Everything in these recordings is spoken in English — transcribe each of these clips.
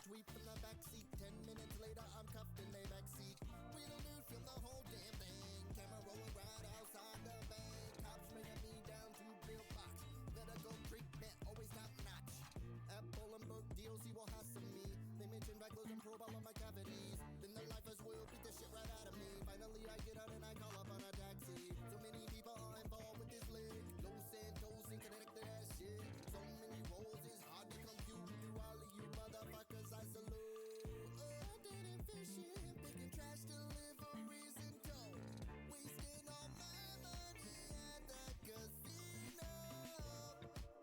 tweet from the backseat. 10 minutes later, I'm cuffed in the backseat. Real news from the whole damn thing. Camera rolling right outside the bank. Cops bringing me down to Bill Box. Better go treatment, always top notch. At Bolenberg deals, he will hassle me. They mention backless and probe all of my cavities. Then the lifers will beat the shit right out of me. Finally, I get out and I call up on a taxi. So many people are involved with this lick. Los Santos ain't connected to that shit. So many roles, it's hard to compute. To all of you motherfuckers, I salute. I didn't fishing, picking trash deliveries and dough. Wasting all my money at the casino.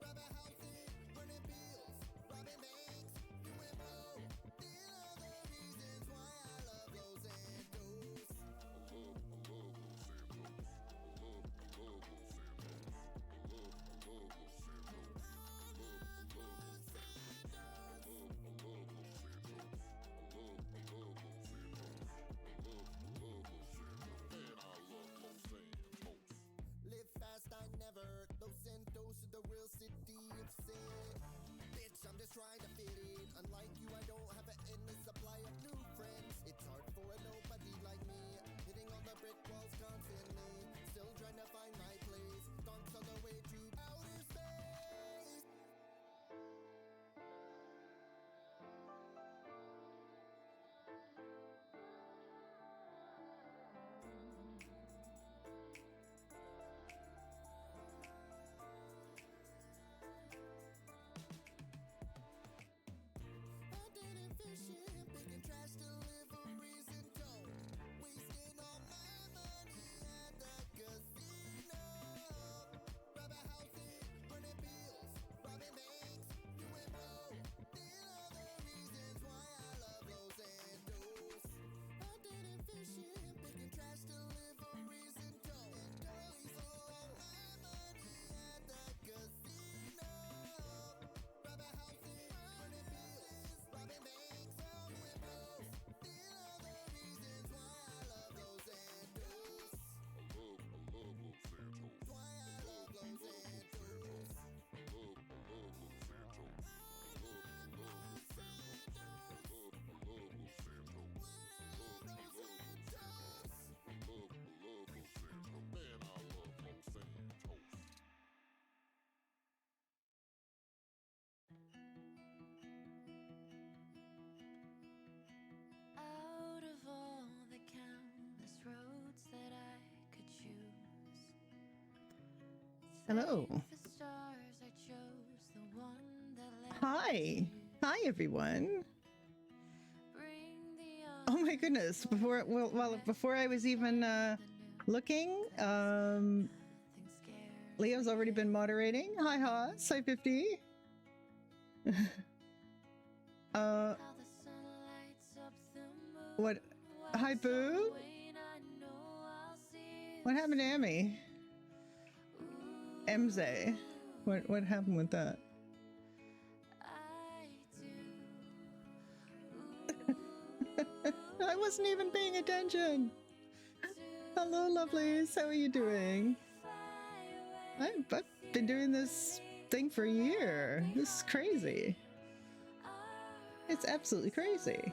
Robbing houses, burning bills, robbing banks, doing blow. These are the reasons why I love Los Santos. Live fast, I never. Los Santos is the real city of sin. Bitch, I'm just trying to fit in. Unlike you, I don't have an endless supply of new friends. It's hard for a nobody like me. Hitting on the brick walls constantly. Still trying to find my place. Skunks on the way to outer space. I didn't fishing, picking trash deliveries and dough. Wasting all my money at the casino. Robbing houses, burning bills, robbing banks, doing blow. These are the reasons why I love Los Santos. I didn't fishing, picking trash deliveries and dough. Wasting all my money at the casino. Robbing houses, burning bills, robbing banks, doing blow. These are the reasons why I love Los Santos. Why I love Los Santos. Out of all the countless roads that I could choose, Hello. thank the stars I chose the one that led Hi. me to Hi, everyone. bring the Oh my goodness. Before I was even looking, nothing scares Leo's already been moderating. Hi, Haas. Hi, 50. how the sun lights up the moon. What? Hi, Wipes Boo. away and I know I'll see What happened to Emmy? Emze. What happened with that? I do. I wasn't even paying attention. Hello, lovelies. How are you doing? I've been doing this thing for a year. This is crazy. It's absolutely crazy.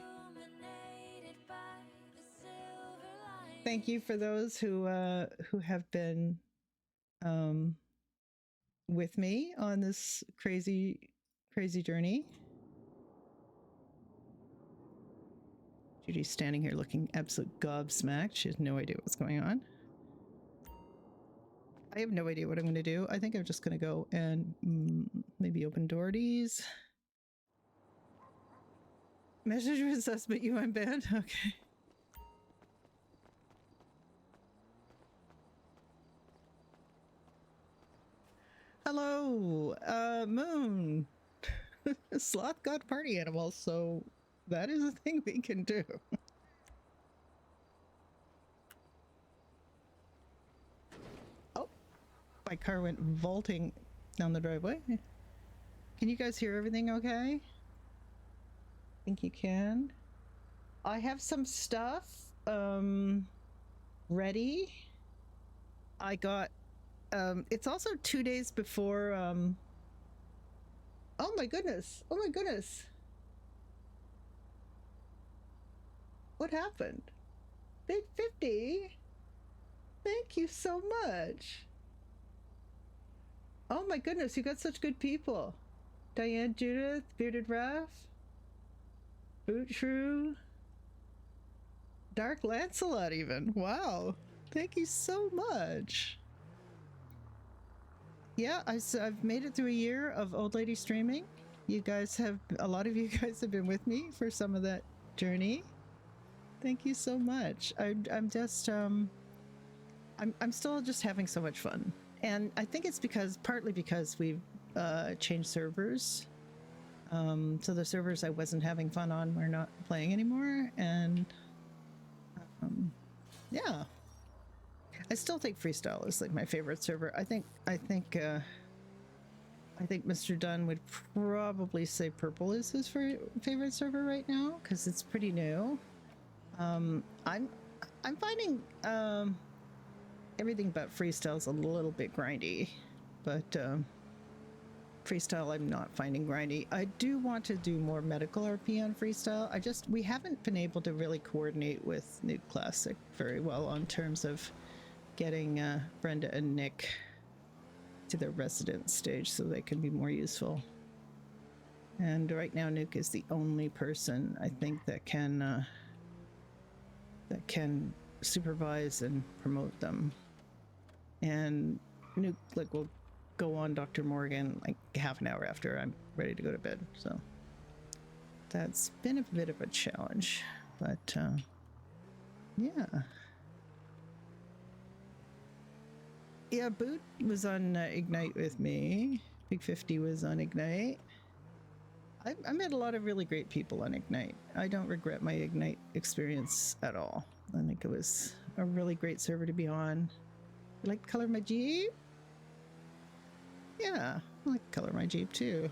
Thank you for those who have been with me on this crazy journey. Judy's standing here looking absolute gobsmacked. She has no idea what's going on. I have no idea what I'm going to do. I think I'm just going to go and maybe open Doherty's. Message with us, but you unbanned? Okay. Hello, Moon. Sloth got party animals, so that is a thing we can do. Oh, my car went vaulting down the driveway. Can you guys hear everything okay? Think you can? I have some stuff ready. I got it's also 2 days before oh my goodness. What happened? Big 50? Thank you so much. Oh my goodness, you got such good people. Diane, Judith, Bearded Raph, Boot Shrew, Dark Lancelot even. Wow. Thank you so much. Yeah, I've made it through a year of Old Lady streaming. You guys have, a lot of you guys have been with me for some of that journey. Thank you so much. I'm just, I'm still just having so much fun. And I think it's partly because we've changed servers. So the servers I wasn't having fun on, we're not playing anymore. And yeah. I still think freestyle is like my favorite server. I think Mr. Dunn would probably say purple is his favorite server right now because it's pretty new. I'm finding everything but freestyle is a little bit grindy, but freestyle I'm not finding grindy. I do want to do more medical RP on freestyle. We haven't been able to really coordinate with Nuke Classic very well on terms of getting Brenda and Nick to their resident stage so they can be more useful. And right now Nuke is the only person I think that can supervise and promote them. And Nuke will go on Dr. Morgan like half an hour after I'm ready to go to bed. So that's been a bit of a challenge, but yeah. Yeah, Boot was on Ignite with me. Big 50 was on Ignite. I met a lot of really great people on Ignite. I don't regret my Ignite experience at all. I think it was a really great server to be on. You like the color of my Jeep? Yeah, I like the color of my Jeep too.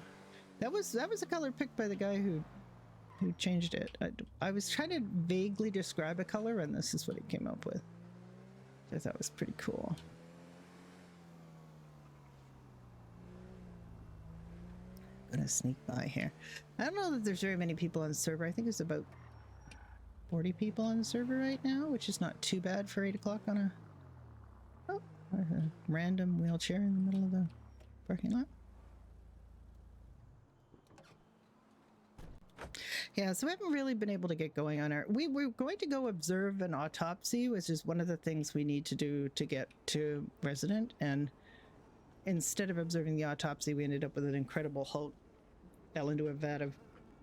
That was a color picked by the guy who changed it. I was trying to vaguely describe a color and this is what he came up with. I thought was pretty cool. Gonna sneak by here. I don't know that there's very many people on the server. I think there's about 40 people on the server right now, which is not too bad for 8 o'clock on a random wheelchair in the middle of the parking lot. Yeah, so we haven't really been able to get going on we were going to go observe an autopsy, which is one of the things we need to do to get to resident, and instead of observing the autopsy, we ended up with an incredible Hulk fell into a vat of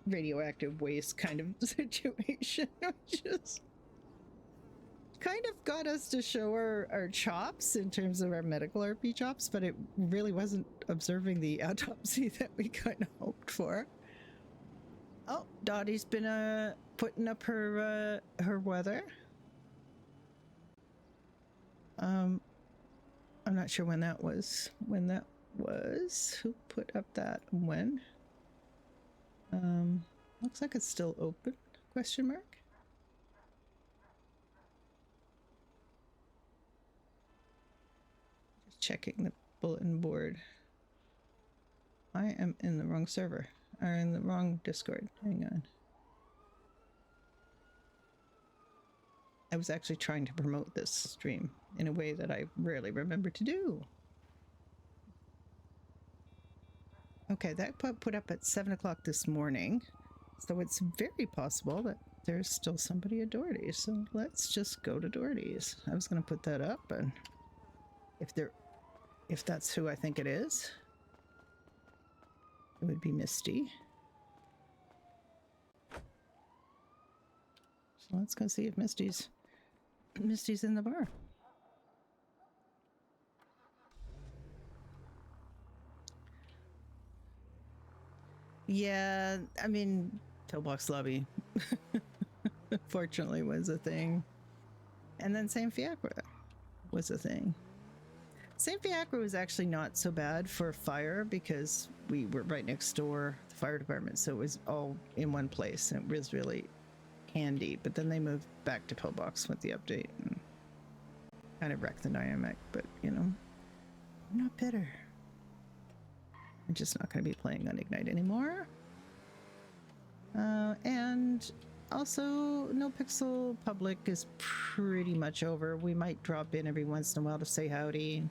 radioactive waste kind of situation, which is kind of got us to show our chops in terms of our medical RP chops, but it really wasn't observing the autopsy that we kind of hoped for. Oh, Dottie's been putting up her weather. I'm not sure when that was. Who put up that when? Looks like it's still open, question mark. Just checking the bulletin board. I am in the wrong server, or in the wrong Discord. Hang on. I was actually trying to promote this stream in a way that I rarely remember to do. Okay, that put up at 7 o'clock this morning. So it's very possible that there's still somebody at Doherty's. So let's just go to Doherty's. I was going to put that up, and if that's who I think it is, it would be Misty. So let's go see if Misty's in the bar. Yeah, I mean, Pillbox Lobby fortunately was a thing. And then St. Fiacre was a thing. St. Fiacre was actually not so bad for fire because we were right next door, the fire department, so it was all in one place and it was really handy. But then they moved back to Pillbox with the update and kind of wrecked the dynamic, but you know, I'm not bitter. I'm just not going to be playing on Ignite anymore. And Also, No Pixel Public is pretty much over. We might drop in every once in a while to say howdy and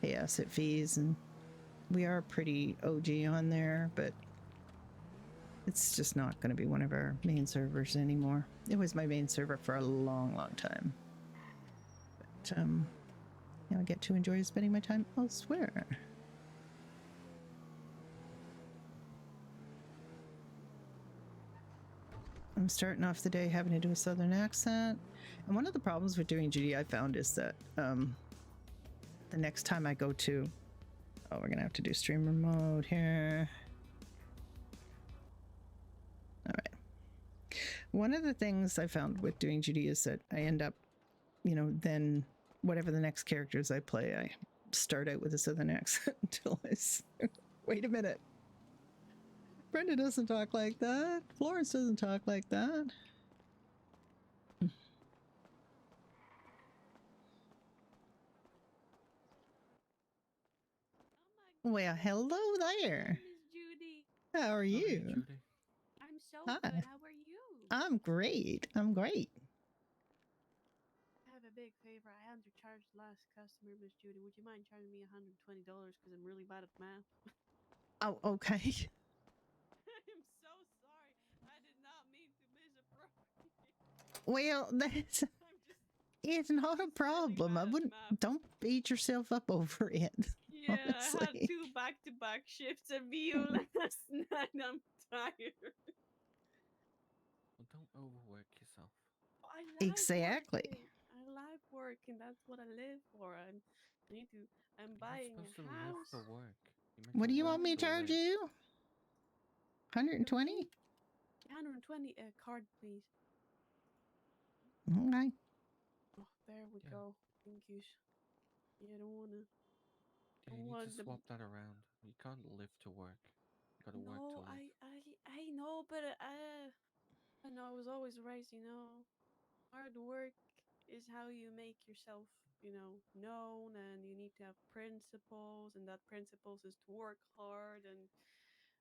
pay asset fees, and we are pretty OG on there, but it's just not going to be one of our main servers anymore. It was my main server for a long, long time. But, I get to enjoy spending my time elsewhere. I'm starting off the day having to do a southern accent. And one of the problems with doing Judy I found is that the next time I go to... Oh, we're going to have to do streamer mode here. All right. One of the things I found with doing Judy is that I end up, then whatever the next characters I play, I start out with a southern accent until wait a minute. Brenda doesn't talk like that. Florence doesn't talk like that. Well, hello there. Miss Judy. How are you? Hey, Judy. I'm so Hi. good. How are you? I'm great. I'm great. I have a big favor. I undercharged the last customer, Miss Judy. Would you mind charging me $120 because I'm really bad at math? Oh, okay. I'm so sorry. I did not mean to misappropriate. Well, that's... It's not a problem. I wouldn't... Don't beat yourself up over it. Yeah, honestly. I had 2 back-to-back shifts at VU last night. I'm tired. Well, don't overwork yourself. I like Exactly. working. I like working. That's what I live for. I need to. I'm You're not buying supposed a to house. live for work. You're meant What to do you work want me to to charge live. you? 120? 120 card, please. Okay. Oh, there we Yeah. go. Thank you. Yeah, I don't wanna. Yeah, you need to swap that around. You can't live to work. You gotta work to No, live. I know, but I know I was always raised, hard work is how you make yourself, known, and you need to have principles, and that principles is to work hard and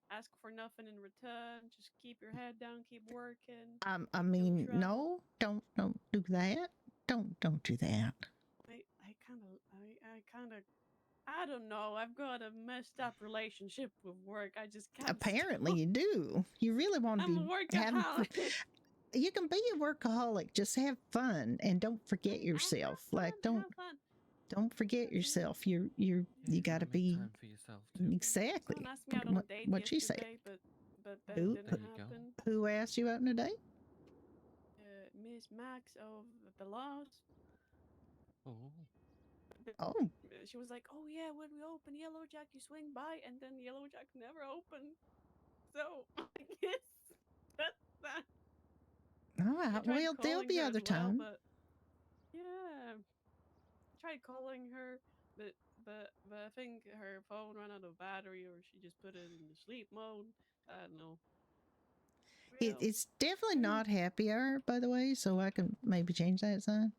ask for nothing in return. Just keep your head down, keep working. I mean, no, don't do that. Don't do that. I don't know. I've got a messed up relationship with work. I just can't. Apparently you do. You really want to I'm a be having fun. workaholic. You can be a workaholic. Just have fun and don't forget yourself. Like don't forget yourself. You got to Make be time for yourself too. exactly. Someone asked me out on a date What she said. yesterday, but that Who? didn't There you go. happen. Who asked you out on a date? Miss Max of the Lost. Oh, Oh, She was like, "Oh yeah, when we open Yellow Jack, you swing by," and then Yellow Jack never opened. So I guess that's that. all right. Well, there'll be other time. But yeah, I tried calling her, but I think her phone ran out of battery, or she just put it in the sleep mode. I don't know. It's definitely not happy hour, by the way, so I can maybe change that sign.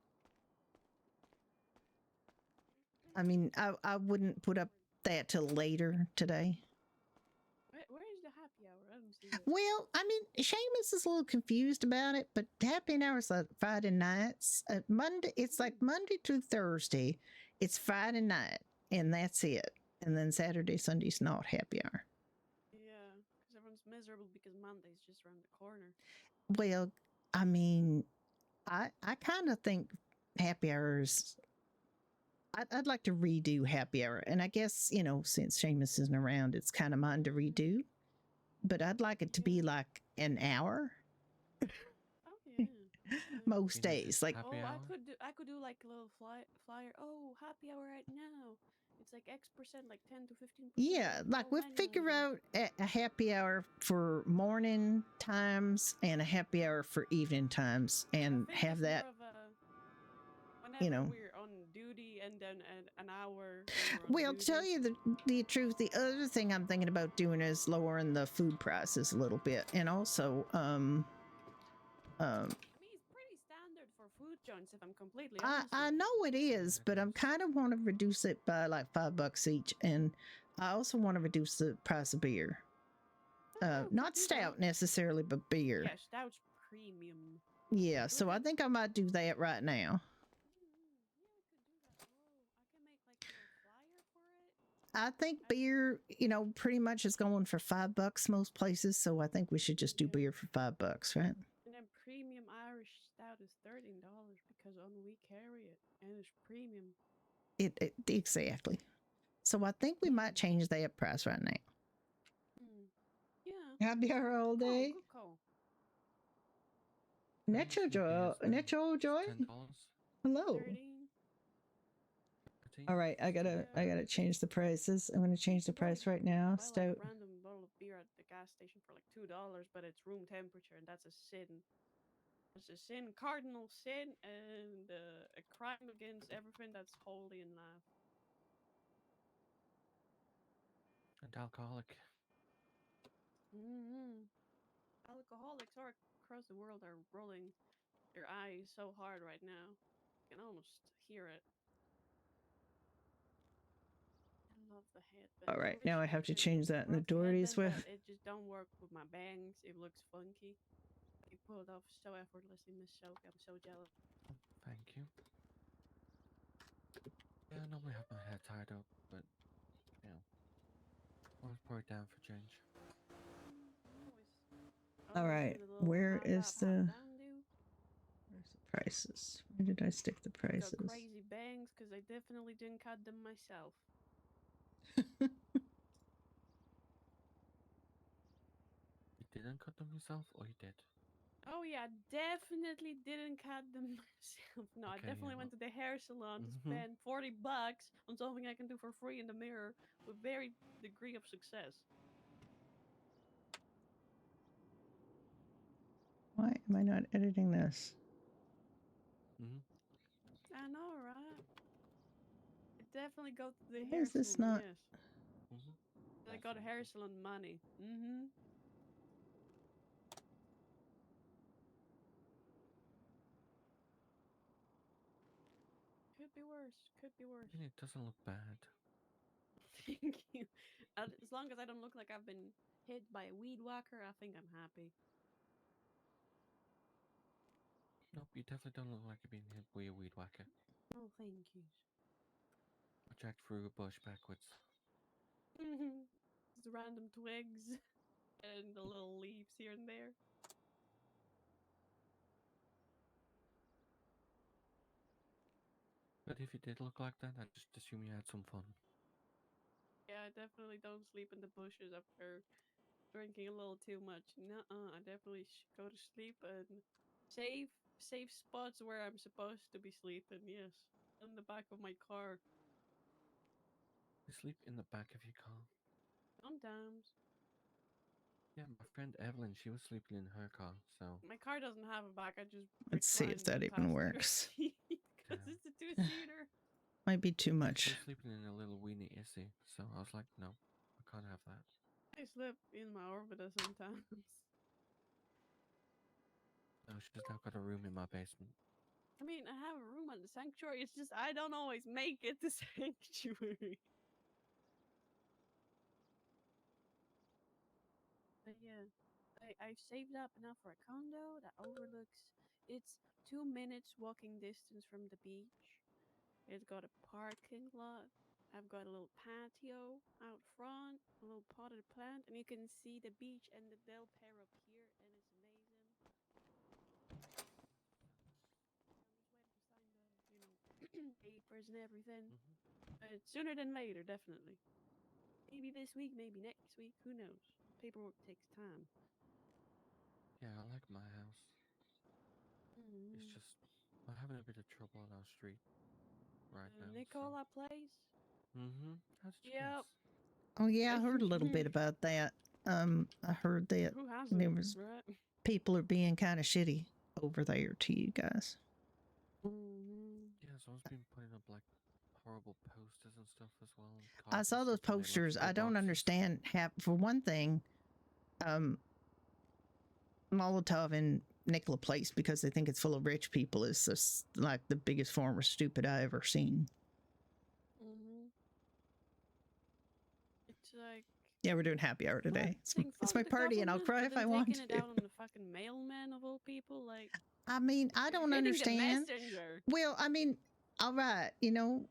I mean, I wouldn't put up that till later today. Where is the happy hour? I don't see it. Well, I mean, Seamus is a little confused about it, but happy hour is like Friday nights. Monday, it's like Monday through Thursday. It's Friday night, and that's it. And then Saturday, Sunday's not happy hour. Yeah, because everyone's miserable because Monday's just around the corner. Well, I mean, I kind of think happy hours. I'd like to redo happy hour, and I guess since Seamus isn't around, it's kind of mine to redo. But I'd like it to be like an hour. Oh yeah. Most days, like happy hour? I could do like a little flyer. Oh, happy hour right now. It's like X%, like 10 to 15%. yeah, like we'll figure out a happy hour for morning times and a happy hour for evening times, and have that. Whenever we're on duty, and then an hour. Well, to tell you the truth, the other thing I'm thinking about doing is lowering the food prices a little bit, and also I mean, it's pretty standard for food joints, if I'm completely honest. I know it is, but I'm kind of want to reduce it by like $5 each, and I also want to reduce the price of beer. Not stout necessarily, but beer. Yeah, stout's premium. Yeah, so I think I might do that right now. Yeah, I could do that. Oh, I can make like a little flyer for it. I think beer, you know, pretty much is going for $5 most places, so I think we should just do beer for $5, right? And then premium Irish stout is $13 because only we carry it, and it's premium. It exactly. So I think we might change that price right now. Yeah. Happy hour all day. Good call. Nacho Joy. Hello. 13. All right, I gotta change the prices. I'm gonna change the price right now. Buy like Stout. a random bottle of beer at the gas station for like $2, but it's room temperature, and that's a sin. It's a sin, cardinal sin, and a crime against everything that's holy in life. And alcoholic. Alcoholics all across the world are rolling their eyes so hard right now. You can almost hear it. I love the headband. All right, now I have to change that in the Doherty's with. It just don't work with my bangs. It looks funky. You pull it off so effortlessly, Miss Soak. I'm so jealous. Thank you. Yeah, I normally have my hair tied up, but you know, always pour it down for change. All right, where is the? Where's the prices? Where did I stick the prices? Got crazy bangs because I definitely didn't cut them myself. You didn't cut them yourself, or you did? Oh yeah, definitely didn't cut them myself. No, okay, I definitely went to the hair salon to spend $40 on something I can do for free in the mirror with very degree of success. Why am I not editing this? I know, right? I definitely go to the Why hair is this salon, not? Yes. I got hair salon money. Could be worse. Could be worse. It doesn't look bad. Thank you. As long as I don't look like I've been hit by a weed whacker, I think I'm happy. Nope, you definitely don't look like you're being hit by a weed whacker. Oh, thank you. I jacked through a bush backwards. Just random twigs and the little leaves here and there. But if you did look like that, I just assume you had some fun. Yeah, I definitely don't sleep in the bushes after drinking a little too much. Nuh-uh, I definitely go to sleep and safe spots where I'm supposed to be sleeping, yes. In the back of my car. You sleep in the back of your car? Sometimes. Yeah, my friend Evelyn, she was sleeping in her car, so... My car doesn't have a back, I just... Let's see if that even works. Because it's a two-seater. Might be too much. She was sleeping in a little weenie issy, so I was like, no, I can't have that. I sleep in my Orbiter sometimes. No, she's now got a room in my basement. I mean, I have a room at the sanctuary, it's just I don't always make it to sanctuary. But yeah, I've saved up enough for a condo that overlooks... It's 2 minutes walking distance from the beach. It's got a parking lot. I've got a little patio out front, a little potted plant, and you can see the beach and the Del Pair up here, and it's amazing. I'm just waiting to sign the, papers and everything. But sooner than later, definitely. Maybe this week, maybe next week, who knows? Paperwork takes time. Yeah, I like my house. It's just, we're having a bit of trouble on our street right now. Nicola place? How did you guess? Oh yeah, I heard a little bit about that. I heard that there was people are being kind of shitty over there to you guys. Yeah, someone's been putting up like horrible posters and stuff as well. I saw those posters. I don't understand. For one thing, Molotov in Nicola Place because they think it's full of rich people is just like the biggest form of stupid I ever seen. It's like... Yeah, we're doing happy hour today. It's my party and I'll cry if I want to. Taking it out on the fucking mailman of all people. Like, I mean, I don't hitting understand. the messenger. Well, I mean, all right,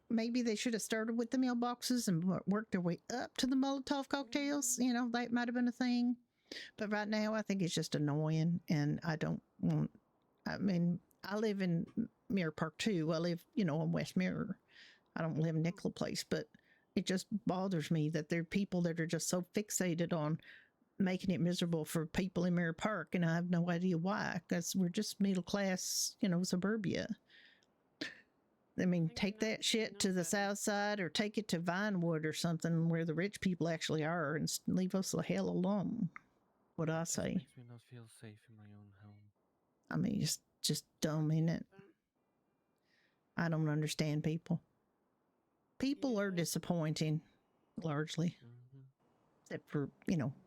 maybe they should have started with the mailboxes and worked their way up to the Molotov cocktails. That might have been a thing. But right now, I think it's just annoying, and I don't want. I mean, I live in Mirror Park too. I live, on West Mirror. I don't live in Nicola Place, but it just bothers me that there are people that are just so fixated on making it miserable for people in Mirror Park, and I have no idea why, because we're just middle class, suburbia. I mean, take that shit to the south side or take it to Vinewood or something where the rich people actually are and leave us the hell alone. What I say. It makes me not feel safe in my own home. I mean, it's just dumb, isn't it? I don't understand people. People are disappointing, largely. Mm-hmm. Except for,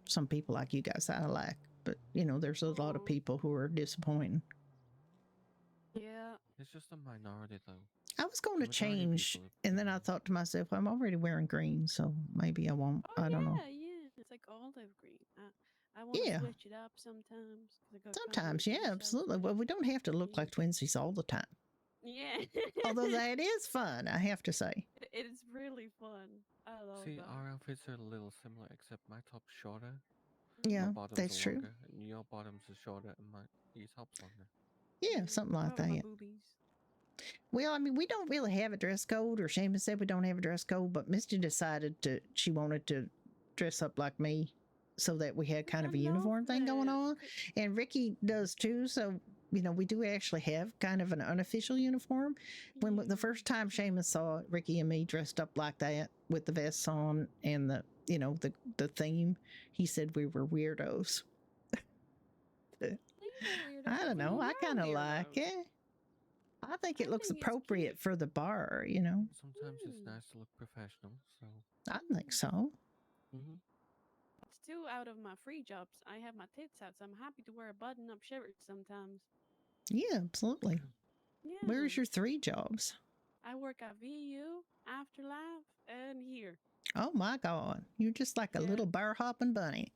some people like you guys that I like. But, there's a lot of people who are disappointing. Yeah. It's just a minority, though. I was going to change, and then I thought to myself, I'm already wearing green, so maybe I won't. Oh, I don't know. Yeah. It's like olive green. I want to switch it up sometimes. Sometimes, yeah, absolutely. Well, we don't have to look like twinsies all the time. Yeah. Although that is fun, I have to say. It is really fun. I love See, that. our outfits are a little similar, except my top's shorter. Yeah, that's true. Longer, and your bottoms are shorter, and your top's longer. Yeah, something like that. Well, I mean, we don't really have a dress code, or Seamus said we don't have a dress code, but Misty decided she wanted to dress up like me so that we had kind of a uniform thing going on. And Ricky does too, so, we do actually have kind of an unofficial uniform. When the first time Seamus saw Ricky and me dressed up like that with the vests on and the theme, he said we were weirdos. I don't know. I kind of like it. I think it looks appropriate for the bar, Sometimes it's nice to look professional, so. I think so. Mm-hmm. It's 2 out of my free jobs. I have my tits out, so I'm happy to wear a button-up shirt sometimes. Yeah, absolutely. Yeah. Where's your 3 jobs? I work at VU, Afterlife, and here. Oh my God. You're just like a little bar hopping bunny.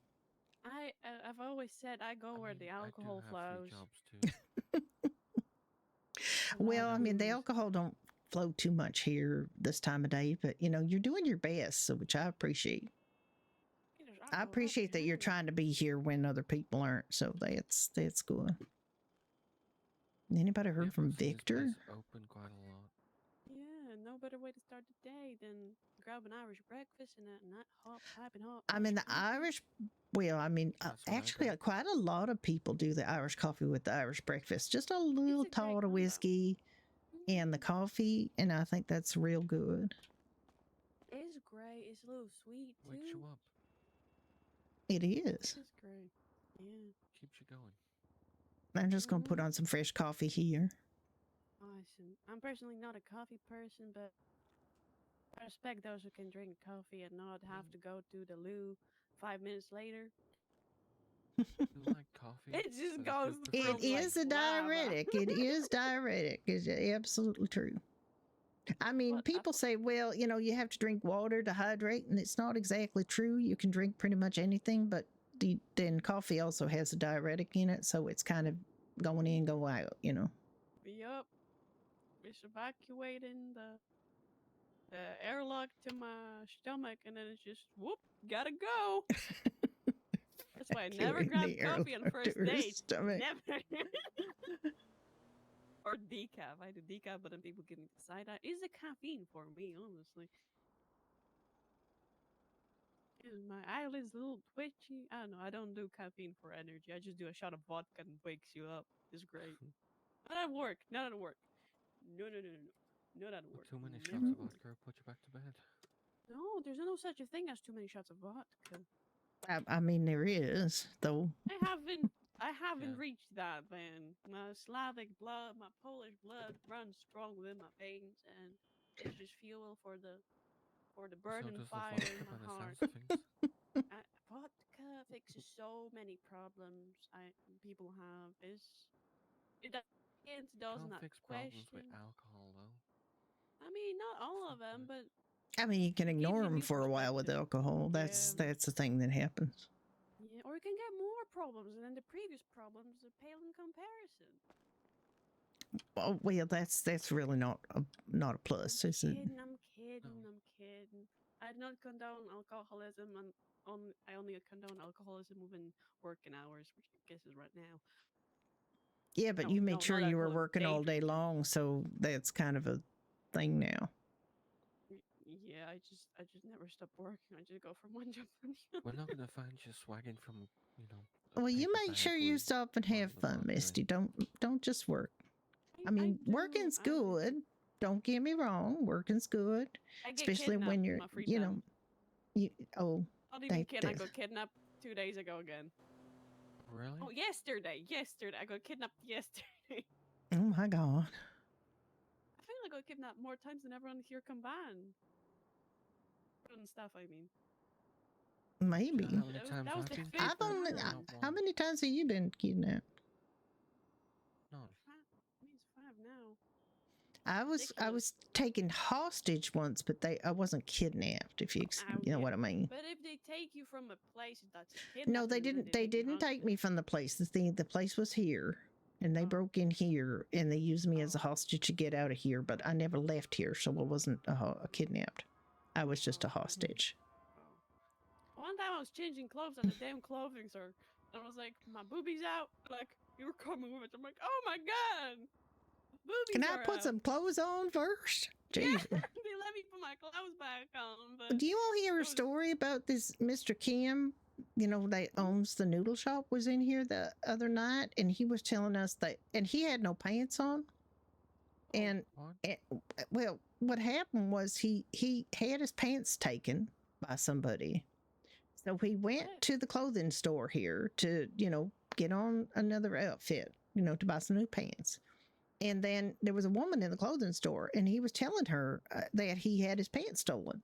I've always said I go where the alcohol flows. Jobs too. Well, I mean, the alcohol don't flow too much here this time of day, but you're doing your best, so which I appreciate. I appreciate that you're trying to be here when other people aren't, so that's good. Anybody heard from Victor? Open quite a lot. Yeah, no better way to start the day than grab an Irish breakfast and that hot, piping hot. I mean, the Irish. Well, I mean, actually, quite a lot of people do the Irish coffee with the Irish breakfast. Just a little tot of whiskey and the coffee, and I think that's real good. It's great. It's a little sweet too. Wakes you up. It is. It's great. Yeah. Keeps you going. I'm just going to put on some fresh coffee here. Awesome. I'm personally not a coffee person, but I respect those who can drink coffee and not have to go to the loo 5 minutes later. You like coffee? It just goes. It is a diuretic. It is diuretic. It's absolutely true. I mean, people say, well, you have to drink water to hydrate, and it's not exactly true. You can drink pretty much anything, but then coffee also has a diuretic in it, so it's kind of going in, go out, Yup. It's evacuating the airlock to my stomach, and then it's just, whoop, gotta go. That's why I never grab coffee on the first date. Never. Or decaf. I do decaf, but then people give me the side eye. It's the caffeine for me, honestly. And my eyelids a little twitchy. I don't know. I don't do caffeine for energy. I just do a shot of vodka and wakes you up. It's great. Not at work. Not at work. No. Not at work. Too many shots of vodka will put you back to bed. No, there's no such a thing as too many shots of vodka. I mean, there is, though. I haven't reached that, man. My Slavic blood, my Polish blood runs strong within my veins, and it's just fuel for the burning fire in my heart. Vodka fixes so many problems people have. It doesn't fix problems with alcohol, though. I mean, not all of them, but I mean, you can ignore them for a while with alcohol. That's the thing that happens. Yep. or you can get more problems, and then the previous problems are pale in comparison. Oh well, that's really not a plus, is it? I'm kidding. I don't condone alcoholism, and I only condone alcoholism within working hours, which I guess is right now. Yeah, but you made sure not you were alcohol, working all day day drinking. long, so that's kind of a thing now. Yeah, I just never stop working. I just go from one job to the We're other. not gonna find you swagging from, a Well, you paper make bag sure you with stop and have bottles of fun, vodka in. Misty. Don't just work. I mean, working's good. Don't get me wrong, working's good, I get especially when kidnapped you're, in my free you know, time. Not even kidding. I got kidnapped 2 days ago again. Really? Oh, yesterday. I got kidnapped yesterday. Oh my god. I feel like I got kidnapped more times than everyone here combined. And stuff, I mean. Maybe. How many times that was I've the been fifth I've kidnapped? only. time. How many times have you been kidnapped? None. I mean, it's 5 now. I was taken hostage once, but I wasn't kidnapped. If you know what I mean. But if they take you from a place, that's No, they didn't. They didn't take me from the place. The place was here, and they broke in here, and they used me as a hostage to get out of here. But I never left here, so I wasn't a kidnapped. I was just a hostage. One time I was changing clothes at the damn clothing store, and I was like, my boobies out. Like, you were coming with it. I'm like, oh my god. Boobies Can I put out. some clothes on first? Yeah, Jesus. they let me put my clothes back on. But do you all hear a story about this Mr. Kim? You know, that owns the noodle shop, was in here the other night, and he was telling us that, and he had no pants on. And, well, what happened was he had his pants taken by somebody. So he went to the clothing store here to, get on another outfit, to buy some new pants. And then there was a woman in the clothing store, and he was telling her that he had his pants stolen.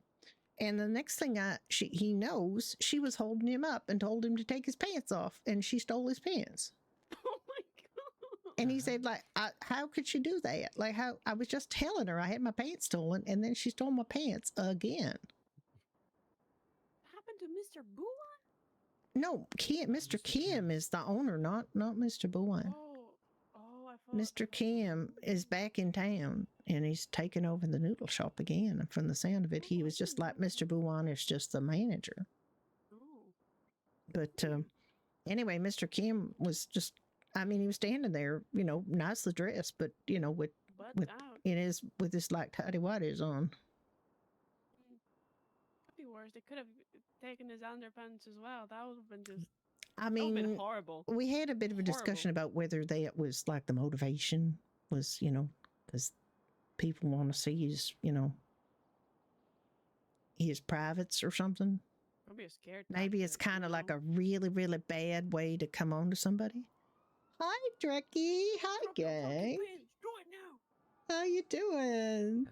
And the next thing he knows, she was holding him up and told him to take his pants off, and she stole his pants. Oh my god! And he said, like, how could she do that? Like, how I was just telling her I had my pants stolen, and then she stole my pants again. What happened to Mr. Buwan? No, Mr. Kim is the owner, not Mr. Buwan. I thought Mr. Kim is back in town, and he's taken over the noodle shop again. And from the sound of it, he was just like Mr. Buwan is just the manager. But anyway, Mr. Kim was just, I mean, he was standing there, nicely dressed, but with his like tidy whities on. Could be worse. They could have taken his underpants as well. That would have been just. I mean, that would have been horrible. We had a bit of a discussion about whether that was like the motivation was, because people want to see his privates or something. Probably a scared. Maybe it's kind of like a really, really bad way to come on to somebody. Hi, Drecky. Hi, gang. How you doing?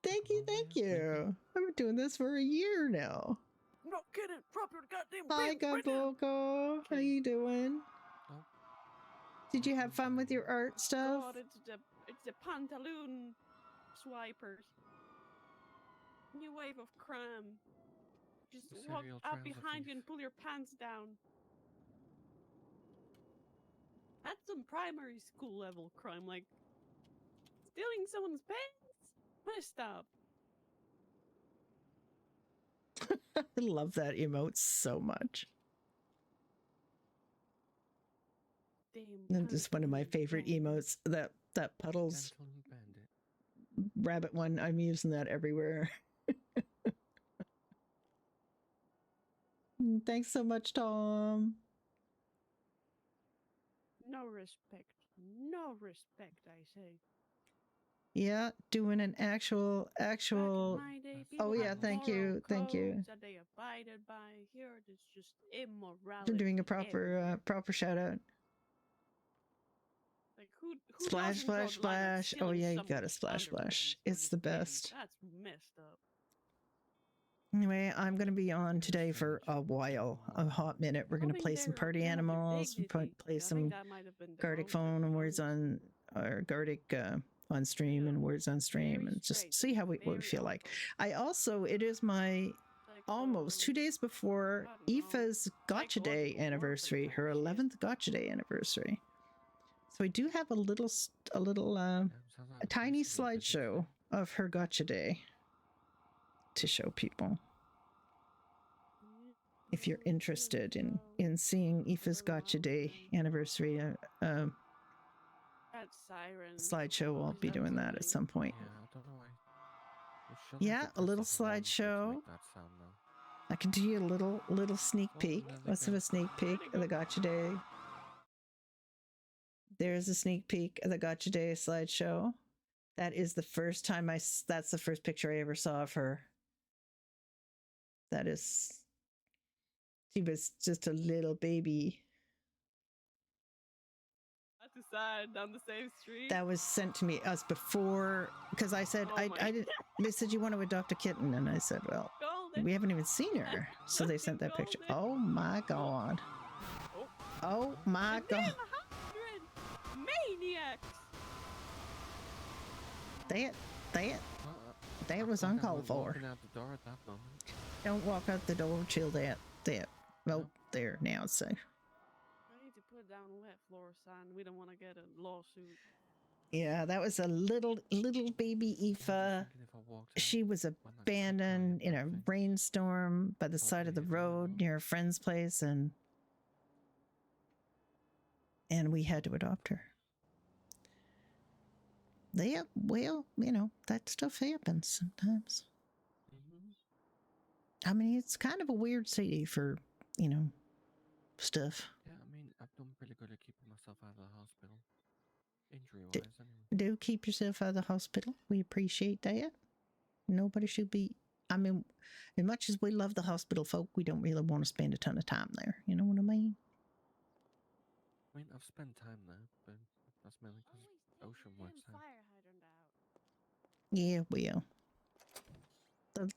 Thank you. I've been doing this for a year now. I'm not kidding. Drop your goddamn Hi, Gaboko. How you doing? Nope. Did you have fun with your art stuff? God, it's the pantaloon swipers. New wave of crime. Just walk up behind you and pull your pants down. That's some primary school level crime, like stealing someone's pants. Messed up. I love that emote so much. That's just one of my favorite emotes. That Puddles rabbit one. I'm using that everywhere. Thanks so much, Tom. No respect. No respect, I say. Yeah, doing an actual. Oh yeah, thank you. That they abided by. Here, it's just immorality. They're doing a proper shout out. Like who splash. Oh yeah, you got a splash. It's the best. That's messed up. Anyway, I'm going to be on today for a while, a hot minute. We're going to play some Party Animals, play some Gardic phone and words on, or Gardic on stream and words on stream, and just see how what we feel like. It is my almost 2 days before I don't know. Aoife's Gotcha Day Psychological anniversary, warfare her type shit. 11th Gotcha Day anniversary. So we do have a sounds like a tiny place to be visiting. slideshow of her Gotcha Day to show people. If you're interested in seeing Aoife's Gotcha Day anniversary That siren. slideshow, I'll Is be that doing that something? at some point. Yeah, I don't know why. We should Yeah, have a little requested the one to slideshow. make that sound now. I can do you a little sneak Oh, peek. there they Let's have go. a sneak peek Where'd it of the go? Gotcha Day. There's a sneak peek of the Gotcha Day slideshow. That is the first time that's the first picture I ever saw of her. That is, she was just a little baby. That's the side down the same street. That was sent to me us before, because I said, Oh my- I didn't, they said, you want to adopt a kitten? And I said, well, Golden. we haven't even seen her. So they sent that picture. Golden. Oh my God. Oh. Oh my And then God. 100 maniacs. That was I think I uncalled went for. walking out the door at that moment. Don't walk out the door till that. Well, Nope. there, now it's safe. I need to put down a wet floor sign. We don't want to get a lawsuit. Yeah, that was a little baby I was just Aoife. thinking if I walked out, She was why not keep abandoned going in a and rainstorm by the Oh, side of the please, I road know. near a friend's place, and we had to adopt her. Yeah, well, that stuff happens sometimes. I mean, it's kind of a weird city for, stuff. Yeah, I mean, I've done pretty good at keeping myself out of the hospital. Injury-wise, anyway. Do keep yourself out of the hospital. We appreciate that. Nobody should be. I mean, as much as we love the hospital folk, we don't really want to spend a ton of time there. You know what I mean? I mean, I've spent time there, but that's mainly because Ocean works there. Fire hydrant out. Yeah, well,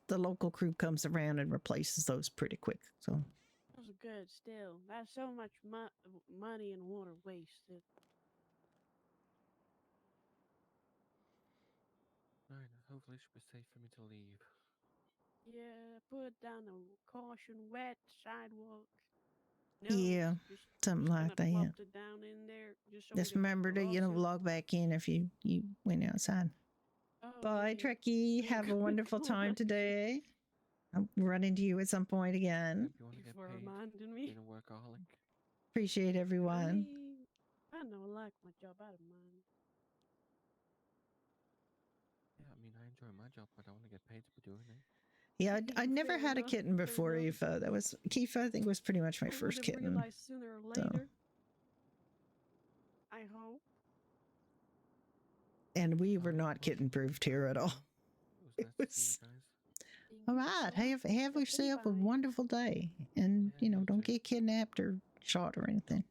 the local crew comes around and replaces those pretty quick. So Those are good still. That's so much money and water wasted. Alright, hopefully it should be safe for me to leave. Yeah, put down a caution wet sidewalk. No, yeah, something like that. Plopped it down in there just so Just we don't get remember a to lawsuit. log back in if you went outside. Oh, Bye, yeah. Trekkie. Have a wonderful time today. I'll run into you at some point again. If you want to Thank you get for paid, reminding me. being a workaholic. Appreciate everyone. I know I like my job. I don't mind. Yeah, I mean, I enjoy my job, but I want to get paid to be doing it. Yeah, I Yeah, never fair had a enough, kitten fair before enough. Aoife. That was Kiefer, I think, was pretty much my I first would've kitten. realized sooner or So. later. I hope. And we were not kitten proofed here at all. It was nice to see you guys. All right. Have yourself a wonderful day. And, Yeah, you don't too. get kidnapped or shot or anything.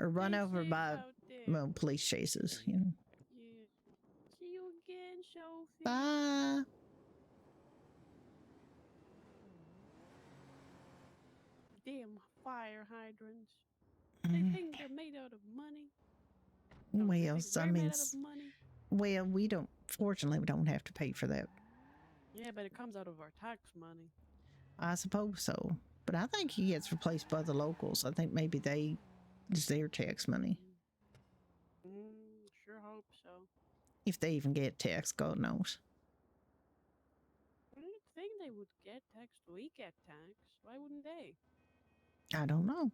Or run Stay over safe by out there. police chases, Yeah. See you again, Sophie. Bye. Damn fire hydrants. They think they're made out of money. Well, They I think we're mean, made out of money. well, fortunately, we don't have to pay for that. Yeah, but it comes out of our tax money. I suppose so. But I think he gets replaced by the locals. I think maybe it's their tax money. Sure hope so. If they even get tax, God knows. I don't think they would get taxed. We get taxed. Why wouldn't they? I don't know.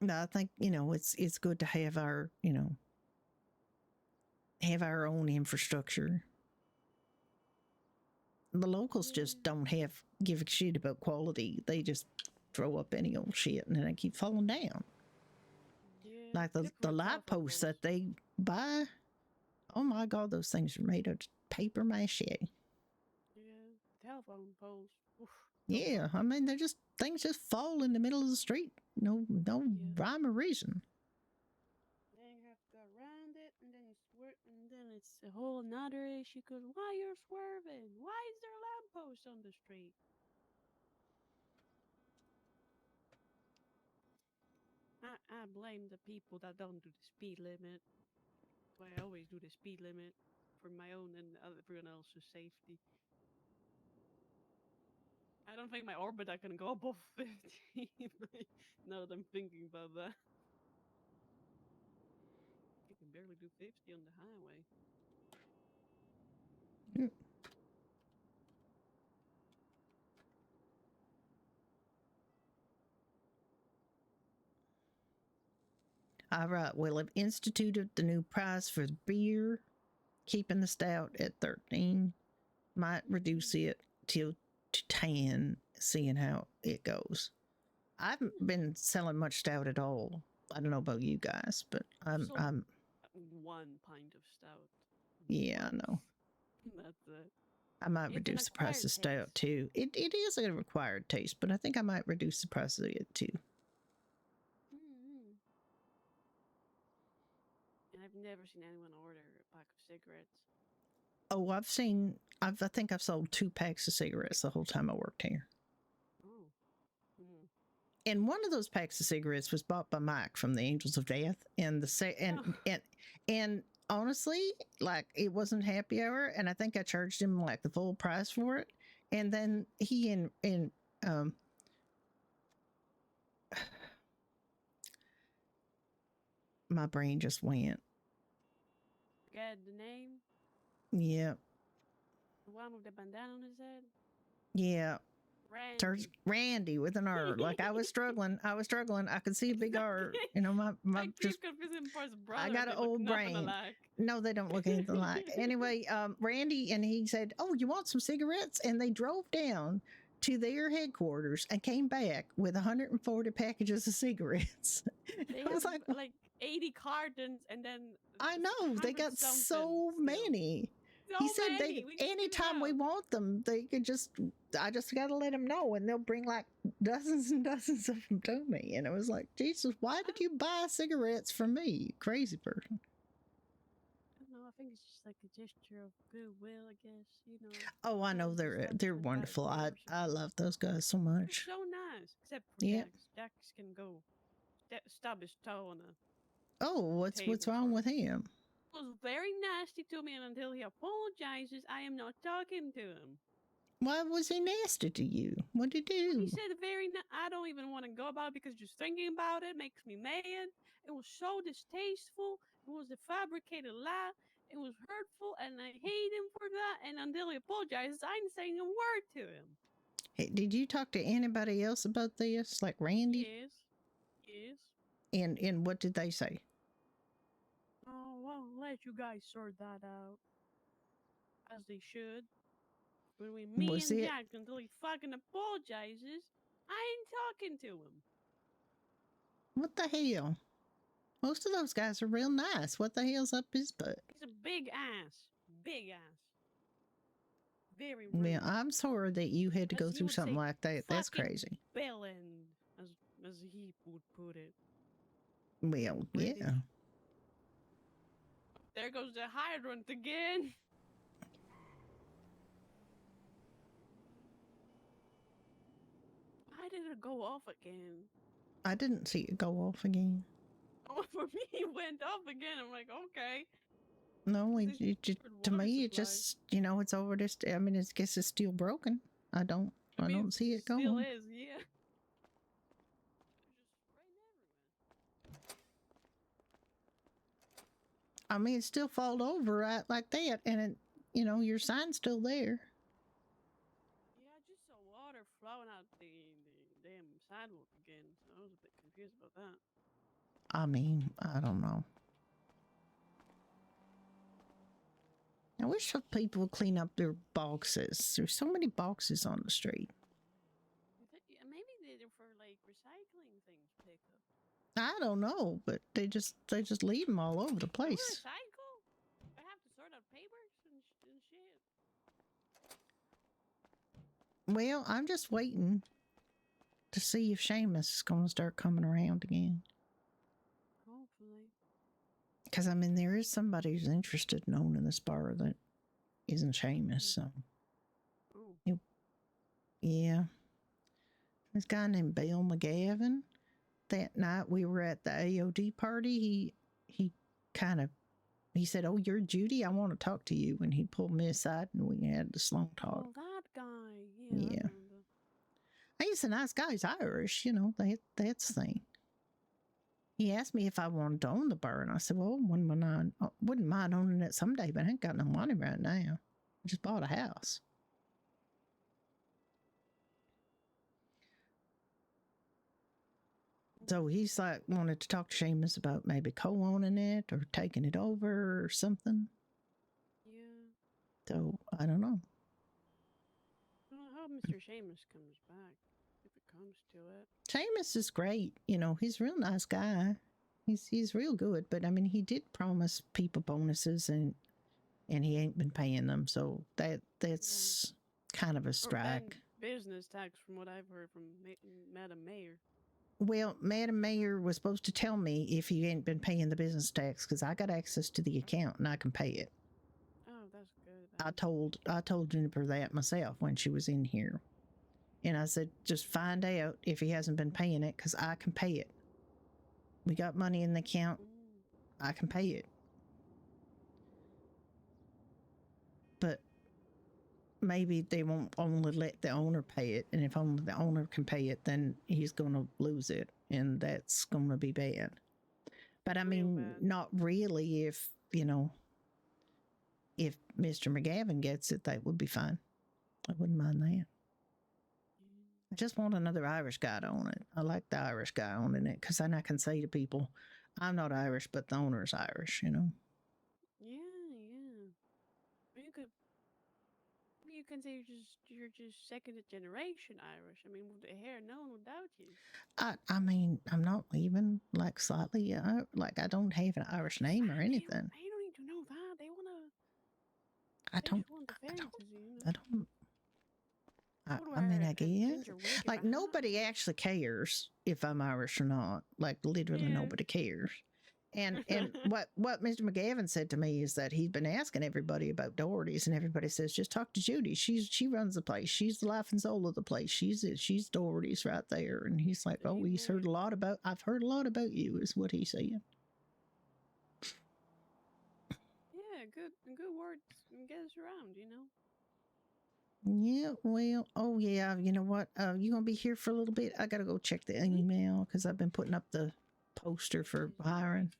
No, I think, it's good to have our, have our own infrastructure. The locals just don't give a shit about quality. They just throw up any old shit and then they keep falling down. Yeah, Like the light posts that they buy. Oh my God, those things are made of paper mache. Yeah, telephone poles. Oof, Yeah, I mean, things just fall in the middle of the street. No rhyme or reason. Then you have to go around it, and then you swerve, and then it's a whole another issue. Cause why you're swerving? Why is there a lamppost on the street? I blame the people that don't do the speed limit. Well, I always do the speed limit for my own and everyone else's safety. I don't think my orbit I can go above 50. Now that I'm thinking about that. I can barely do 50 on the highway. All right, we'll have instituted the new price for the beer, keeping the stout at 13. Might reduce it to 10, seeing how it goes. I haven't been selling much stout at all. I don't know about you guys, but I'm 1 pint of stout. Yeah, I know. That's it. I might reduce the price of stout too. It is a required taste, but I think I might reduce the price of it too. Mm-hmm. And I've never seen anyone order a pack of cigarettes. Oh, I think I've sold 2 packs of cigarettes the whole time I worked here. Oh. Mm. And one of those packs of cigarettes was bought by Mike from the Angels of Death, and honestly, like, it wasn't happy hour, and I think I charged him like the full price for it. And then he and my brain just went. Get the name? Yeah. The one with the bandana on his head? Yeah. Randy with an R. Like, I was struggling. I could see a big R. You know, my I keep confusing him for his brother. I got an old brain. No, they don't look anything alike. Anyway, Randy, and he said, "Oh, you want some cigarettes?" And they drove down to their headquarters and came back with 140 packages of cigarettes. They I was have like 80 cartons, and then I know they got so many. He said anytime we want them, they could I just got to let them know, and they'll bring like dozens and dozens of them to me. And it was like, Jesus, why did you buy cigarettes from me, you crazy person? No, I think it's just like a gesture of goodwill, I guess, you know. Oh, I know, they're wonderful. I love those guys so much. They're so nice, except for Jax. Jax can go stub his toe on a Oh, what's wrong with him? Was very nasty to me, and until he apologizes, I am not talking to him. Why was he nasty to you? What did he do? He said I don't even want to go about it, because just thinking about it makes me mad. It was so distasteful. It was a fabricated lie. It was hurtful, and I hate him for that. And until he apologizes, I ain't saying a word to him. Hey, did you talk to anybody else about this, like Randy? Yes. And what did they say? Oh, well, let you guys sort that out. As they should. Between me and Jack, until he fucking apologizes, I ain't talking to him. What the hell? Most of those guys are real nice. What the hell's up his butt? He's a big ass. Big ass. Very rude. Yeah, I'm sorry that you had to go through something like that. That's crazy. Bellend, as he would put it. Well, yeah. There goes the hydrant again. Why did it go off again? I didn't see it go off again. Oh, for me, it went off again. I'm like, okay. No, to me, it just, you know, it's over this. I mean, I guess it's still broken. I don't see it going. It still is, yeah. I mean, it still fall over right like that, and it, you know, your sign's still there. Yeah, I just saw water flowing out the damn sidewalk again, so I was a bit confused about that. I mean, I don't know. I wish people would clean up their boxes. There's so many boxes on the street. Maybe they're for like recycling things pickup. I don't know, but they just leave them all over the place. Recycle? I have to sort out papers and shit. Well, I'm just waiting to see if Seamus is going to start coming around again. Hopefully. Because, I mean, there is somebody who's interested in owning this bar that isn't Seamus, so. Oh. Yeah. This guy named Bill McGavin. That night we were at the AOD party, he kind of he said, "Oh, you're Judy. I want to talk to you." And he pulled me aside, and we had this long talk. Oh, that guy. Yeah. Yeah. I remember. He's a nice guy. He's Irish, you know. That's the thing. He asked me if I wanted to own the bar, and I said, "Well, wouldn't mind owning it someday, but I ain't got no money right now. I just bought a house." So he's like wanted to talk to Seamus about maybe co-owning it or taking it over or something. Yeah. So I don't know. Well, I hope Mr. Seamus comes back if it comes to it. Seamus is great. You know, he's a real nice guy. He's real good. But I mean, he did promise people bonuses, and he ain't been paying them. So that's kind of a strike. Business tax, from what I've heard from Madam Mayor. Well, Madam Mayor was supposed to tell me if you ain't been paying the business tax, because I got access to the account and I can pay it. Oh, that's good. I told Juniper that myself when she was in here, and I said, just find out if he hasn't been paying it, because I can pay it. We got money in the account. I can pay it. But maybe they won't only let the owner pay it, and if only the owner can pay it, then he's going to lose it, and that's going to be bad. But I mean, not really. If if Mr. McGavin gets it, that would be fine. I wouldn't mind that. I just want another Irish guy to own it. I like the Irish guy owning it, because then I can say to people, I'm not Irish, but the owner's Irish, you know? Yeah. You can say you're just second generation Irish. I mean, with the hair, no one would doubt you. I mean, I'm not even like slightly, like I don't have an Irish name or anything. They don't need to know that. They want to. I mean, I guess. Like, nobody actually cares if I'm Irish or not. Like, literally nobody cares. And what Mr. McGavin said to me is that he's been asking everybody about Doherty's, and everybody says, just talk to Judy. She runs the place. She's the life and soul of the place. She's Doherty's right there. And he's like, oh, I've heard a lot about you, is what he's saying. Yeah, good words get us around, you know. Yeah, well, oh yeah, you know what? You gonna be here for a little bit? I gotta go check the email, because I've been putting up the poster for hiring.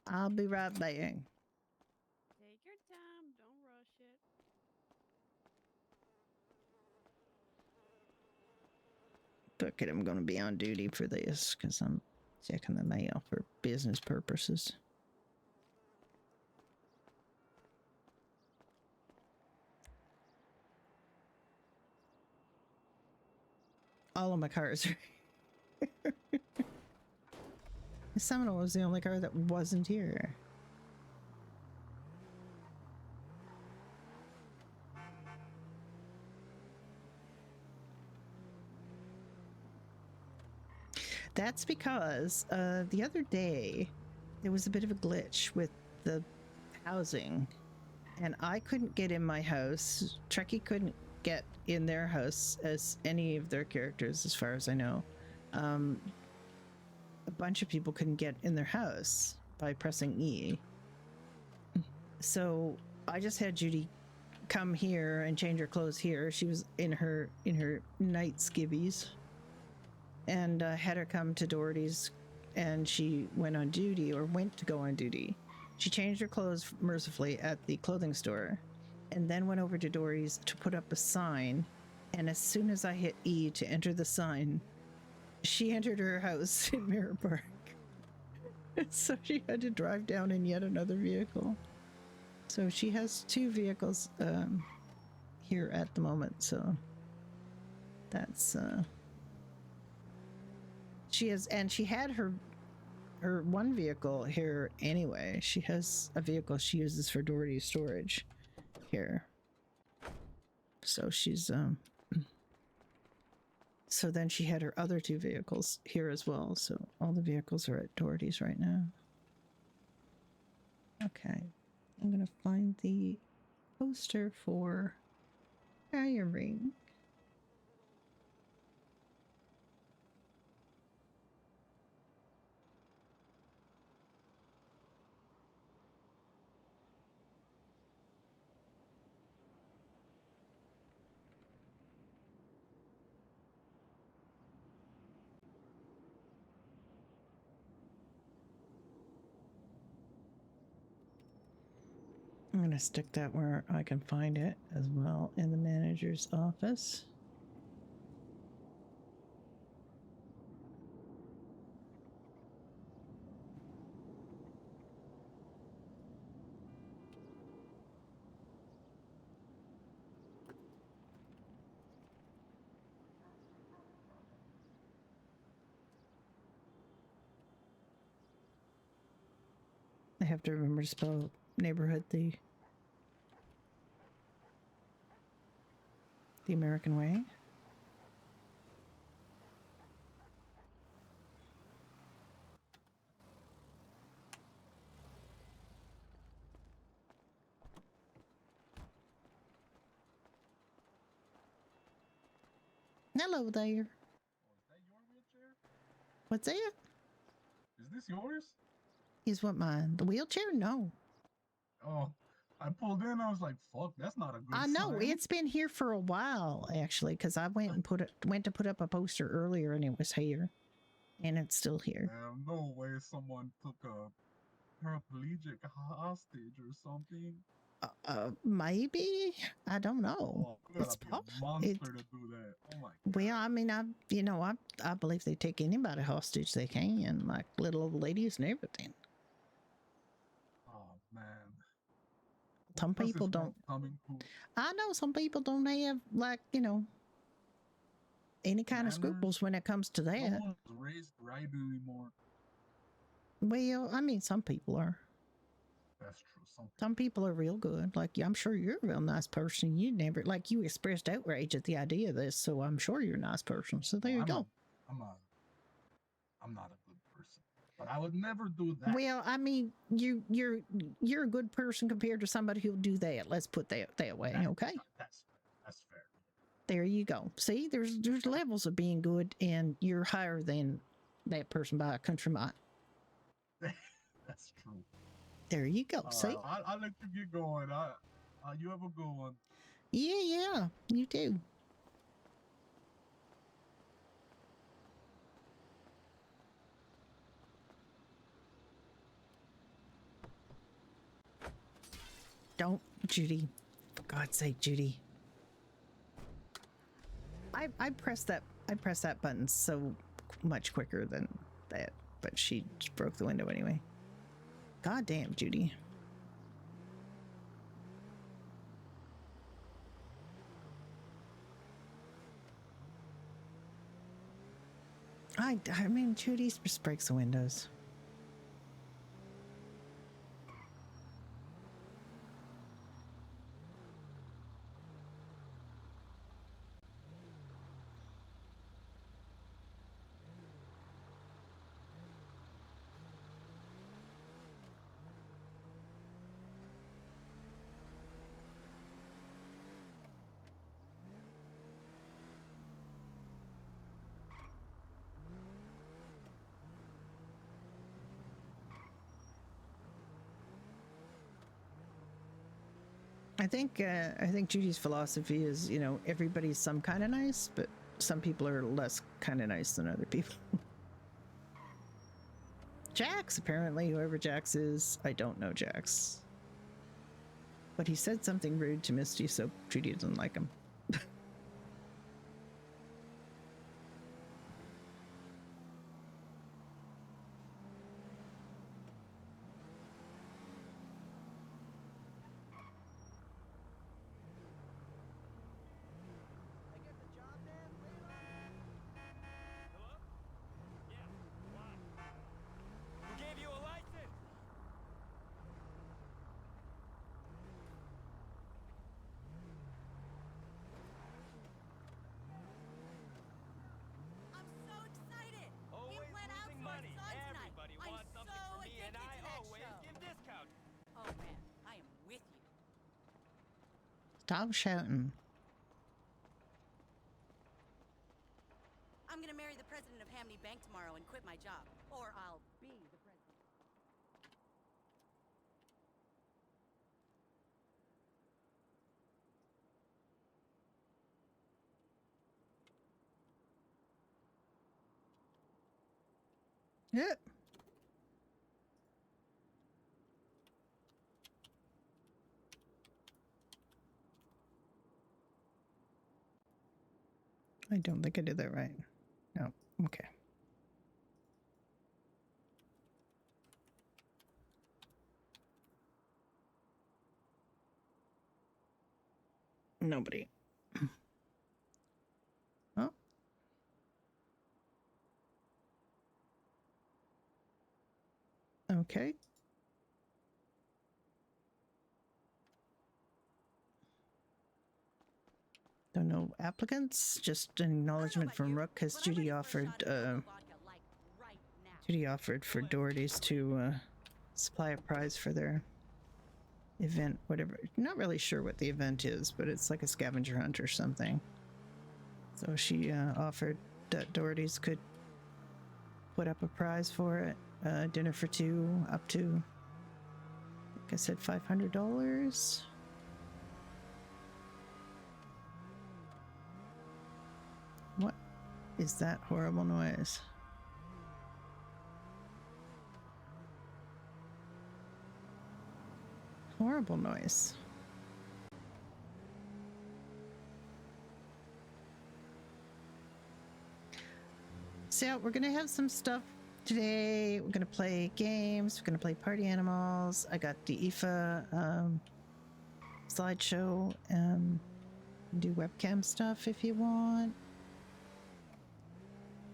I'll be right back. Take your time, don't rush it. But I'm gonna be on duty for this, because I'm checking the mail for business purposes. All of my cars are the Seminole was the only car that wasn't here. That's because the other day there was a bit of a glitch with the housing, and I couldn't get in my house. Trekkie couldn't get in their house as any of their characters, as far as I know. A bunch of people couldn't get in their house by pressing E. So I just had Judy come here and change her clothes here. She was in her night skivvies, and had her come to Doherty's, and she went to go on duty. She changed her clothes mercifully at the clothing store, and then went over to Doherty's to put up a sign. And as soon as I hit E to enter the sign, she entered her house in Mirror Park. So she had to drive down in yet another vehicle. So she has two vehicles here at the moment. So that's she had her one vehicle here anyway. She has a vehicle she uses for Doherty storage here. So she's so then she had her other two vehicles here as well. So all the vehicles are at Doherty's right now. Okay. I'm going to find the poster for hiring. stick that where I can find it as well in the manager's office. I have to remember to spell neighborhood the American way. Hello there. Oh, is that your wheelchair? What's that? Is this yours? Is what mine? The wheelchair? No. Oh, I pulled in. I was like, "Fuck, that's not a good I know sign." it's been here for a while actually, because I went to put up a poster earlier and it was here, and it's still here. No way someone took a paraplegic hostage or something. Maybe, I don't know. Oh, you gotta It's be a possible. monster to do that. Oh my god. Well, I mean, I believe they take anybody hostage they can, like little old ladies and everything. Oh man. Some people don't. I know some people don't have, like, any kind of scruples when it comes to that. No one's raised right anymore. Well, I mean, some people are. That's true. Some people are real good. Like, I'm sure you're a real nice person. You never, like, you expressed outrage at the idea of this, so I'm sure you're a nice person. So there you go. I'm not a good person, but I would never do that. Well, I mean, you're a good person compared to somebody who'll do that. Let's put that way, okay? That's fair. There you go. See, there's levels of being good, and you're higher than that person by a country mile. That's true. There you go. See, I'll let you get going. You have a good one. Yeah, you do. Don't, Judy. For God's sake, Judy. I pressed that button so much quicker than that, but she broke the window anyway. God damn, Judy. I mean, Judy just breaks the windows. I think Judy's philosophy is, everybody's some kind of nice, but some people are less kind of nice than other people. Jax, apparently, whoever Jax is, I don't know Jax. But he said something rude to Misty, so Judy doesn't like him. Stop shouting. I'm gonna marry the president of Hamney Bank tomorrow and quit my job. Or I'll be the president. Yeah. I don't think I did that right. No. Okay. Nobody. Oh. Okay. Don't know applicants. Just an acknowledgement from Rook because Judy offered. Judy offered for Doherty's to supply a prize for their event, whatever. Not really sure what the event is, but it's like a scavenger hunt or something. So she offered that Doherty's could put up a prize for it. Dinner for two, up to, I think I said $500. What is that horrible noise? Horrible noise. So we're gonna have some stuff today. We're gonna play games. We're gonna play Party Animals. I got the IFA slideshow. Do webcam stuff if you want.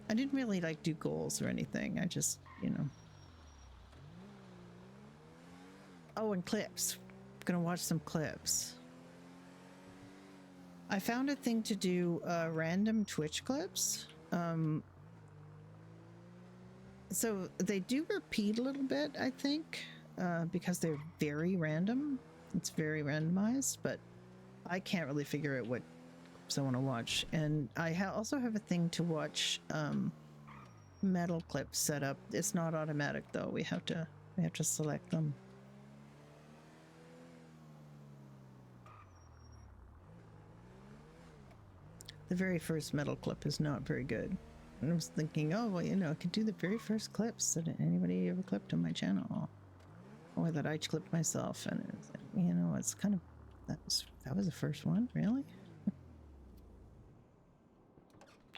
I didn't really like do goals or anything. I just, you know. Oh, and clips. I'm gonna watch some clips. I found a thing to do random Twitch clips. So they do repeat a little bit, I think, because they're very random. It's very randomized, but I can't really figure out what clips I want to watch. And I also have a thing to watch metal clips set up. It's not automatic though. We have to select them. The very first metal clip is not very good. And I was thinking, oh, well, you know, I could do the very first clips that anybody ever clipped on my channel, or that I clipped myself. And it's like, you know, it's kind of that was the first one, really.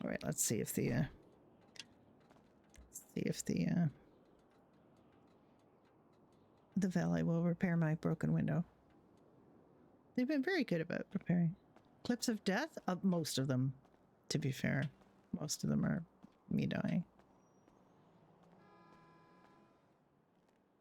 All right, let's see if the valet will repair my broken window. They've been very good about repairing. Clips of death? Most of them, to be fair. Most of them are me dying.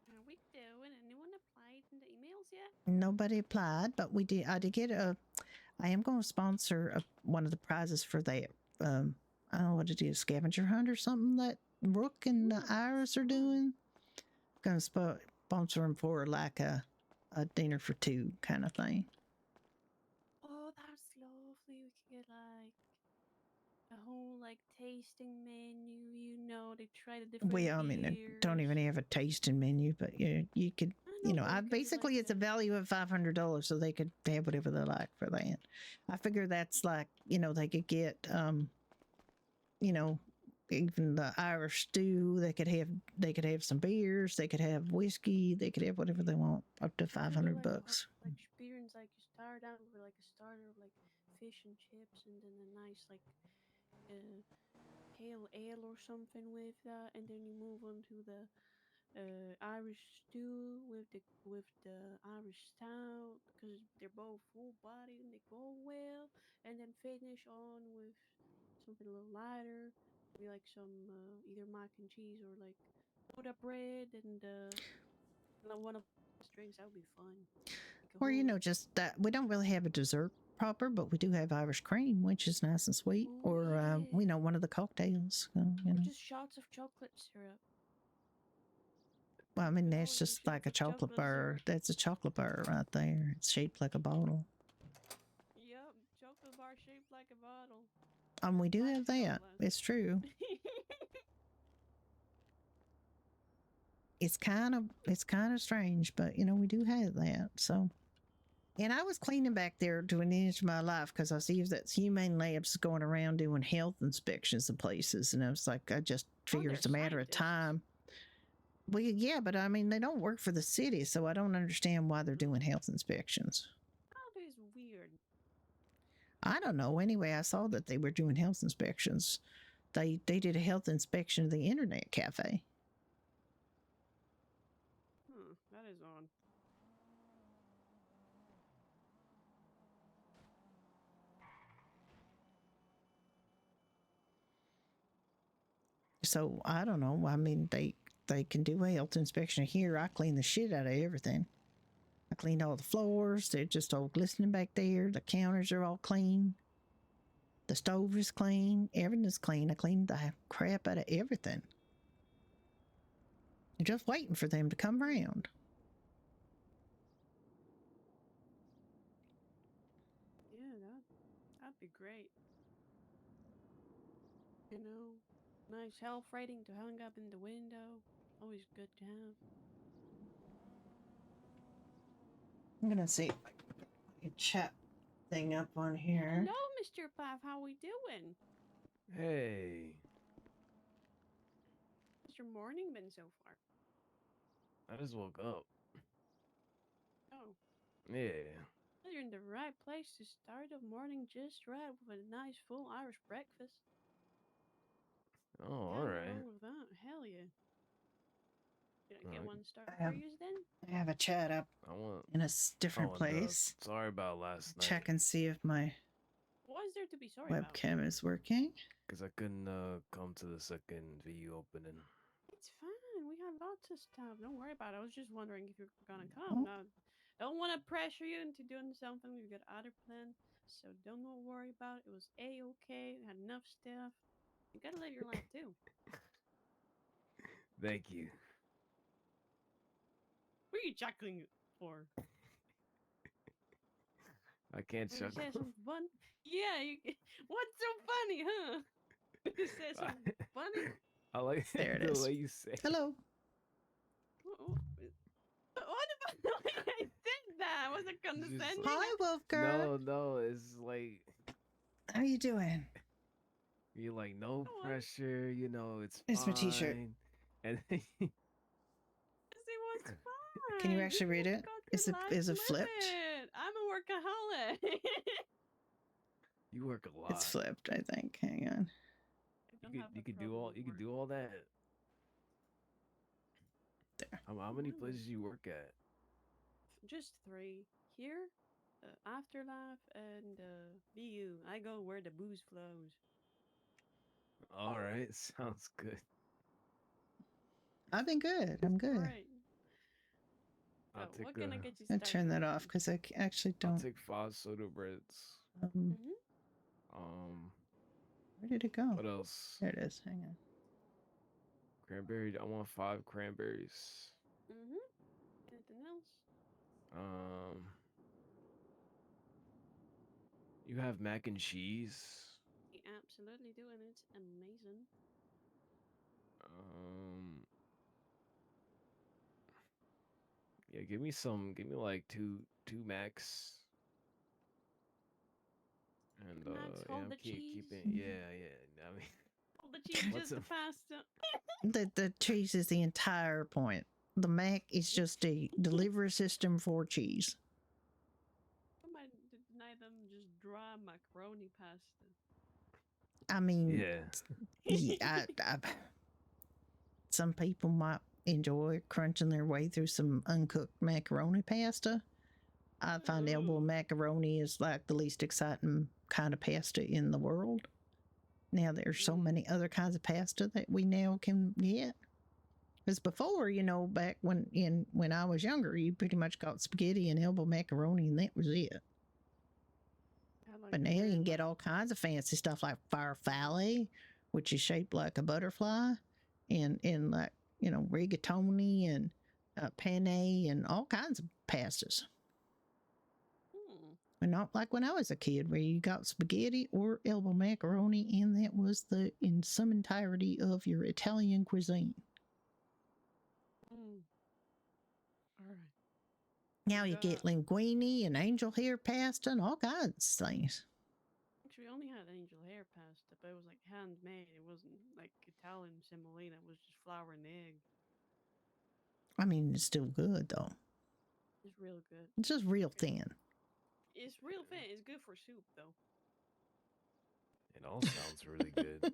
Are we doing? Anyone applied in the emails yet? Nobody applied, but we did. I did get I am going to sponsor one of the prizes for that. I don't know what it is, scavenger hunt or something that Rook and Iris are doing. Going to sponsor them for like a dinner for two kind of thing. Oh, that's lovely. We could get like a whole like tasting menu. You know, they try the different. Well, I mean, I don't even have a tasting menu, but you could. You know, basically it's a value of $500, so they could have whatever they like for that. I figure that's like, you know, they could get, you know, even the Irish stew. They could have some beers. They could have whiskey. They could have whatever they want, up to $500. Like experience, like you start out with like a starter of like fish and chips, and then a nice like pale ale or something with that, and then you move on to the Irish stew with the Irish stout, because they're both full bodied and they go well, and then finish on with something a little lighter, maybe like some either mac and cheese or like soda bread and one of those drinks. That would be fun. Like or you know, just that we don't really have a dessert proper, but we do have Irish cream, which is nice and sweet. Ooh, or yeah. you know, one of the cocktails. You know. Just shots of chocolate syrup. Well, I mean, that's just like a chocolate bar. That's a chocolate bar right there. It's shaped like a bottle. Yep, chocolate bar shaped like a bottle. We do have that. It's true. It's kind of strange, but you know, we do have that. So, and I was cleaning back there doing the end of my life because I see that Humane Labs going around doing health inspections of places, and I was like, I just figure it's a matter of time. Well, yeah, but I mean, they don't work for the city, so I don't understand why they're doing health inspections. That is weird. I don't know. Anyway, I saw that they were doing health inspections. They did a health inspection of the internet cafe. That is odd. So I don't know. I mean, they can do a health inspection here. I clean the shit out of everything. I cleaned all the floors. They're just all glistening back there. The counters are all clean. The stove is clean. Everything's clean. I cleaned the crap out of everything. You're just waiting for them to come around. Yeah, that'd be great. You know, nice health rating to hang up in the window. Always good to have. I'm gonna see a chat thing up on here. Hello, Mr. Puff. How we doing? Hey. How's your morning been so far? I just woke up. Oh. Yeah. Well, you're in the right place to start the morning just right with a nice full Irish breakfast. Oh, Can't go alright. wrong with that. Hell yeah. Can I get one started I have- for you then? I have a chat up I want. in a different Oh, and, place. sorry about last night. Check and see if my What is there to be sorry about? webcam is working. Because I couldn't come to the second VU opening. It's fine. We had lots of stuff. Don't worry about it. I was just wondering if you're gonna Oh. come. No, don't want to pressure you into doing something. We've got other plans, so don't worry about it. It was a-okay. We had enough stuff. You gotta live your life too. Thank you. What are you chuckling for? I can't You chuckle. say something fun? Yeah. What's so funny, huh? You say something funny? I like There it the is. way you say it. Hello. What about the way I said that? Was it condescending? Hi, Wolf Girl. No, it's like How you doing? you're like no pressure, you know, it's It's my t-shirt. fine. And then It was fine. Can you actually read it? Is Is it flipped? I'm a workaholic. you work a lot. It's flipped, I think. Hang on. You could do all that. There. How many places you work at? Just 3. Here, Afterlife, and BU. I go where the booze flows. All right, sounds good. I've been good. I'm good. Right. I'll So, take what can I get you I started? turn that off because I actually I'll don't. take 5 soda breads. Where did it go? What else? There it is. Hang on. Cranberry. I want 5 cranberries. Anything else? You have mac and cheese. We absolutely do, and it's amazing. Yeah, give me like two max. And Max, hold yeah, the keep cheese. it. Yeah. I mean, Hold the cheese, just the pasta. The cheese is the entire point. The mac is just a delivery system for cheese. Somebody deny them just dry macaroni pasta. I mean, yeah. Some people might enjoy crunching their way through some uncooked macaroni pasta. I find elbow macaroni is like the least exciting kind of pasta in the world. Now there's so many other kinds of pasta that we now can get. Because before, back when I was younger, you pretty much got spaghetti and elbow macaroni, and that was it. But now you can get all kinds of fancy stuff like farfalle, which is shaped like a butterfly, and like rigatoni and penne and all kinds of pastas. And not like when I was a kid, where you got spaghetti or elbow macaroni, and that was in some entirety of your Italian cuisine. All right. Now you get linguine and angel hair pasta and all kinds of things. Actually, we only had angel hair pasta, but it was like handmade. It wasn't like Italian semolina. It was just flour and egg. I mean, it's still good though. It's real good. It's just real thin. It's real thin. It's good for soup though. It all sounds really good. Yeah.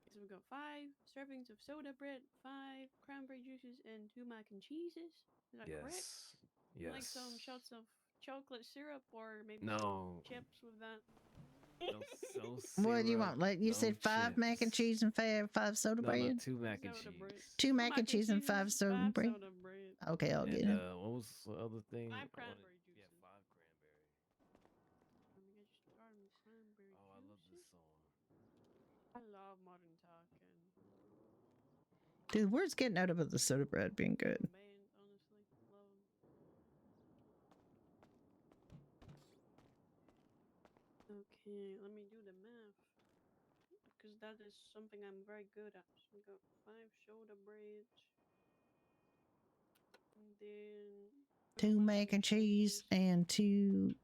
So we got 5 servings of soda bread, 5 cranberry juices, and 2 mac and cheeses. Is that correct? Yes. Yes. Like some shots of chocolate syrup, or maybe No. some chips with that. No What do you want? syrup, Like you no said, 5 mac and chips. cheese and five soda No, bread. 2 mac and Soda bread. cheese. 2 mac and cheese and 5 soda 5 bread. soda bread. Okay, I'll get And it. what was the other thing? 5 I wanted- cranberry juices. Yeah, 5 cranberry. Let me get you started with cranberry Oh, I love juices. this song. I love modern talking. Dude, the word's getting out about the soda bread being good. Band, honestly, love 'em. Okay, let me do the math. Because that is something I'm very good at. So we got 5 soda breads. And then 2 mac and cheese and 5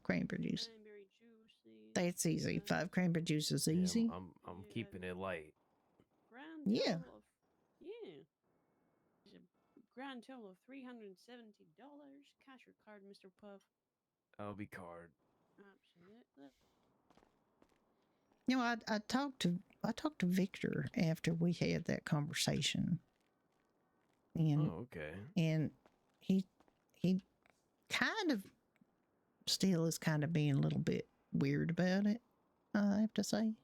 cranberry juice. Cranberry juices. That's easy. 5 cranberry juice is Yeah, easy. I'm keeping it light. Grand Yeah. total of It's a grand total of $370. Cash or card, Mr. Puff? I'll be card. Absolutely. You know, I talked to Victor after we had that conversation, and okay. and he kind of still is kind of being a little bit weird about it. I have to say.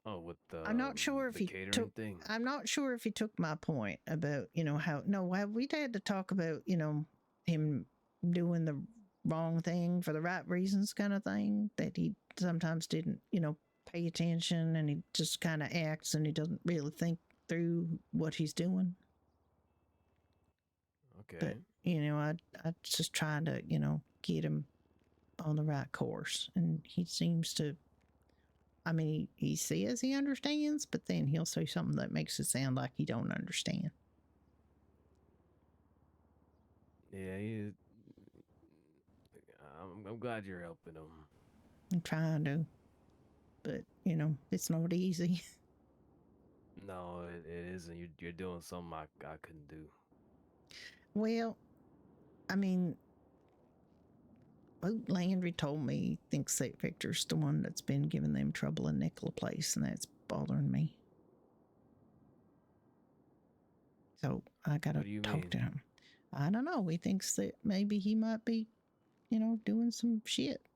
Oh, with the I'm not sure if the he catering took. thing. I'm not sure if he took my point about how we had to talk about him doing the wrong thing for the right reasons kind of thing, that he sometimes didn't pay attention, and he just kind of acts and he doesn't really think through what he's doing. Okay. But I just trying to get him on the right course, and he seems to. I mean, he says he understands, but then he'll say something that makes it sound like he don't understand. Yeah, I'm glad you're helping him. I'm trying to, but it's not easy. No, it isn't. You're doing something I couldn't do. Well, I mean, Landry told me he thinks that Victor's the one that's been giving them trouble in Nicola Place, and that's bothering me. So I gotta talk to him. I don't know. He thinks that maybe he might be, doing some shit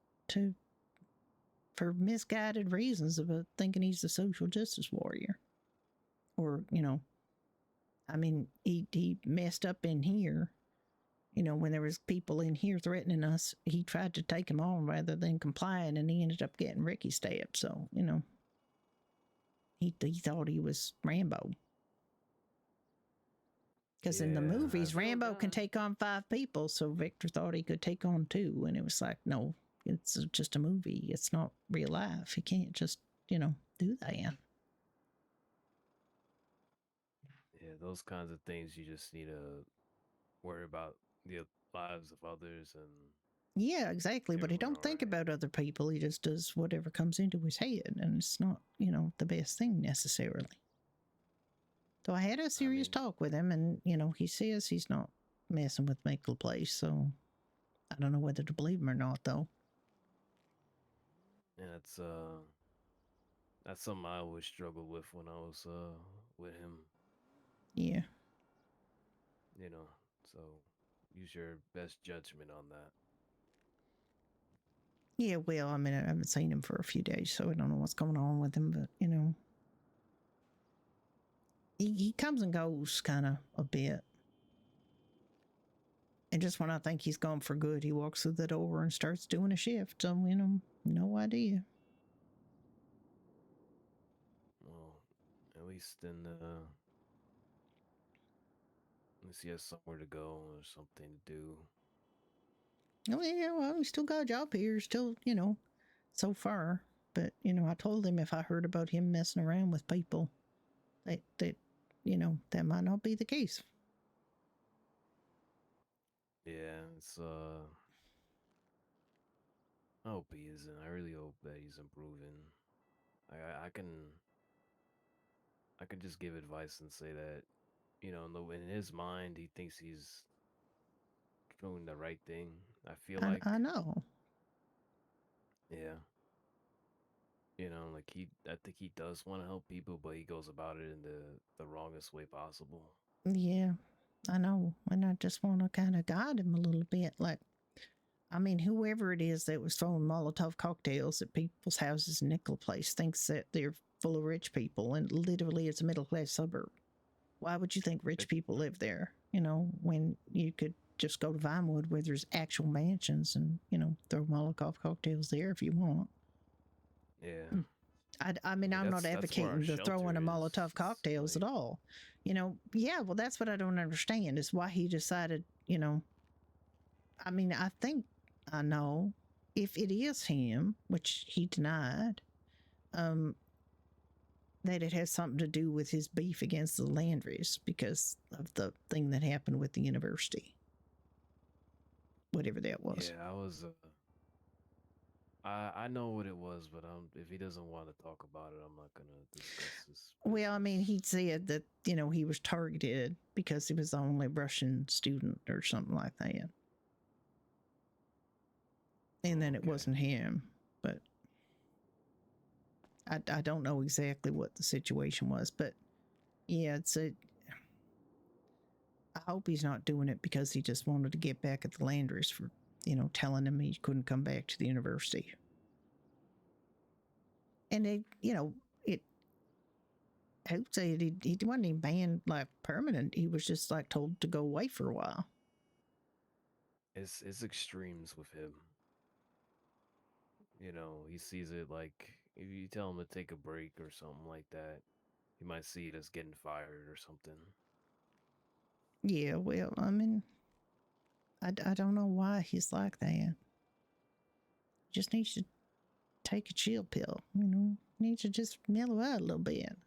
for misguided reasons about thinking he's a social justice warrior. Or, I mean, he messed up in here. When there was people in here threatening us, he tried to take him on rather than complying, and he ended up getting Ricky stabbed. So, he thought he was Rambo. Because in the movies, Rambo can take on 5 people, so Victor thought he could take on 2, and it was like, no, it's just a movie. It's not real life. He can't just, do that. Yeah, those kinds of things you just need to worry about the lives of others and. Yeah, exactly. But he don't think about other people. He just does whatever comes into his head, and it's not, the best thing necessarily. So I had a serious talk with him, and, he says he's not messing with Maple Place, so I don't know whether to believe him or not, though. Yeah, that's something I always struggled with when I was with him. Yeah. So use your best judgment on that. Yeah, well, I mean, I haven't seen him for a few days, so I don't know what's going on with him, but, he comes and goes kind of a bit. And just when I think he's gone for good, he walks through the door and starts doing a shift. So, no idea. Well, at least he has somewhere to go or something to do. Oh, yeah, well, he's still got a job here, still, so far. But, I told him if I heard about him messing around with people, that that might not be the case. Yeah, it's I hope he isn't. I really hope that he's improving. I can just give advice and say that, in his mind, he thinks he's doing the right thing. I feel like I know. Yeah. You know, like I think he does want to help people, but he goes about it in the wrongest way possible. Yeah, I know. And I just want to kind of guide him a little bit. Like, I mean, whoever it is that was throwing Molotov cocktails at people's houses in Nickel Place thinks that they're full of rich people, and literally it's a middle class suburb. Why would you think rich people live there? You know, when you could just go to Vinewood where there's actual mansions and, you know, throw Molotov cocktails there if you want. Yeah. I mean, I'm not that's where our advocating the throwing shelter of is. Molotov It's cocktails like, at all. You know, yeah, well, that's what I don't understand is why he decided, you know, I mean, I think I know if it is him, which he denied, that it has something to do with his beef against the Landrys because of the thing that happened with the university. Whatever that was. yeah, I was. I know what it was, but if he doesn't want to talk about it, I'm not gonna discuss this. Well, I mean, he said that, you know, he was targeted because he was the only Russian student or something like that. And then it wasn't him, but I don't know exactly what the situation was, but yeah, I hope he's not doing it because he just wanted to get back at the Landrys for, you know, telling him he couldn't come back to the university. And they, you know, I would say he wasn't even banned like permanent. He was just like told to go away for a while. It's extremes with him. You know, he sees it like if you tell him to take a break or something like that, he might see it as getting fired or something. Yeah, well, I mean, I don't know why he's like that. Just needs to take a chill pill, you know, needs to just mellow out a little bit.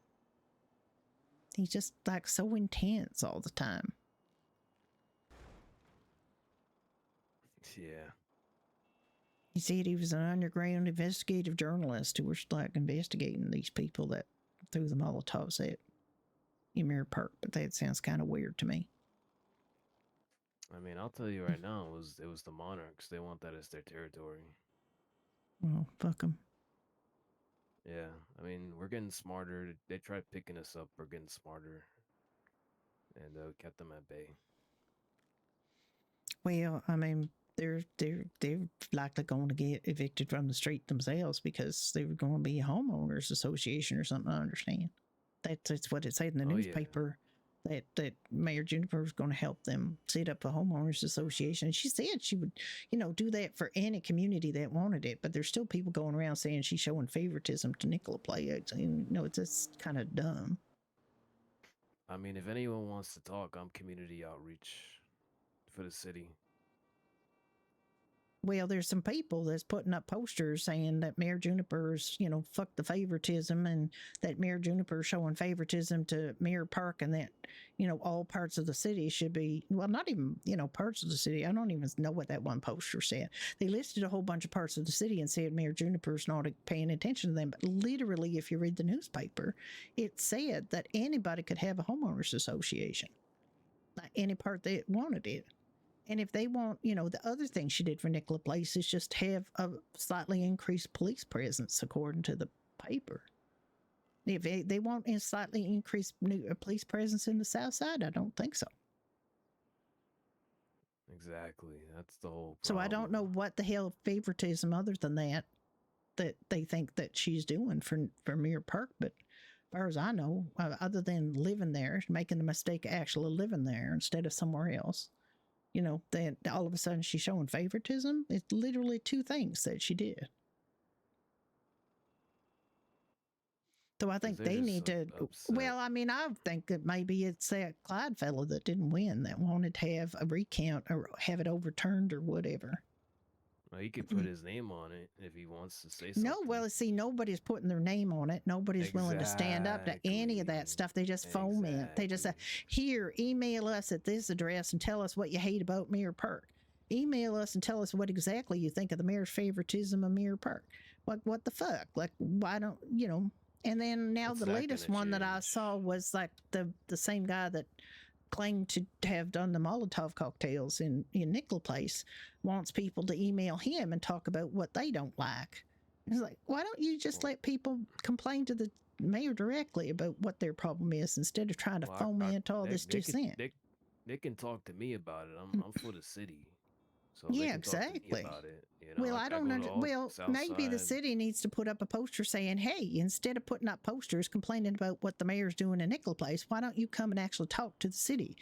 He's just like so intense all the time. Yeah. He said he was an underground investigative journalist who was like investigating these people that threw the Molotovs at Ymir Park, but that sounds kind of weird to me. I mean, I'll tell you right now, it was the Monarchs. They want that as their territory. Well, fuck them. Yeah, I mean, we're getting smarter. They tried picking us up. We're getting smarter, and kept them at bay. Well, I mean, they're likely going to get evicted from the street themselves because they were going to be a homeowners association or something. I understand. That's what it said in the newspaper. Yeah. That Mayor Juniper was going to help them set up a homeowners association. She said she would, you know, do that for any community that wanted it. But there's still people going around saying she's showing favoritism to Nicola Play. You know, it's just kind of dumb. I mean, if anyone wants to talk, I'm community outreach for the city. Well, there's some people that's putting up posters saying that Mayor Juniper's, you know, fuck the favoritism, and that Mayor Juniper's showing favoritism to Mirror Park, and that, you know, all parts of the city should be, well, not even, you know, parts of the city. I don't even know what that one poster said. They listed a whole bunch of parts of the city and said Mayor Juniper's not paying attention to them. But literally, if you read the newspaper, it said that anybody could have a homeowners association, like any part they wanted it. And if they want, you know, the other thing she did for Nicola Place is just have a slightly increased police presence, according to the paper. If they want a slightly increased police presence in the South Side, I don't think so. Exactly. That's the whole problem. So I don't know what the hell favoritism other than that they think that she's doing for Mirror Park. But as far as I know, other than living there, making the mistake of actually living there instead of somewhere else, you know, that all of a sudden she's showing favoritism. It's literally two things that she did. So I think they need to, well, I mean, I think that maybe it's that Clyde fellow that didn't win that wanted to have a recount or have it overturned or whatever. Well, he could put his name on it if he wants to say something. No, well, see, nobody's putting their name on it. Nobody's willing to stand up to any of that stuff. They just foment. They just say, here, email us at this address and tell us what you hate about Mirror Park. Email us and tell us what exactly you think of the mayor's favoritism of Mirror Park. What the fuck? Like, why don't, you know? And then now the latest one that I saw was like the same guy that claimed to have done the Molotov cocktails in Nickel Place wants people to email him and talk about what they don't like. It's like, why don't you just let people complain to the mayor directly about what their problem is instead of trying to foment all this dissent? They can talk to me about it. I'm for the city, so they Yeah, can talk to me exactly. about it. You know, Well, I don't understand. Well, South maybe the Side. city needs to put up a poster saying, hey, instead of putting up posters complaining about what the mayor's doing in Nickel Place, why don't you come and actually talk to the city?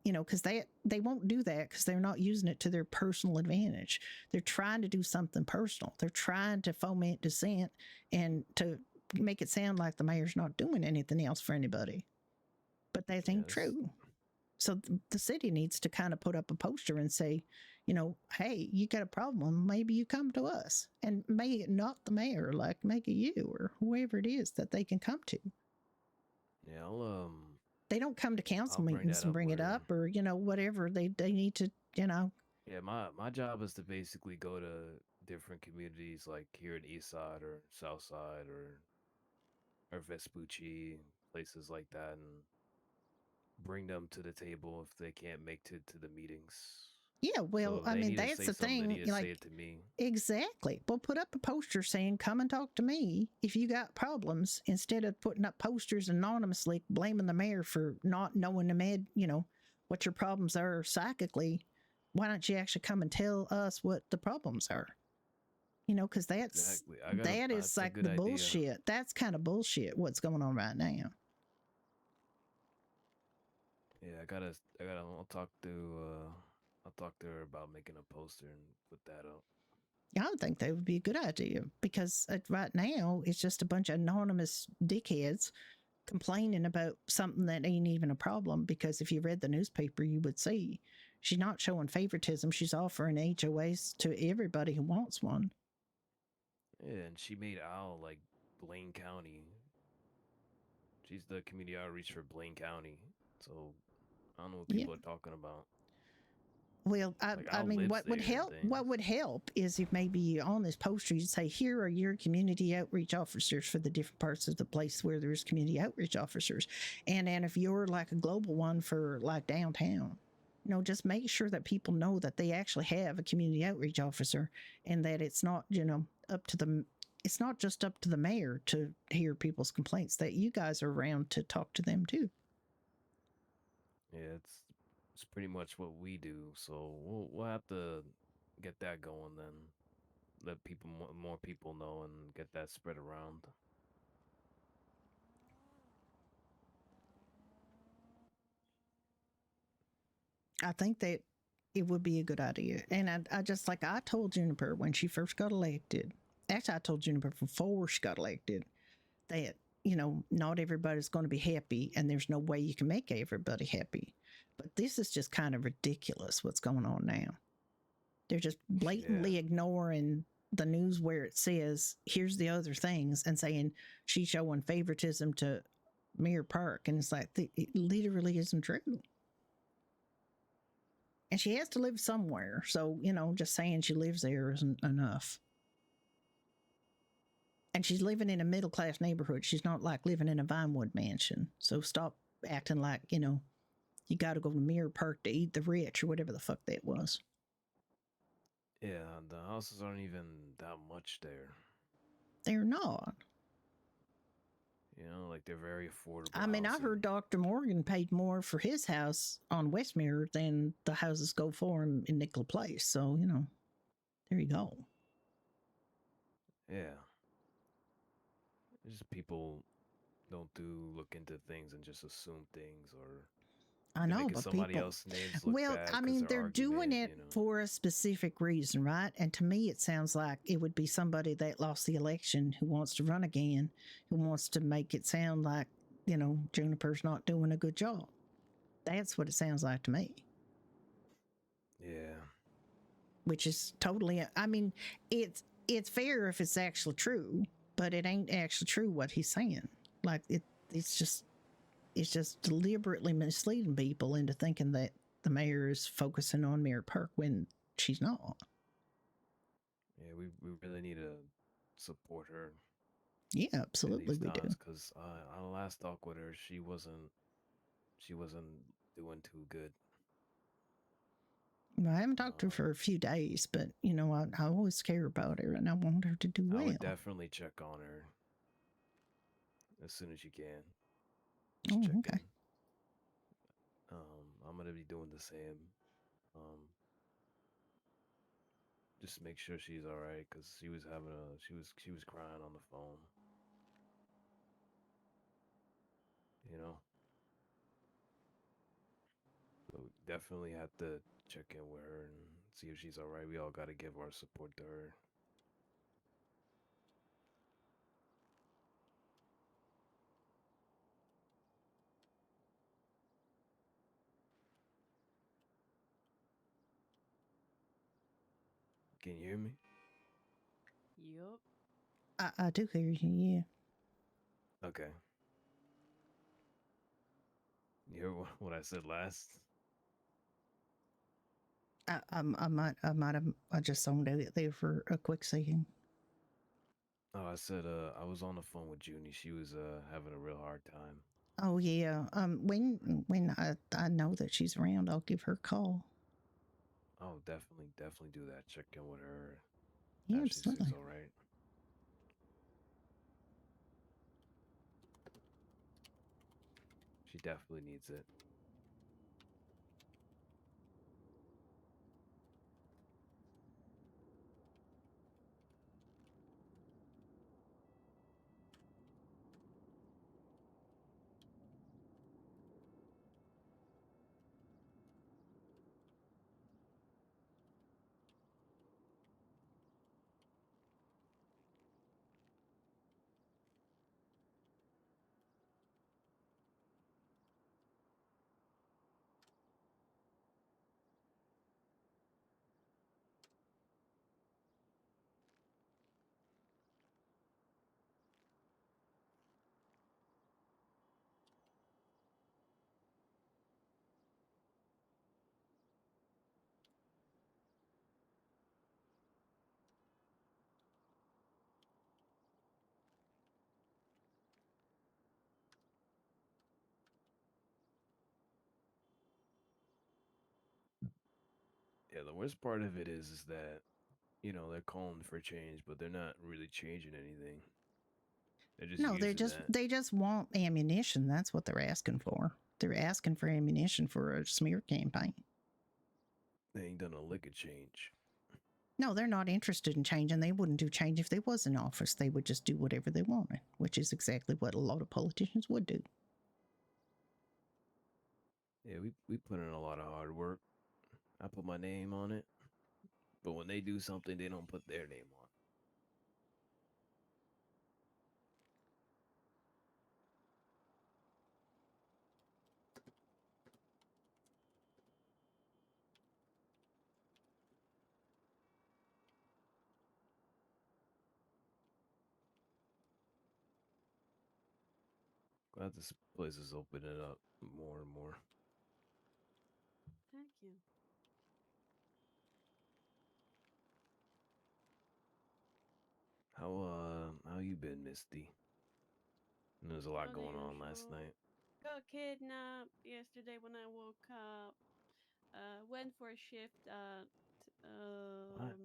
You know, because they won't do that because they're not using it to their personal advantage. They're trying to do something personal. They're trying to foment dissent and to make it sound like the mayor's not doing anything else for anybody. But that ain't true. So the city needs to kind of put up a poster and say, you know, hey, you got a problem. Maybe you come to us, and make it not the mayor, like make it you or whoever it is that they can come to. Yeah, they don't come to council meetings and bring it up, or you know, whatever they need to, you know. Yeah, my job is to basically go to different communities like here in East Side or South Side or Vespucci, places like that, and bring them to the table if they can't make to the meetings. Yeah, well, so I mean, that's the thing. Like, say it to me. Exactly. Well, put up a poster saying, come and talk to me if you got problems, instead of putting up posters anonymously blaming the mayor for not knowing you know, what your problems are psychically. Why don't you actually come and tell us what the problems are? You know, because that is like the bullshit. That's kind of bullshit what's going on right now. Yeah, I'll talk to her about making a poster and put that up. I would think that would be a good idea, because right now it's just a bunch of anonymous dickheads complaining about something that ain't even a problem. Because if you read the newspaper, you would see she's not showing favoritism. She's offering HOAs to everybody who wants one. Yeah, and she made Al like Blaine County. She's the community outreach for Blaine County. So I don't know what people are talking about. Well, I mean, what would help? What would help is if maybe on this poster you'd say, "Here are your community outreach officers for the different parts of the place where there's community outreach officers," and if you're like a global one for like downtown, you know, just make sure that people know that they actually have a community outreach officer, and that it's not, you know, up to the. It's not just up to the mayor to hear people's complaints. That you guys are around to talk to them too. Yeah, it's pretty much what we do. So we'll have to get that going then. Let more people know and get that spread around. I think that it would be a good idea. And I just, like I told Juniper when she first got elected, actually I told Juniper before she got elected, that, you know, not everybody's going to be happy, and there's no way you can make everybody happy. But this is just kind of ridiculous what's going on now. They're just blatantly ignoring the news where it says, here's the other things, and saying she's showing favoritism to Mirror Park. And it's like, it literally isn't true. And she has to live somewhere. So, you know, just saying she lives there isn't enough. And she's living in a middle-class neighborhood. She's not like living in a Vinewood mansion. So stop acting like, you know, you got to go to Mirror Park to eat the rich or whatever the fuck that was. Yeah, the houses aren't even that much there. They're not. You know, like they're very affordable. I mean, I heard Dr. Morgan paid more for his house on West Mirror than the houses go for him in Nickel Place. So, you know, there you go. Yeah. Just people don't look into things and just assume things, or I know, but somebody people, else's names look well, bad I mean, they're doing it, you know, for a specific reason, right? And to me, it sounds like it would be somebody that lost the election who wants to run again, who wants to make it sound like, you know, Juniper's not doing a good job. That's what it sounds like to me. Yeah. Which is totally, I mean, it's fair if it's actually true, but it ain't actually true what he's saying. Like it's just deliberately misleading people into thinking that the mayor is focusing on Mirror Park when she's not. Yeah, we really need to support her. Yeah, absolutely we do. Because our last talk with her, she wasn't doing too good. Well, I haven't talked to her for a few days, but you know, I always care about her and I want her to do well. I would definitely check on her as soon as you can. Just check okay. In. I'm gonna be doing the same. Just make sure she's all right, because she was crying on the phone. You know. So we definitely have to check in with her and see if she's all right. We all got to give our support to her. Can you hear me? Yup. I do hear you, yeah. Okay. You hear what I said last? I might have just zoned out there for a quick second. Oh, I said I was on the phone with Judy. She was having a real hard time. Oh yeah. When I know that she's around, I'll give her a call. Oh, definitely do that. Check in with her. Yeah, absolutely. She's all right. She definitely needs it. Yeah, the worst part of it is that, you know, they're calling for change, but they're not really changing anything. They're just they just want ammunition. That's what they're asking for. They're asking for ammunition for a smear campaign. They ain't done a lick of change. No, they're not interested in change, and they wouldn't do change if they was in office. They would just do whatever they wanted, which is exactly what a lot of politicians would do. Yeah, we put in a lot of hard work. I put my name on it, but when they do something, they don't put their name on. Glad this place is opening up more and more. Thank you. How you been, Misty? There's a lot going on Unusual. last night. Got kidnapped yesterday when I woke up. Went for a shift at What?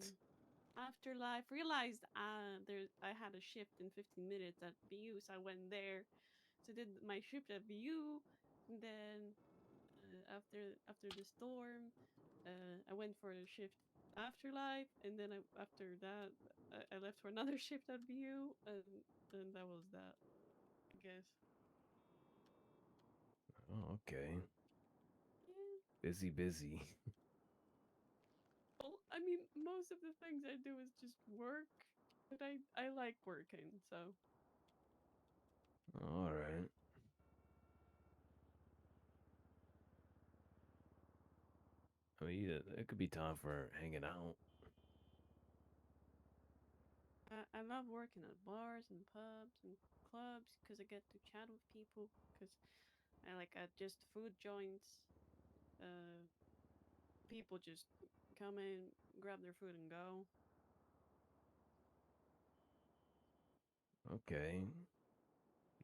Afterlife. Realized I had a shift in 15 minutes at BU, so I went there. So did my shift at BU, and then after the storm, I went for a shift Afterlife, and then after that I left for another shift at BU, and that was that, I guess. Oh, okay. Yeah. Busy. Well, I mean, most of the things I do is just work, but I like working, so. All right. I mean, yeah, it could be time for hanging out. I love working at bars and pubs and clubs because I get to chat with people. Because I like at just food joints, people just come in, grab their food, and go. Okay.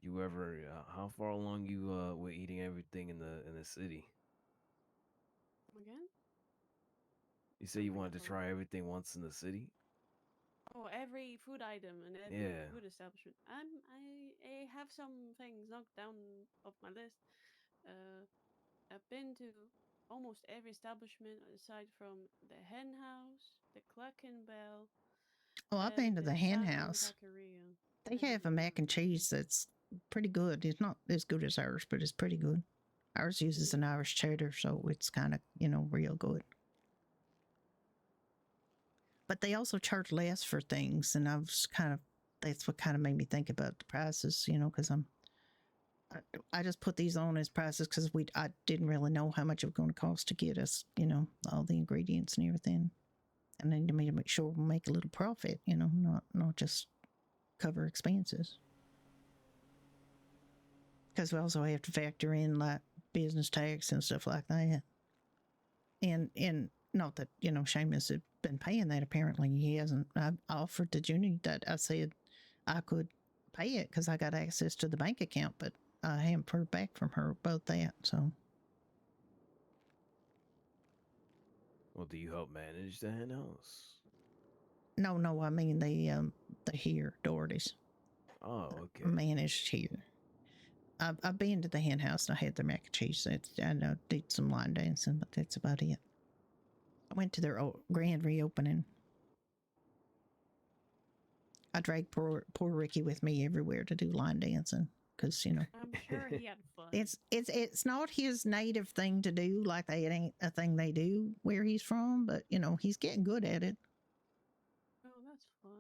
You ever? How far along you were eating everything in the city? Again? You say you wanted to try everything once in the city? Oh, every food item and every Yeah. food establishment. I have some things knocked down off my list. I've been to almost every establishment aside from the Hen House, the Cluck and Bell, Oh, I've been and to the the Hen Southern House. Taqueria. They have a mac and cheese that's pretty good. It's not as good as ours, but it's pretty good. Ours uses an Irish cheddar, so it's kind of, real good. But they also charge less for things, and that's what kind of made me think about the prices, because I just put these on as prices because I didn't really know how much it was going to cost to get us, all the ingredients and everything. And I need to make sure we make a little profit, not just cover expenses. Because we also have to factor in like business tax and stuff like that. And not that, Seamus had been paying that. Apparently he hasn't. I offered to Judy that I said I could pay it because I got access to the bank account, but I haven't heard back from her about that. So. Well, do you help manage the hen house? No, I mean the here, Doherty's. Oh, okay. Managed here. I've been to the hen house and I had their mac and cheese. I did some line dancing, but that's about it. I went to their grand reopening. I dragged poor Ricky with me everywhere to do line dancing because I'm sure he had fun. It's not his native thing to do. Like it ain't a thing they do where he's from, but he's getting good at it. Oh, that's fun.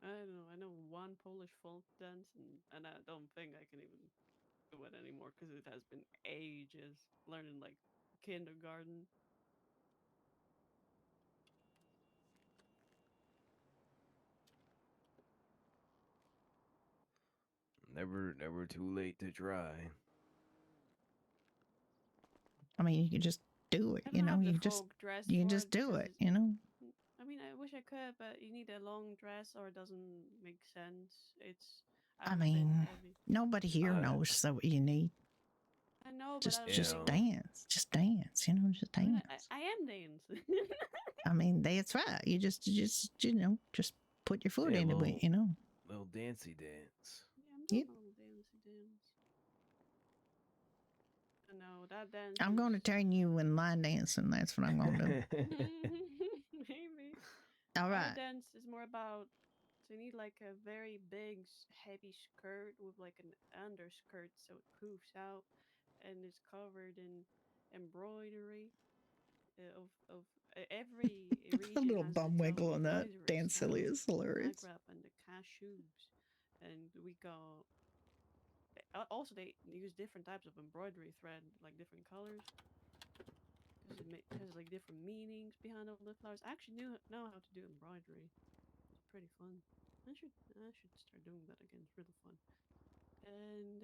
I don't know. I know one Polish folk dance, and I don't think I can even do it anymore because it has been ages learning like kindergarten. Never too late to try. I mean, you can just do it. You can just do it. I mean, I wish I could, but you need a long dress, or it doesn't make sense. I mean, nobody here knows what you need. I know, just but just dance, just dance. Just dance. I am dancing. I mean, that's right. You just put your foot into it. Little dancey dance. Yeah, I'm doing a little dancey dance. I know that dance. I'm going to turn you in line dancing. That's what I'm going to do. Maybe. All right. Our dance is more about. So you need like a very big, heavy skirt with like an underskirt, so it poofs out, and it's covered in embroidery. Of every region a little has bum its wiggle own on that embroidery dance silly is hilarious. I grew up in the cashews, and we got. Also, they use different types of embroidery thread, like different colors, because it has like different meanings behind all the flowers. I actually know how to do embroidery. It's pretty fun. I should start doing that again. It's really fun. And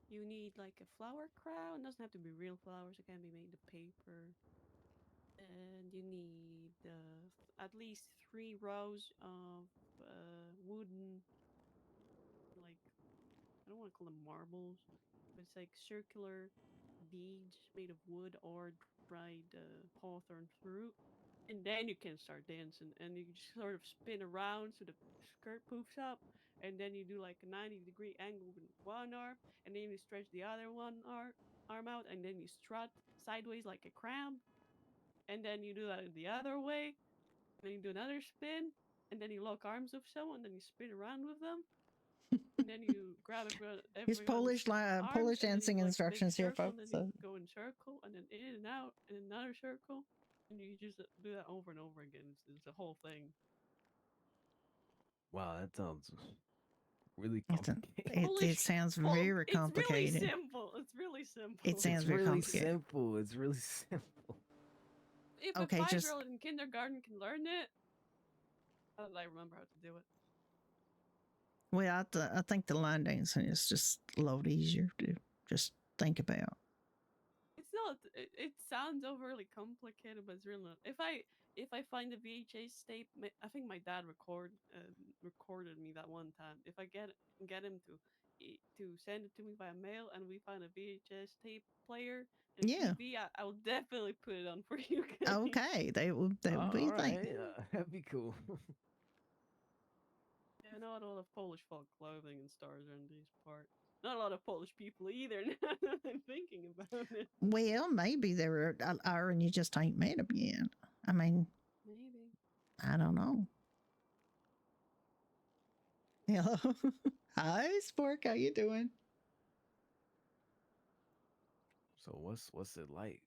you need like a flower crown. It doesn't have to be real flowers. It can be made of paper. And you need at least 3 rows of wooden, like, I don't want to call them marbles, but it's like circular beads made of wood or dried hawthorn fruit. And then you can start dancing, and you just sort of spin around so the skirt poofs up, and then you do like a 90-degree angle with one arm, and then you stretch the other arm out, and then you strut sideways like a crab, and then you do that the other way, and then you do another spin, and then you lock arms with someone, and then you spin around with them, and then you grab His Polish dancing instructions here, folks. And then you go in circle, and then in and out, and another circle. And you just do that over and over again. It's a whole thing. Wow, that sounds really complicated. It sounds very complicated. It's really simple. It's really simple. It sounds very complicated. It's really simple. If a 5-year-old in kindergarten can learn it, I remember how to do it. Well, I think the line dancing is just a lot easier to just think about. It's not. It sounds overly complicated, but it's really not. If I find a VHS tape, I think my dad recorded me that one time. If I get him to to send it to me by mail, and we found a VHS tape player and Yeah. TV, I will definitely put it on for you guys. Okay, they will be all like, right, that'd be cool. Yeah, not a lot of Polish folk clothing and stars around these parts. Not a lot of Polish people either. Now that I'm thinking about it, well, maybe there are and you just ain't met them yet. I mean, maybe. I don't know. Hello. Hi, Spork. How you doing? So what's it like?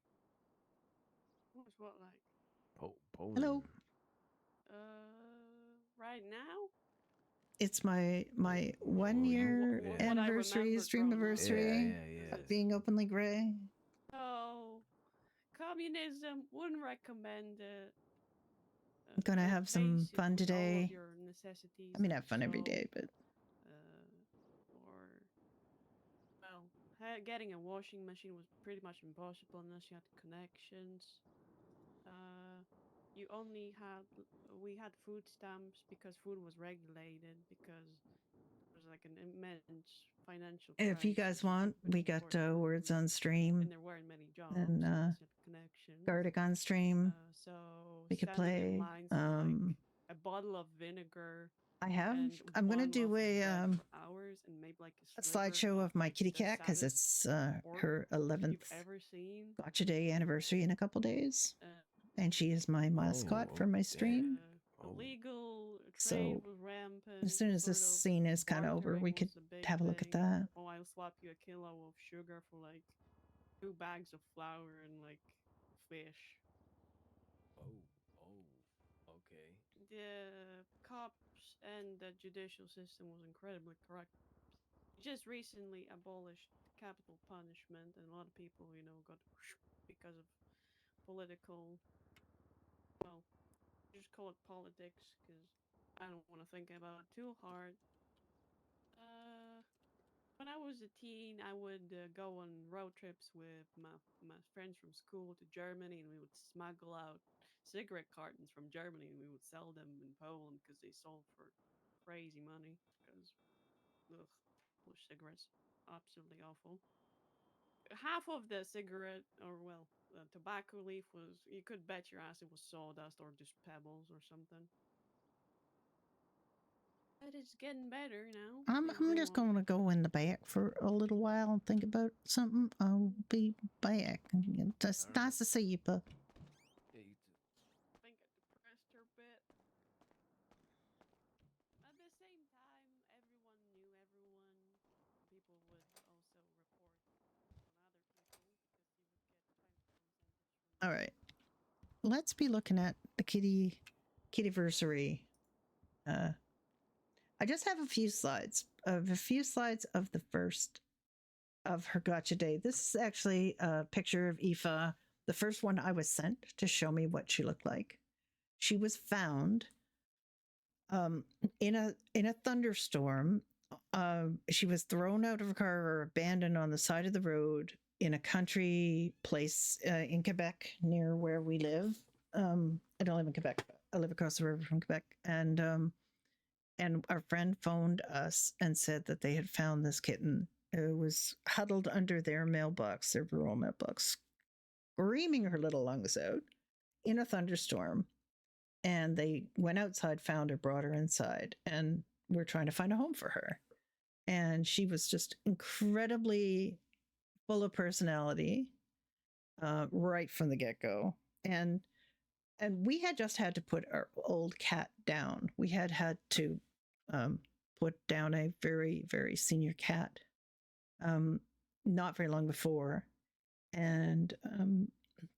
What's what like? Poland. Hello. Right now? It's my 1 year what I anniversary, remembered stream growing up. anniversary Yeah. of being openly gray. Oh, communism, wouldn't recommend it. I'm gonna Well, have some basic fun with all of today. your necessities I mean, I like have fun every soap, day, but or well, getting a washing machine was pretty much impossible unless you had connections. We had food stamps because food was regulated because there was like an immense financial if you guys crisis want, we within got corporate words Rudner, on stream and there weren't many jobs and unless you had connections. Gardic on stream. So We could standing in play. lines for like a bottle of vinegar. I have. And I'm gonna one do loaf of a bread for hours and maybe like a sliver slideshow of my like kitty the cat because saddest it's pork her 11th you've ever seen. Gotcha Day anniversary in a couple days, and she is my mascot for my stream. Illegal trade So was rampant. as soon as this scene is kind of over, we could have a look at that. Oh, I'll slap you a kilo of sugar for like 2 bags of flour and like fish. Okay. The cops and the judicial system was incredibly corrupt. Just recently abolished capital punishment, and a lot of people, got because of political. Well, just call it politics because I don't want to think about it too hard. When I was a teen, I would go on road trips with my friends from school to Germany, and we would smuggle out cigarette cartons from Germany, and we would sell them in Poland because they sold for crazy money. Because, Polish cigarettes, absolutely awful. Half of the cigarette, or well, the tobacco leaf was, you could bet your ass it was sawdust or just pebbles or something. But it's getting better now. I'm just going to go in the back for a little while and think about something. I'll be back. It's nice to see you, pup. Yeah, you too. I think I depressed her a bit. At the same time, everyone knew everyone. People would also report on other people because you would get tons of percentage from. All right, let's be looking at the kittyversary. I just have a few slides of the first of her Gotcha Day. This is actually a picture of Aoife, the first one I was sent to show me what she looked like. She was found in a thunderstorm. She was thrown out of her car or abandoned on the side of the road in a country place in Quebec near where we live. I don't live in Quebec. I live across the river from Quebec, and our friend phoned us and said that they had found this kitten. It was huddled under their mailbox, their rural mailbox, screaming her little lungs out in a thunderstorm. And they went outside, found her, brought her inside, and we're trying to find a home for her. And she was just incredibly full of personality right from the get-go. And we had just had to put our old cat down. We had to put down a very, very senior cat not very long before. And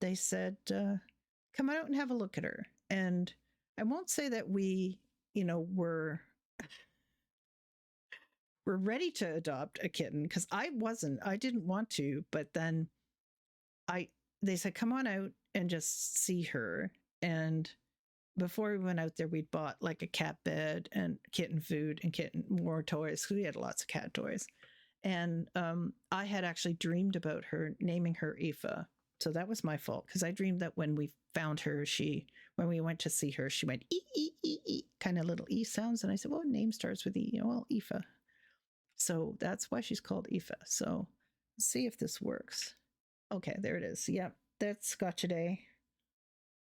they said, come out and have a look at her. And I won't say that we, were ready to adopt a kitten, because I didn't want to, but then they said, come on out and just see her. And before we went out there, we'd bought like a cat bed and kitten food and more toys, because we had lots of cat toys. And I had actually dreamed about her, naming her Aoife. So that was my fault, because I dreamed that when we found her, when we went to see her, she went e, e, e, e, kind of little E sounds. And I said, well, name starts with E. Well, Aoife. So that's why she's called Aoife. So let's see if this works. Okay, there it is. Yep, that's Gotcha Day.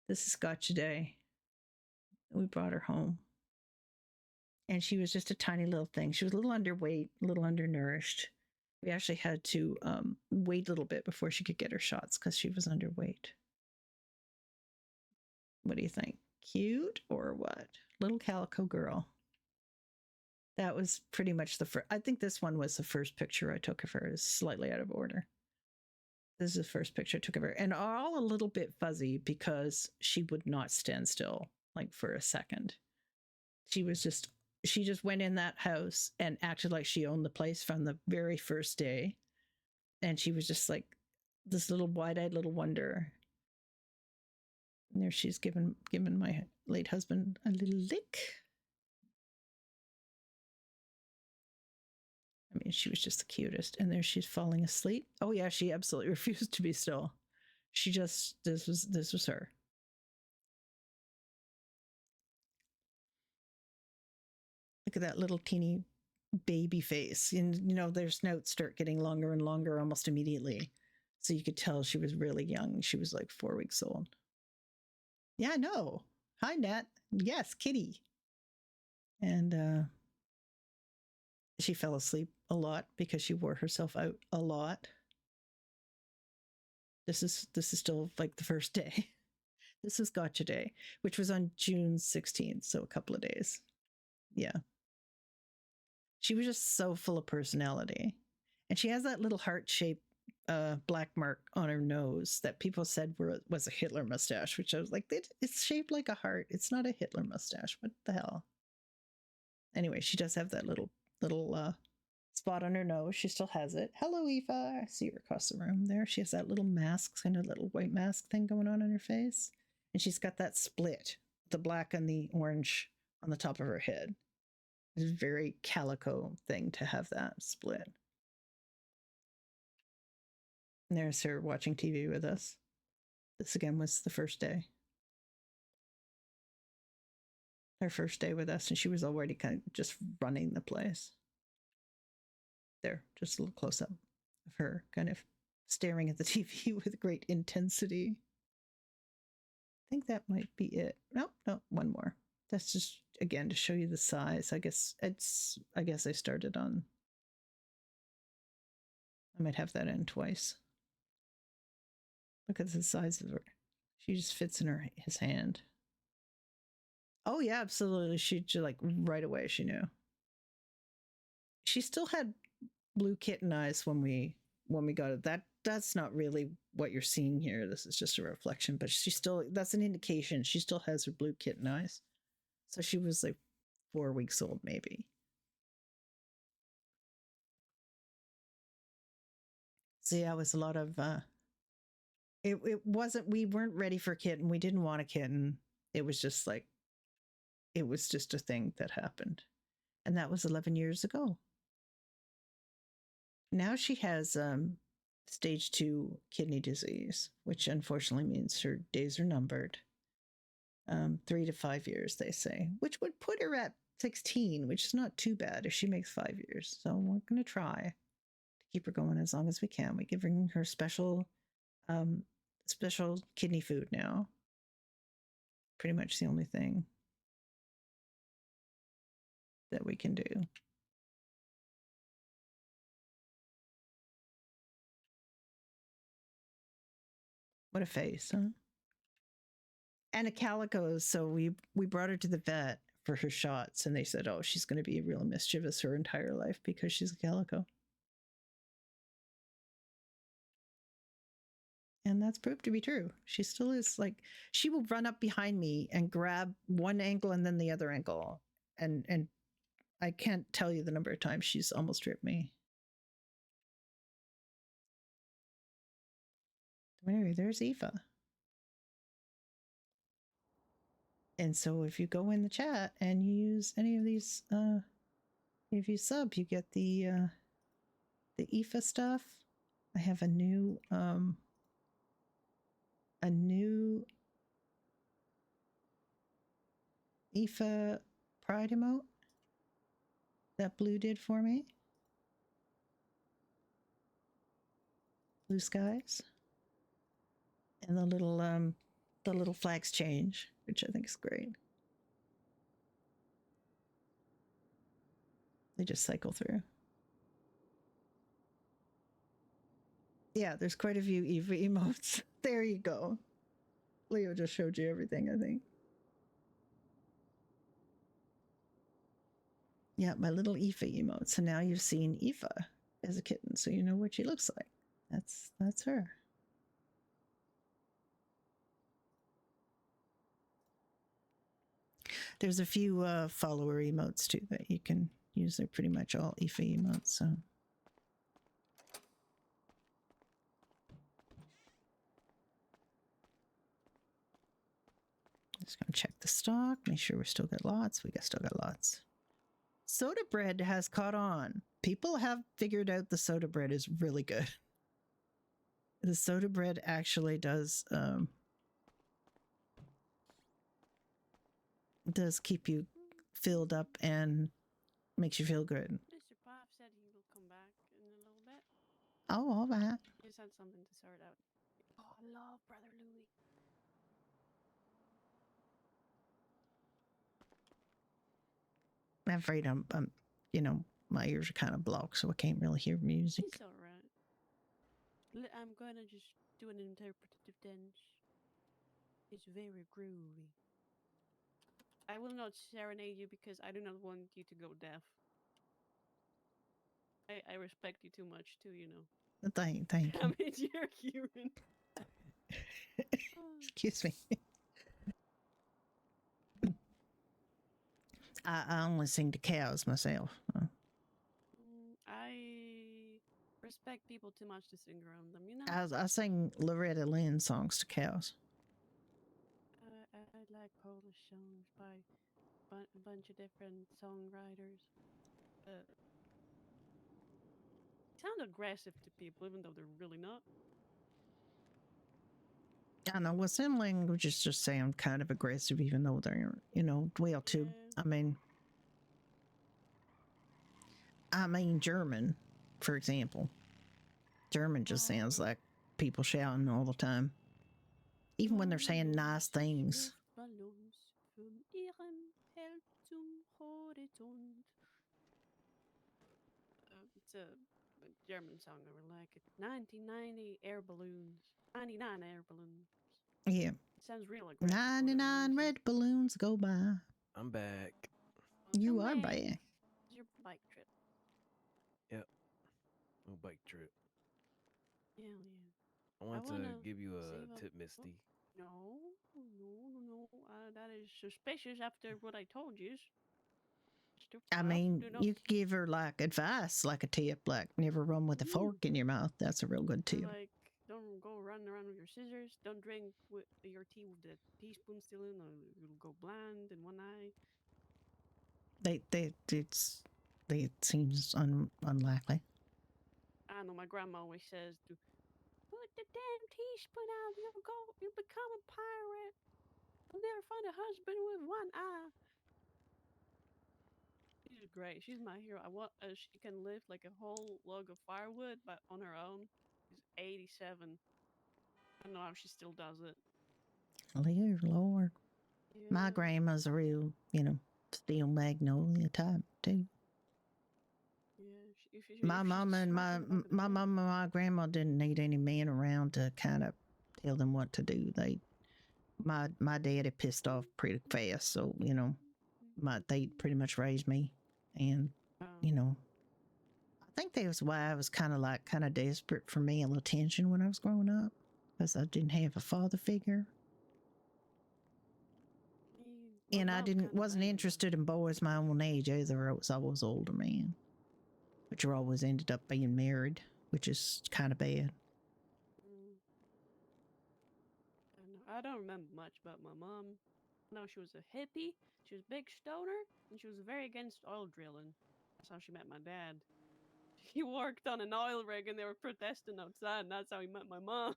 This is Gotcha Day. We brought her home. And she was just a tiny little thing. She was a little underweight, a little undernourished. We actually had to wait a little bit before she could get her shots because she was underweight. What do you think? Cute or what? Little calico girl. That was pretty much the first. I think this one was the first picture I took of her. It's slightly out of order. This is the first picture I took of her. And all a little bit fuzzy because she would not stand still, like for a second. She just went in that house and acted like she owned the place from the very first day. And she was just like this little wide-eyed little wonder. And there she's given my late husband a little lick. I mean, she was just the cutest. And there she's falling asleep. Oh yeah, she absolutely refused to be still. She just, this was her. Look at that little teeny baby face. And you know, their snouts start getting longer and longer almost immediately. So you could tell she was really young. She was like 4 weeks old. Yeah, no. Hi, Nat. Yes, kitty. And she fell asleep a lot because she wore herself out a lot. This is still like the first day. This is Gotcha Day, which was on June 16th, so a couple of days. Yeah. She was just so full of personality. And she has that little heart-shaped black mark on her nose that people said was a Hitler mustache, which I was like, it's shaped like a heart. It's not a Hitler mustache. What the hell? Anyway, she does have that little spot on her nose. She still has it. Hello, Aoife. I see her across the room there. She has that little mask, kind of little white mask thing going on her face. And she's got that split, the black and the orange on the top of her head. It's a very calico thing to have that split. And there's her watching TV with us. This again was the first day. Her first day with us, and she was already kind of just running the place. There, just a little close up of her kind of staring at the TV with great intensity. I think that might be it. No, one more. That's just again to show you the size. I guess I started on. I might have that in twice. Look at the size of her. She just fits in his hand. Oh yeah, absolutely. She like right away she knew. She still had blue kitten eyes when we got it. That's not really what you're seeing here. This is just a reflection, but that's an indication she still has her blue kitten eyes. So she was like 4 weeks old maybe. So yeah, it was a lot of it wasn't, we weren't ready for a kitten. We didn't want a kitten. It was just like, it was just a thing that happened. And that was 11 years ago. Now she has stage 2 kidney disease, which unfortunately means her days are numbered. 3 to 5 years, they say, which would put her at 16, which is not too bad if she makes 5 years. So we're going to try to keep her going as long as we can. We give her special kidney food now. Pretty much the only thing that we can do. What a face, huh? And a calico. So we brought her to the vet for her shots, and they said, oh, she's going to be real mischievous her entire life because she's a calico. And that's proved to be true. She still is like, she will run up behind me and grab one ankle and then the other ankle. And I can't tell you the number of times she's almost tripped me. Anyway, there's Aoife. And so if you go in the chat and you use any of these, if you sub, you get the Aoife stuff. I have a new Aoife Pride emote that Blue did for me. blue skies, and the little flags change, which I think is great. They just cycle through. Yeah, there's quite a few Eva emotes. There you go. Leo just showed you everything, I think. Yeah, my little Aoife emote. So now you've seen Aoife as a kitten, so you know what she looks like. That's her. There's a few follower emotes too that you can use. They're pretty much all Aoife emotes. So just gonna check the stock, make sure we still got lots. We still got lots. Soda bread has caught on. People have figured out the soda bread is really good. The soda bread actually does keep you filled up and makes you feel good. Mr. Pop said he will come back in a little bit. Oh, all right. He just had something to sort out. Oh, I love Brother Louie. I'm afraid I'm my ears are kind of blocked, so I can't really hear music. It's all right. I'm gonna just do an interpretative dance. It's very groovy. I will not serenade you because I do not want you to go deaf. I respect you too much too, you know. Thank you. I mean, you're human. Excuse me. I only sing to cows myself. I respect people too much to sing around them, you know. I sing Loretta Lynn songs to cows. I like Polish songs by a bunch of different songwriters. Sound aggressive to people, even though they're really not. I know. Well, some languages just sound kind of aggressive, even though they're, well, too. I mean, German, for example. German just sounds like people shouting all the time, even when they're saying nice things. It's a German song. I really like it. 1990 air balloons. 99 air balloons. Yeah. It sounds real like 99 red balloons go by. I'm back. You are back. It's your bike trip. Yep. No bike trip. Yeah. I want to give you a tip, Misty. No. That is suspicious after what I told you. I mean, you could give her like advice, like a tip, like never run with a fork in your mouth. That's a real good tip. Like, don't go running around with your scissors. Don't drink with your tea with the teaspoon still in, or you'll go blind in one eye. It seems unlikely. I know my grandma always says to put the damn teaspoon out. You'll become a pirate. You'll never find a husband with one eye. She's great. She's my hero. She can lift like a whole log of firewood, but on her own. She's 87. I don't know how she still does it. Dear Lord. Yeah. My grandma's a real, steel magnolia type too. Yeah, my mom and my grandma didn't need any men around to kind of tell them what to do. My daddy pissed off pretty fast, so they pretty much raised me, and I think that was why I was kind of desperate for male attention when I was growing up, because I didn't have a father figure. And I wasn't interested in boys my own age either. I was always older men, but you always ended up being married, which is kind of bad. I don't remember much about my mom. No, she was a hippie. She was a big stoner, and she was very against oil drilling. That's how she met my dad. He worked on an oil rig, and they were protesting outside, and that's how he met my mom.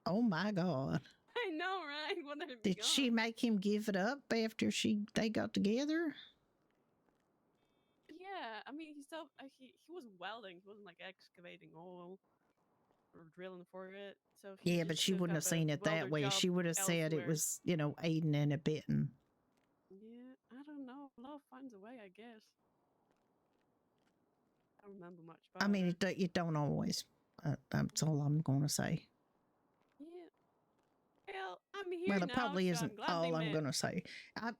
Oh my God. I know, right? Did she make him give it up after they got together? Yeah, I mean, he was welding. He wasn't like excavating oil. or drilling for it. So he Yeah, but just she took wouldn't up have a seen it welder that way. job She would have said it elsewhere. was, you know, aiding and abetting. Yeah, I don't know. Love finds a way, I guess. I don't remember much about I mean, her. you don't always. That's all I'm going to say. Yeah. Well, I'm here Well, it now, probably so isn't I'm glad all they I'm met. going to say.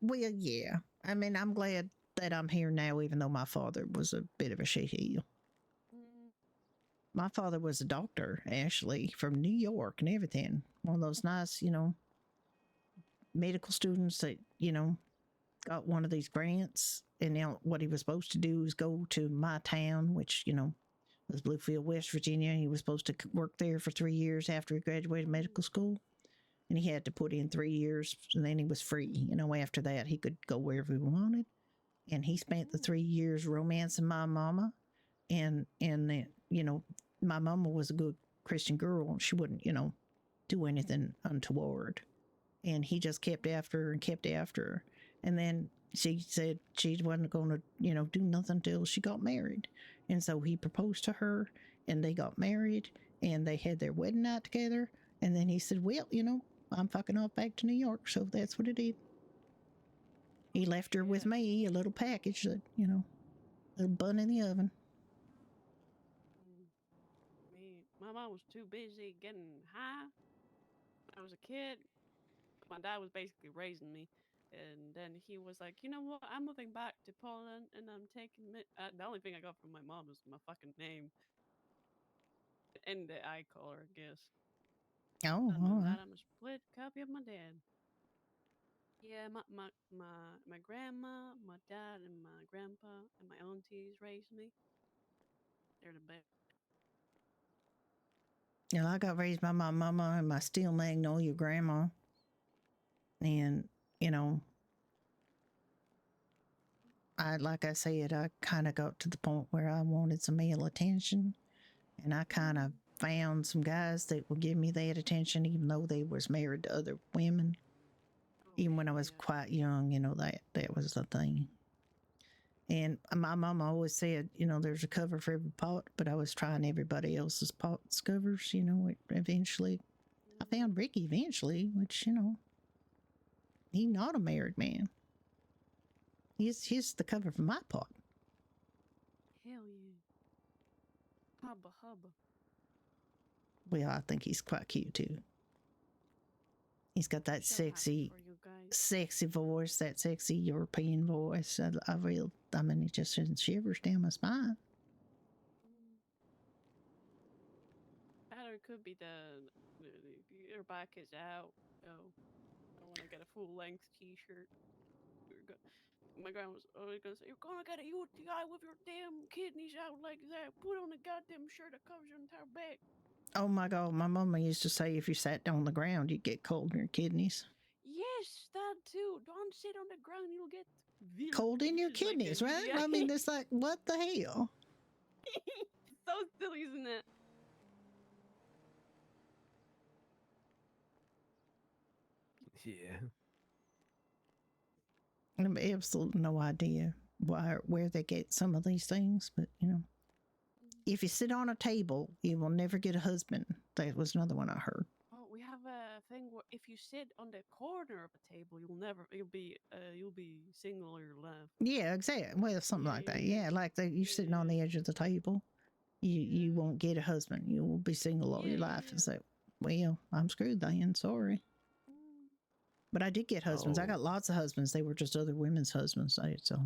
Well, yeah. I mean, I'm glad that I'm here now, even though my father was a bit of a shitheel. Mm. My father was a doctor, actually, from New York and everything. One of those nice, you know, medical students that, you know, got one of these grants. And now what he was supposed to do is go to my town, which, you know, was Bluefield, West Virginia. He was supposed to work there for 3 years after he graduated medical school. And he had to put in 3 years, and then he was free. You know, after that, he could go wherever he wanted. And he spent the 3 years romancing my mama. And then, you know, my mama was a good Christian girl. She wouldn't, you know, do anything untoward. And he just kept after her and kept after her. And then she said she wasn't going to, you know, do nothing until she got married. And so he proposed to her, and they got married, and they had their wedding night together. And then he said, well, you know, I'm fucking off back to New York. So that's what he did. He left her with me, a little package that, you know, a little bun in the oven. Me, my mom was too busy getting high when I was a kid. My dad was basically raising me. And then he was like, you know what? I'm moving back to Poland, and I'm taking the only thing I got from my mom was my fucking name and the eye color, I guess. Oh, Other all than right. that, I'm a split copy of my dad. Yeah, my grandma, my dad, and my grandpa and my aunties raised me. They're the best. You know, I got raised by my mama and my steel magnolia grandma. And, you know, like I said, I kind of got to the point where I wanted some male attention. And I kind of found some guys that would give me that attention, even though they was married to other women. Even when I was quite young, you know, that was the thing. And my mama always said, you know, there's a cover for every pot, but I was trying everybody else's pots covers, you know. Eventually, I found Ricky eventually, which, you know, he's not a married man. He's the cover for my pot. Hell yeah. Hubba hubba. Well, I think he's quite cute too. He's got that sexy voice, that sexy European voice. I mean, it just sends shivers down my spine. Or it could be your back is out. So I want to get a full length T-shirt. My grandma was always gonna say, "You're gonna get a UTI with your damn kidneys out like that. Put on a goddamn shirt that covers your entire back." Oh my God, my mama used to say if you sat down on the ground, you'd get cold in your kidneys. Yes, that too. Don't sit on the ground, you'll get cold in your kidneys, like right? I mean, it's like, what the hell? So silly, isn't it? Yeah. I have absolutely no idea where they get some of these things, but you know, if you sit on a table, you will never get a husband. That was another one I heard. Oh, we have a thing where if you sit on the corner of a table, you'll be single your life. Yeah, exactly. Well, something like that. Yeah, like you're sitting on the edge of the table. You won't get a husband. You will be single all your life. And so, well, I'm screwed then. Sorry. But I did get husbands. I got lots of husbands. They were just other women's husbands. So.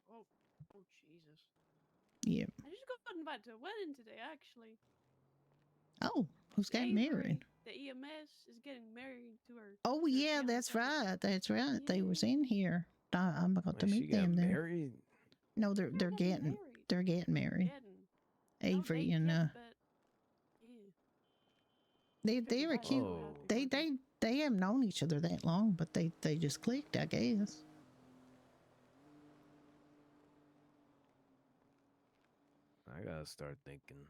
Oh Jesus. Yeah. I just got invited to a wedding today, actually. Oh, who's getting married? The EMS is getting married to her. Oh yeah, that's right. That's right. They was in here. I'm about to meet them then. Married? No, they're getting married. Avery and they were cute. They haven't known each other that long, but they just clicked, I guess. I gotta start thinking.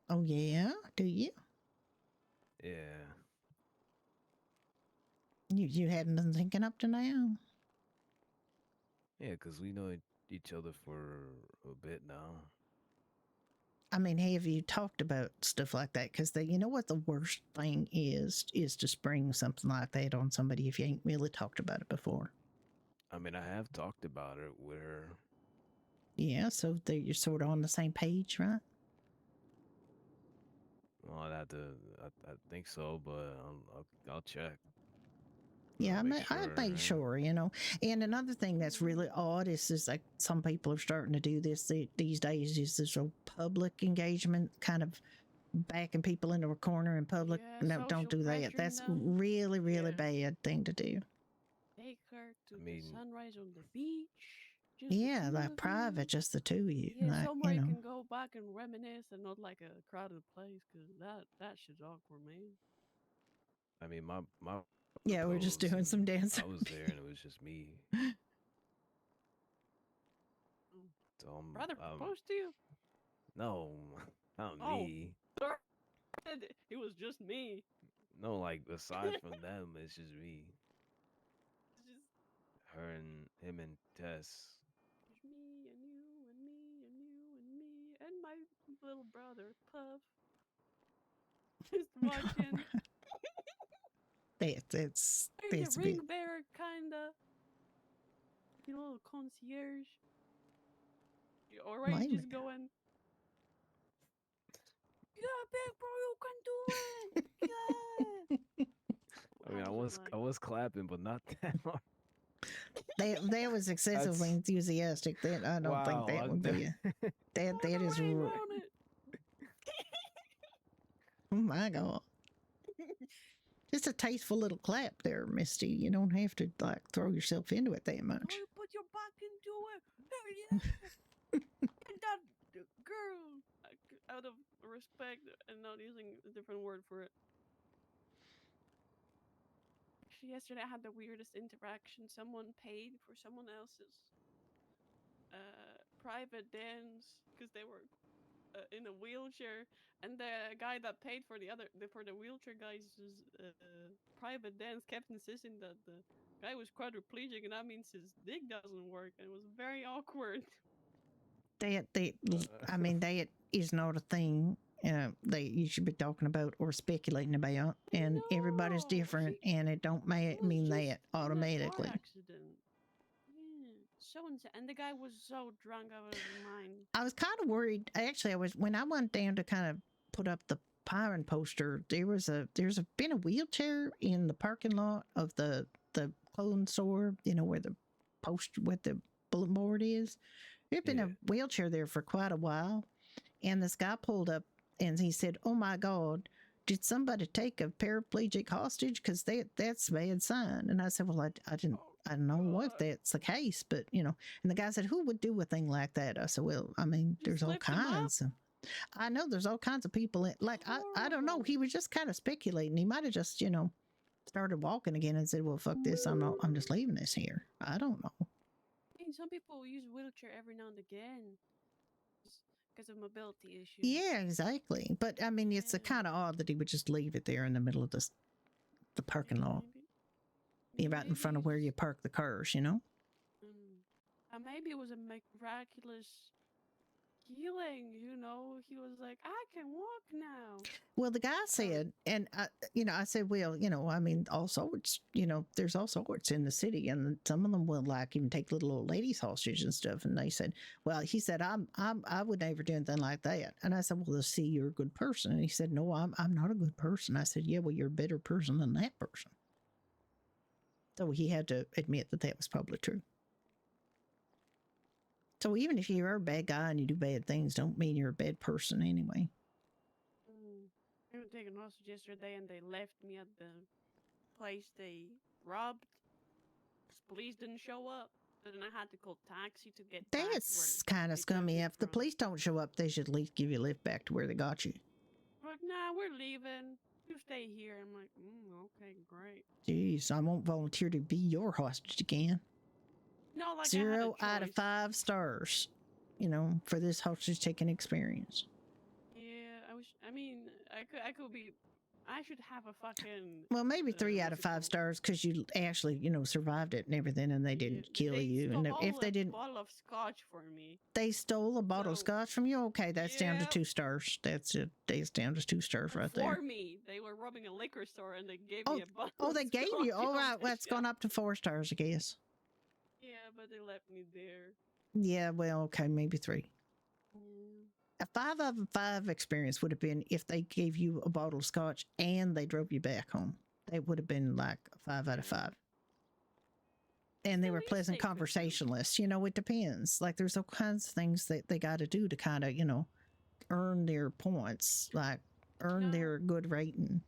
Oh yeah, do you? Yeah. You hadn't been thinking up to now? Yeah, because we know each other for a bit now. I mean, have you talked about stuff like that? Because you know what the worst thing is to spring something like that on somebody if you ain't really talked about it before. I mean, I have talked about it with her. Yeah, so you're sort of on the same page, right? Well, I'd have to. I think so, but I'll check. Yeah, I'd make sure, you know. And another thing that's really odd is like some people are starting to do this these days. Is this a public engagement kind of backing people into a corner in public? Yeah, No, don't do that. That's them. really, really bad thing to do. Take her to the sunrise on the beach. Yeah, like private, just the two of you. Yeah, like, somewhere you know. can go back and reminisce, and not like a crowded place, because that shit's awkward, man. I mean, my yeah, we're just doing some dancing. I was there, and it was just me. So brother proposed to you? No, not me. It was just me. No, like aside from them, it's just me. Her and him and Tess. Just me and you and me and you and me and my little brother Puff. Just watching. That's the ring bearer, kinda. You know, little concierge. Or are you just going? Yeah, big bro, you can do it. Yeah. I mean, I was clapping, but not that hard. That was excessively enthusiastic. That I don't think that would be. That is. Oh my god! Just a tasteful little clap there, Misty. You don't have to like throw yourself into it that much. You put your back into it. Yeah. And that girl, out of respect and not using a different word for it. Actually, yesterday I had the weirdest interaction. Someone paid for someone else's private dance because they were in a wheelchair, and the guy that paid for the wheelchair guy's private dance kept insisting that the guy was quadriplegic, and that means his dick doesn't work, and it was very awkward. I mean, that is not a thing that you should be talking about or speculating about, and everybody's different, and it don't mean that automatically. Accident. And the guy was so drunk out of his mind. I was kind of worried. Actually, when I went down to kind of put up the Pyron poster. There's been a wheelchair in the parking lot of the clothing store. You know where the bulletin board is. There's been a wheelchair there for quite a while, and this guy pulled up and he said, "Oh my God, did somebody take a paraplegic hostage? Because that's a bad sign." And I said, "Well, I don't know if that's the case, but you know." And the guy said, "Who would do a thing like that?" I said, "Well, I mean, there's all kinds of. I know there's all kinds of people. I don't know. He was just kind of speculating. He might have just started walking again and said, "Well, fuck this. I'm just leaving this here." I don't know. I mean, some people use wheelchair every now and again because of mobility issues. Yeah, exactly. But I mean, it's kind of odd that he would just leave it there in the middle of the parking lot. Right in front of where you park the cars, you know? Maybe it was a miraculous healing, you know? He was like, "I can walk now." Well, the guy said, and I said, "Well, I mean, all sorts, there's all sorts in the city, and some of them will like even take little old ladies hostage and stuff." And they said, "Well," he said, I would never do anything like that." And I said, "Well, they'll see you're a good person." And he said, "No, I'm not a good person." I said, "Yeah, well, you're a better person than that person." So he had to admit that was probably true. So even if you're a bad guy and you do bad things, don't mean you're a bad person anyway. I was taken hostage yesterday, and they left me at the place they robbed. Police didn't show up, and then I had to call taxi to get. That's kind of scummy. If the police don't show up, they should at least give you a lift back to where they got you. Like, nah, we're leaving. You stay here. I'm like, okay, great. Jeez, I won't volunteer to be your hostage again. No, like 0 out of 5 stars, for this hostage taking experience. Yeah, I could be. I should have a fucking. Well, maybe 3 out what's of it 5 called? stars because you actually, survived it and everything, and they didn't kill They you. And stole if they a didn't, bottle of scotch for me. they stole a bottle of So, scotch from you. Okay, that's down to Yep. 2 stars. That's it. That's down to 2 stars right For there. me, they were robbing a liquor store and they gave Oh, me a bottle. oh, of they gave you. scotch All on right, the well, it's gone shelf. up to 4 stars, I guess. Yeah, but they left me there. Yeah, well, okay, maybe 3. A 5 out of 5 experience would have been if they gave you a bottle of scotch and they drove you back home. They would have been like a 5 out of 5. And they The were least pleasant they could do. conversationalists. It depends. Like, there's all kinds of things that they got to do to kind of, earn their points, like earn their good rating.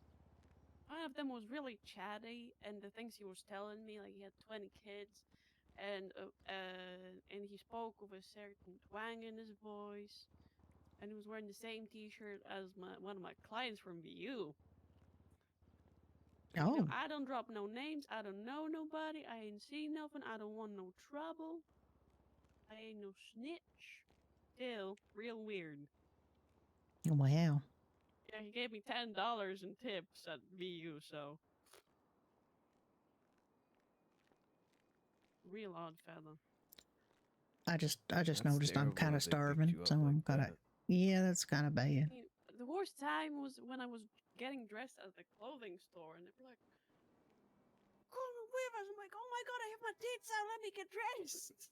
One of them was really chatty, and the things he was telling me, like he had 20 kids, and he spoke with a certain twang in his voice, and he was wearing the same T-shirt as one of my clients from VU. Oh, I don't drop no names. I don't know nobody. I ain't seen nothing. I don't want no trouble. I ain't no snitch. Still, real weird. wow. Yeah, he gave me $10 in tips at VU, so. Real odd fella. I just That's noticed I'm terrible kind of that they picked starving, you up so like I'm gonna. that. Yeah, that's kind of bad. I mean, the worst time was when I was getting dressed at the clothing store, and they were like, "Come with us." I'm like, "Oh my god, I have my tits out. Let me get dressed."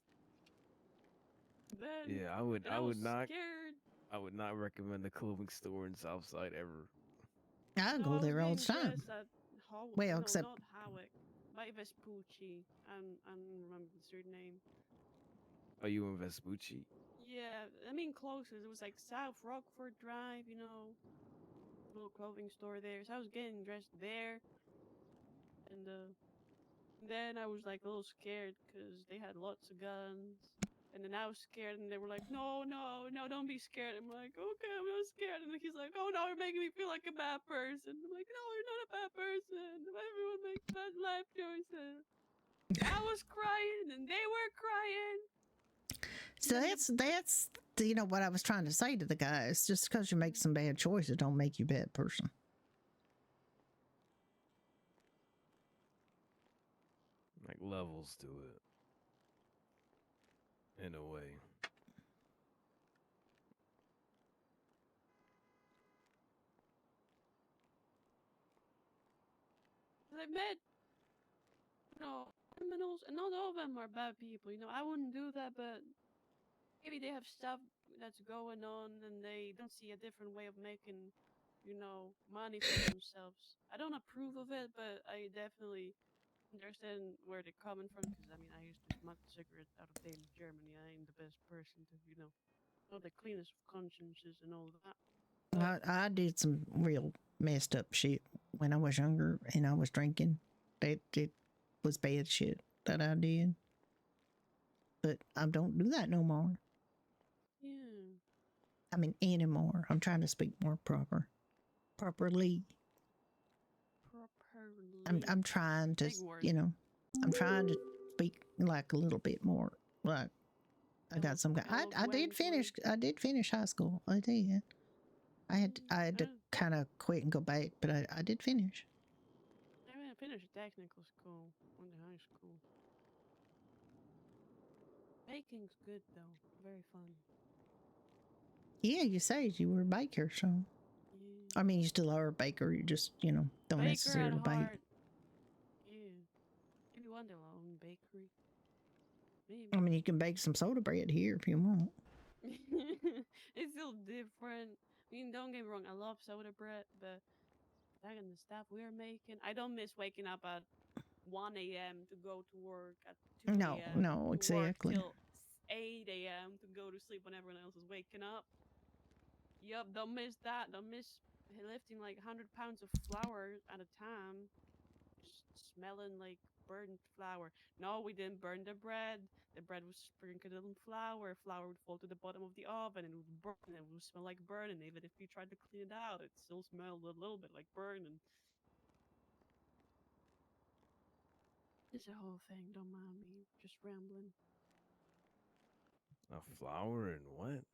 Then Yeah, I would was not. scared. I would not recommend the clothing store in Southside ever. I No, go I was there all getting the time. dressed at Well, no, except not Howick, by Vespucci. I don't remember the street name. Are you in Vespucci? Yeah, I mean closest. It was like South Rockford Drive, little clothing store there. So I was getting dressed there, and then I was like a little scared because they had lots of guns. And then I was scared, and they were like, "No, no, no, don't be scared." I'm like, "Okay, I'm not scared." And he's like, "Oh no, you're making me feel like a bad person." I'm like, "No, you're not a bad person. Everyone makes bad life choices." I was crying, and they were crying. so that's what I was trying to say to the guys. Just because you make some bad choices, don't make you a bad person. Like levels to it. In a way. I met, criminals, and not all of them are bad people. I wouldn't do that, but maybe they have stuff that's going on, and they don't see a different way of making, money for themselves. I don't approve of it, but I definitely understand where they're coming from. Because I used to smoke cigarettes out of daily Germany. I ain't the best person to, not the cleanest of consciences and all that. I did some real messed up shit when I was younger and I was drinking. It was bad shit that I did. But I don't do that no more. Yeah. I mean, anymore. I'm trying to speak more properly. Properly. I'm trying to, I'm trying to speak like a little bit more. Like I got some. I did finish. I did finish high school. I did. I had to kind of quit and go back, but I did finish. I finished technical school, went to high school. Baking's good though, very fun. Yeah, you said you were a baker, so. Yeah. I mean, you still are a baker. You just, don't Baker necessarily at bake. heart. Yeah. Maybe one day I'll own a bakery. Maybe. I mean, you can bake some soda bread here if you want. It's still different. I mean, don't get me wrong, I love soda bread, but back in the stuff we're making, I don't miss waking up at 1 a.m. to go to work at 2 No, a.m. no, exactly. Work till 8 a.m. to go to sleep when everyone else is waking up. Yup, don't miss that. Don't miss lifting like 100 pounds of flour at a time. Just smelling like burnt flour. No, we didn't burn the bread. The bread was sprinkled in flour. Flour would fall to the bottom of the oven and it would burn. And it would smell like burning. Even if you tried to clean it out, it still smelled a little bit like burning. It's a whole thing. Don't mind me. Just rambling. A flour and what?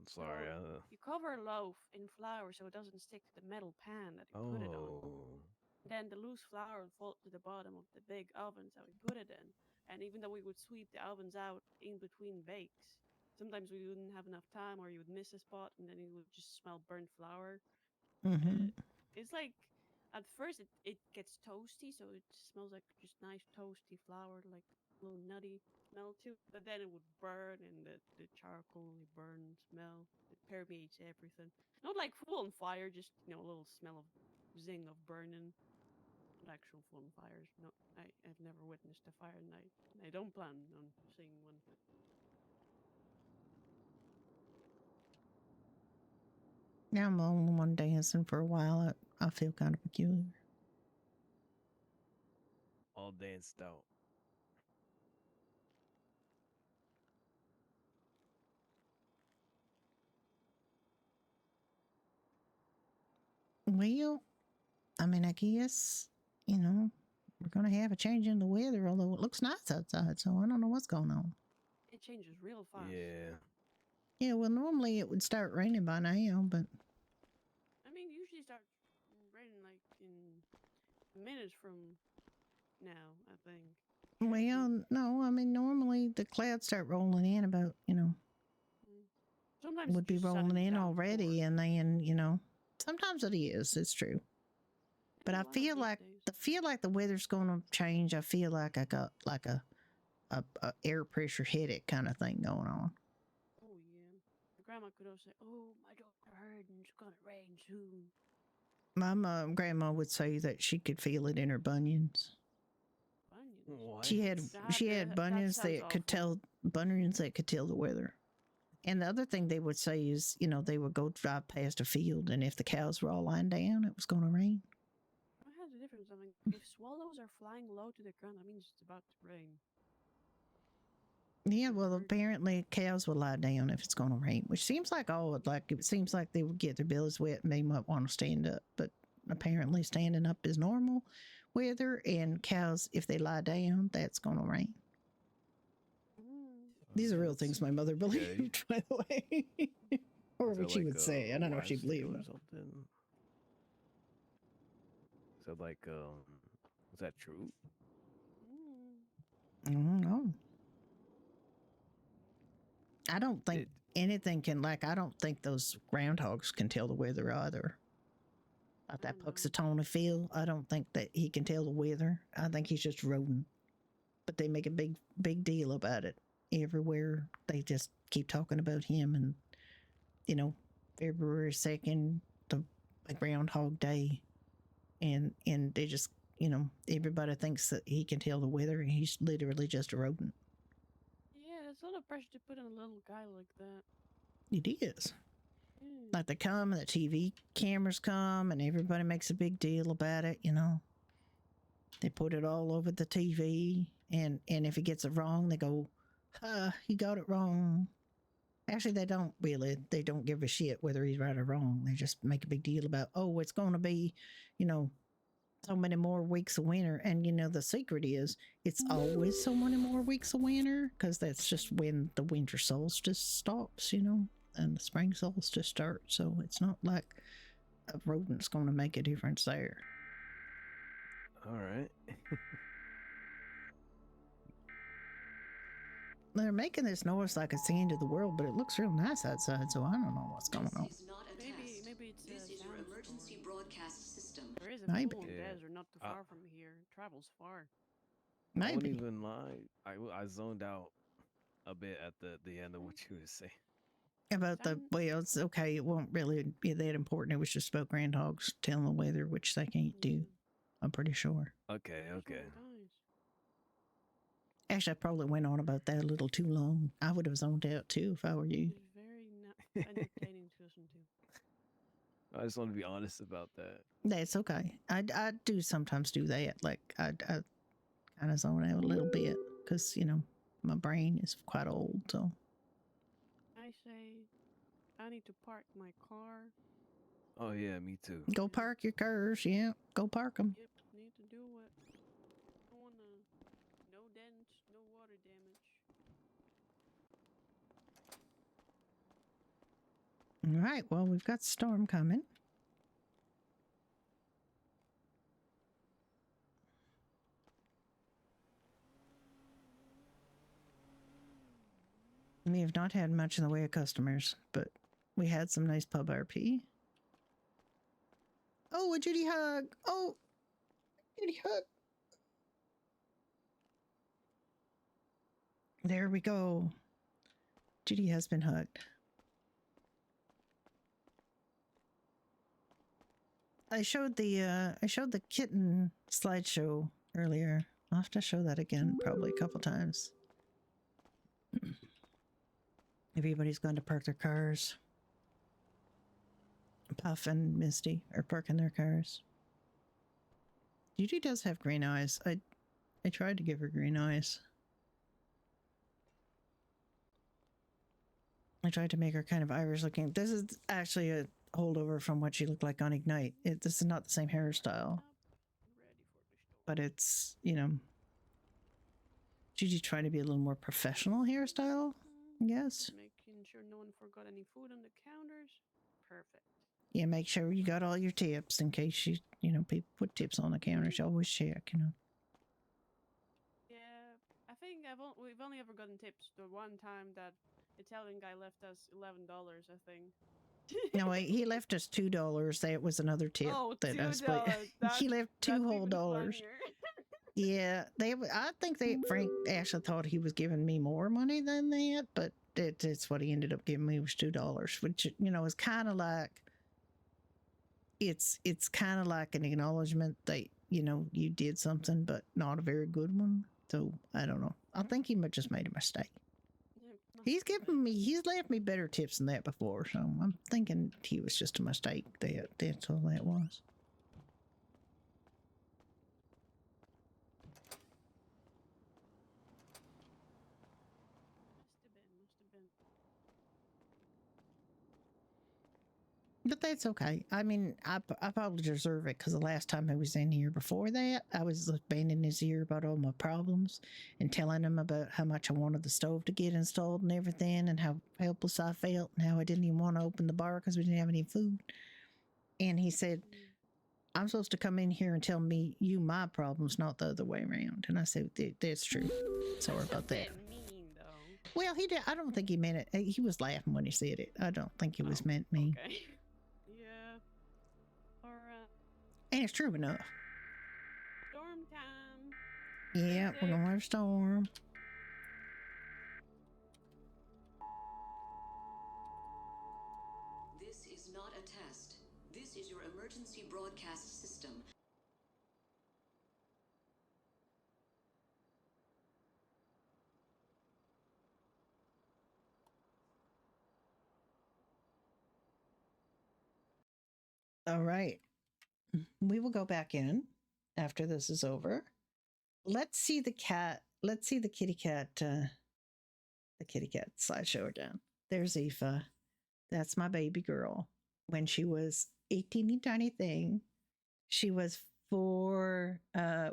Sorry. You cover a loaf in flour so it doesn't stick to the metal pan that you put it on. Oh. Then the loose flour would fall to the bottom of the big ovens that we put it in. And even though we would sweep the ovens out in between bakes, sometimes we wouldn't have enough time, or you would miss a spot, and then you would just smell burnt flour. It's like at first it gets toasty, so it smells like just nice toasty flour, like a little nutty smell too. But then it would burn, and the charcoaly burn smell, it permeates everything. Not like full on fire, just a little smell of zing of burning. Not actual full on fires. No, I've never witnessed a fire, and I don't plan on seeing one. Yeah, I'm the only one dancing for a while. I feel kind of peculiar. All danced out. Well, I mean, I guess, we're going to have a change in the weather, although it looks nice outside, so I don't know what's going on. It changes real fast. Yeah. Yeah, well, normally it would start raining by now, but... I mean, usually it starts raining like in minutes from now, I think. Well, no, I mean, normally the clouds start rolling in about, Sometimes would be rolling in already, and then, sometimes it is, it's true. But I feel like the weather's going to change. I feel like I got like a air pressure headache kind of thing going on. Oh yeah, your grandma could also say, "Oh, my daughter heard, and it's gonna rain soon." My grandma would say that she could feel it in her bunions. Bunions. What? She had bunions that could tell the weather. And the other thing they would say is, they would go drive past a field, and if the cows were all lying down, it was going to rain. What has a difference? I mean, if swallows are flying low to the ground, that means it's about to rain. Yeah, well, apparently cows will lie down if it's going to rain, which seems like it seems like they would get their bellies wet and they might want to stand up. But apparently standing up is normal weather, and cows, if they lie down, that's going to rain. These are real things my mother believed, by the way. Or what she would say. I don't know if she believed or something. So like, is that true? I don't know. I don't think anything can, I don't think those groundhogs can tell the weather either. Like that Puxatawny Phil, I don't think that he can tell the weather. I think he's just a rodent. But they make a big deal about it everywhere. They just keep talking about him, and February 2nd, the Groundhog Day, and they just everybody thinks that he can tell the weather, and he's literally just a rodent. Yeah, it's a lot of pressure to put on a little guy like that. It is. Like they come, and the TV cameras come, and everybody makes a big deal about it. They put it all over the TV, and if he gets it wrong, they go, he got it wrong. Actually, they don't really. They don't give a shit whether he's right or wrong. They just make a big deal about, it's going to be, so many more weeks of winter. And, the secret is it's always so many more weeks of winter, because that's just when the winter solstice stops, and the spring solstice starts. So it's not like a rodent's going to make a difference there. All right. They're making this noise like it's the end of the world, but it looks real nice outside, so I don't know what's going on. Maybe it's this is your emergency broadcast system. There is a Maybe. full desert not too far from here. It travels far. Maybe. I wouldn't even lie. I zoned out a bit at the end of what you were saying. About it's okay. It won't really be that important. It was just about groundhogs telling the weather, which they can't do. I'm pretty sure. Okay. Actually, I probably went on about that a little too long. I would have zoned out too if I were you. It's very entertaining to listen to. I just want to be honest about that. That's okay. I do sometimes do that. Like I kind of zone out a little bit because my brain is quite old. So I say I need to park my car. Oh yeah, me too. Go park your cars. Yeah, go park them. Yep, need to do it. I wanna no dents, no water damage. All right, well, we've got storm coming. We have not had much in the way of customers, but we had some nice pub RP. Oh, a Judy hug! Oh, Judy hug! There we go. Judy has been hugged. I showed the kitten slideshow earlier. I'll have to show that again probably a couple times. Everybody's going to park their cars. Puff and Misty are parking their cars. Judy does have green eyes. I tried to give her green eyes. I tried to make her kind of Irish looking. This is actually a holdover from what she looked like on Ignite. This is not the same hairstyle. But it's, you know, Judy trying to be a little more professional hairstyle, I guess. Making sure no one forgot any food on the counters. Perfect. Yeah, make sure you got all your tips in case you know, people put tips on the counters. You always check, you know. Yeah, I think we've only ever gotten tips the one time that Italian guy left us $11, I think. No, he left us $2. That was another tip. Oh, that $2. He left two whole dollars. Funnier. Yeah, I think Frank actually thought he was giving me more money than that, but that's what he ended up giving me was $2, which, you know, is kind of like it's kind of like an acknowledgement that, you know, you did something, but not a very good one. So I don't know. I think he just made a mistake. He's left me better tips than that before, so I'm thinking he was just a mistake. That's all that was. Must have been. But that's okay. I mean, I probably deserve it because the last time I was in here before that, I was bending his ear about all my problems and telling him about how much I wanted the stove to get installed and everything, and how helpless I felt, and how I didn't even want to open the bar because we didn't have any food. And he said, I'm supposed to come in here and tell me you my problems, not the other way around. And I said, that's true. Sorry about that. Mean, though. Well, he did. I don't think he meant it. He was laughing when he said it. I don't think it was meant mean. Okay. Yeah. Alright. And it's true enough. Storm time. Yeah, we're gonna have a storm. This is not a test. This is your emergency broadcast system. All right. We will go back in after this is over. Let's see the cat. Let's see the kitty cat slideshow again. There's Aoife. That's my baby girl. When she was a teeny tiny thing, she was 4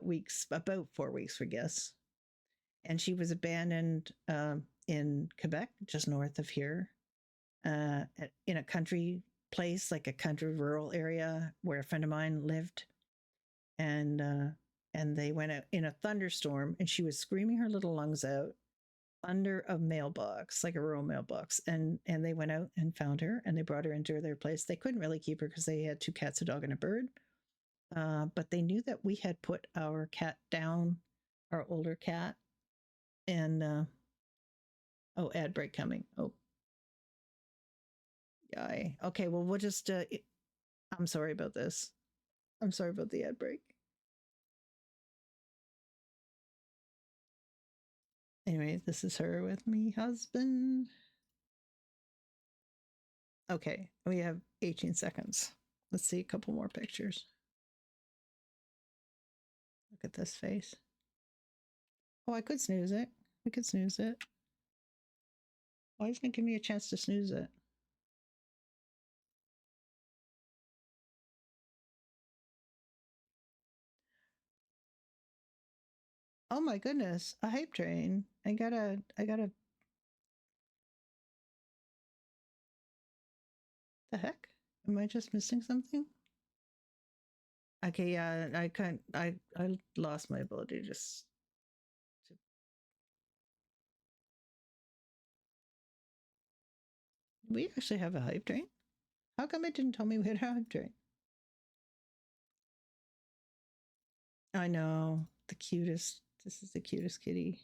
weeks, about 4 weeks, we guess. And she was abandoned in Quebec, just north of here, in a country place, like a country rural area where a friend of mine lived. And they went out in a thunderstorm, and she was screaming her little lungs out under a mailbox, like a rural mailbox. And they went out and found her, and they brought her into their place. They couldn't really keep her because they had 2 cats, a dog, and a bird. But they knew that we had put our cat down, our older cat. And, oh, ad break coming. Oh. Yay. Okay, well, we'll just, I'm sorry about this. I'm sorry about the ad break. Anyway, this is her with me husband. Okay, we have 18 seconds. Let's see a couple more pictures. Look at this face. Oh, I could snooze it. We could snooze it. Why doesn't it give me a chance to snooze it? Oh my goodness, a hype train. I gotta The heck? Am I just missing something? Okay, yeah, I lost my ability just to... We actually have a hype train? How come it didn't tell me we had a hype train? I know, the cutest. This is the cutest kitty.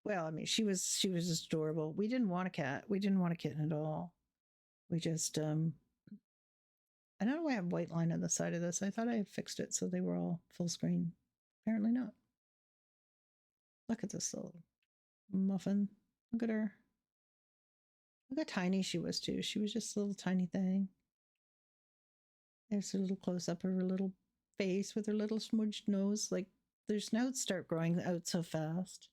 Well, I mean, she was just adorable. We didn't want a cat. We didn't want a kitten at all. We just I don't know why I have white line on the side of this. I thought I had fixed it so they were all full screen. Apparently not. Look at this little muffin. Look at her. Look how tiny she was too. She was just a little tiny thing. There's a little close up of her little face with her little smudged nose. Like their snouts start growing out so fast.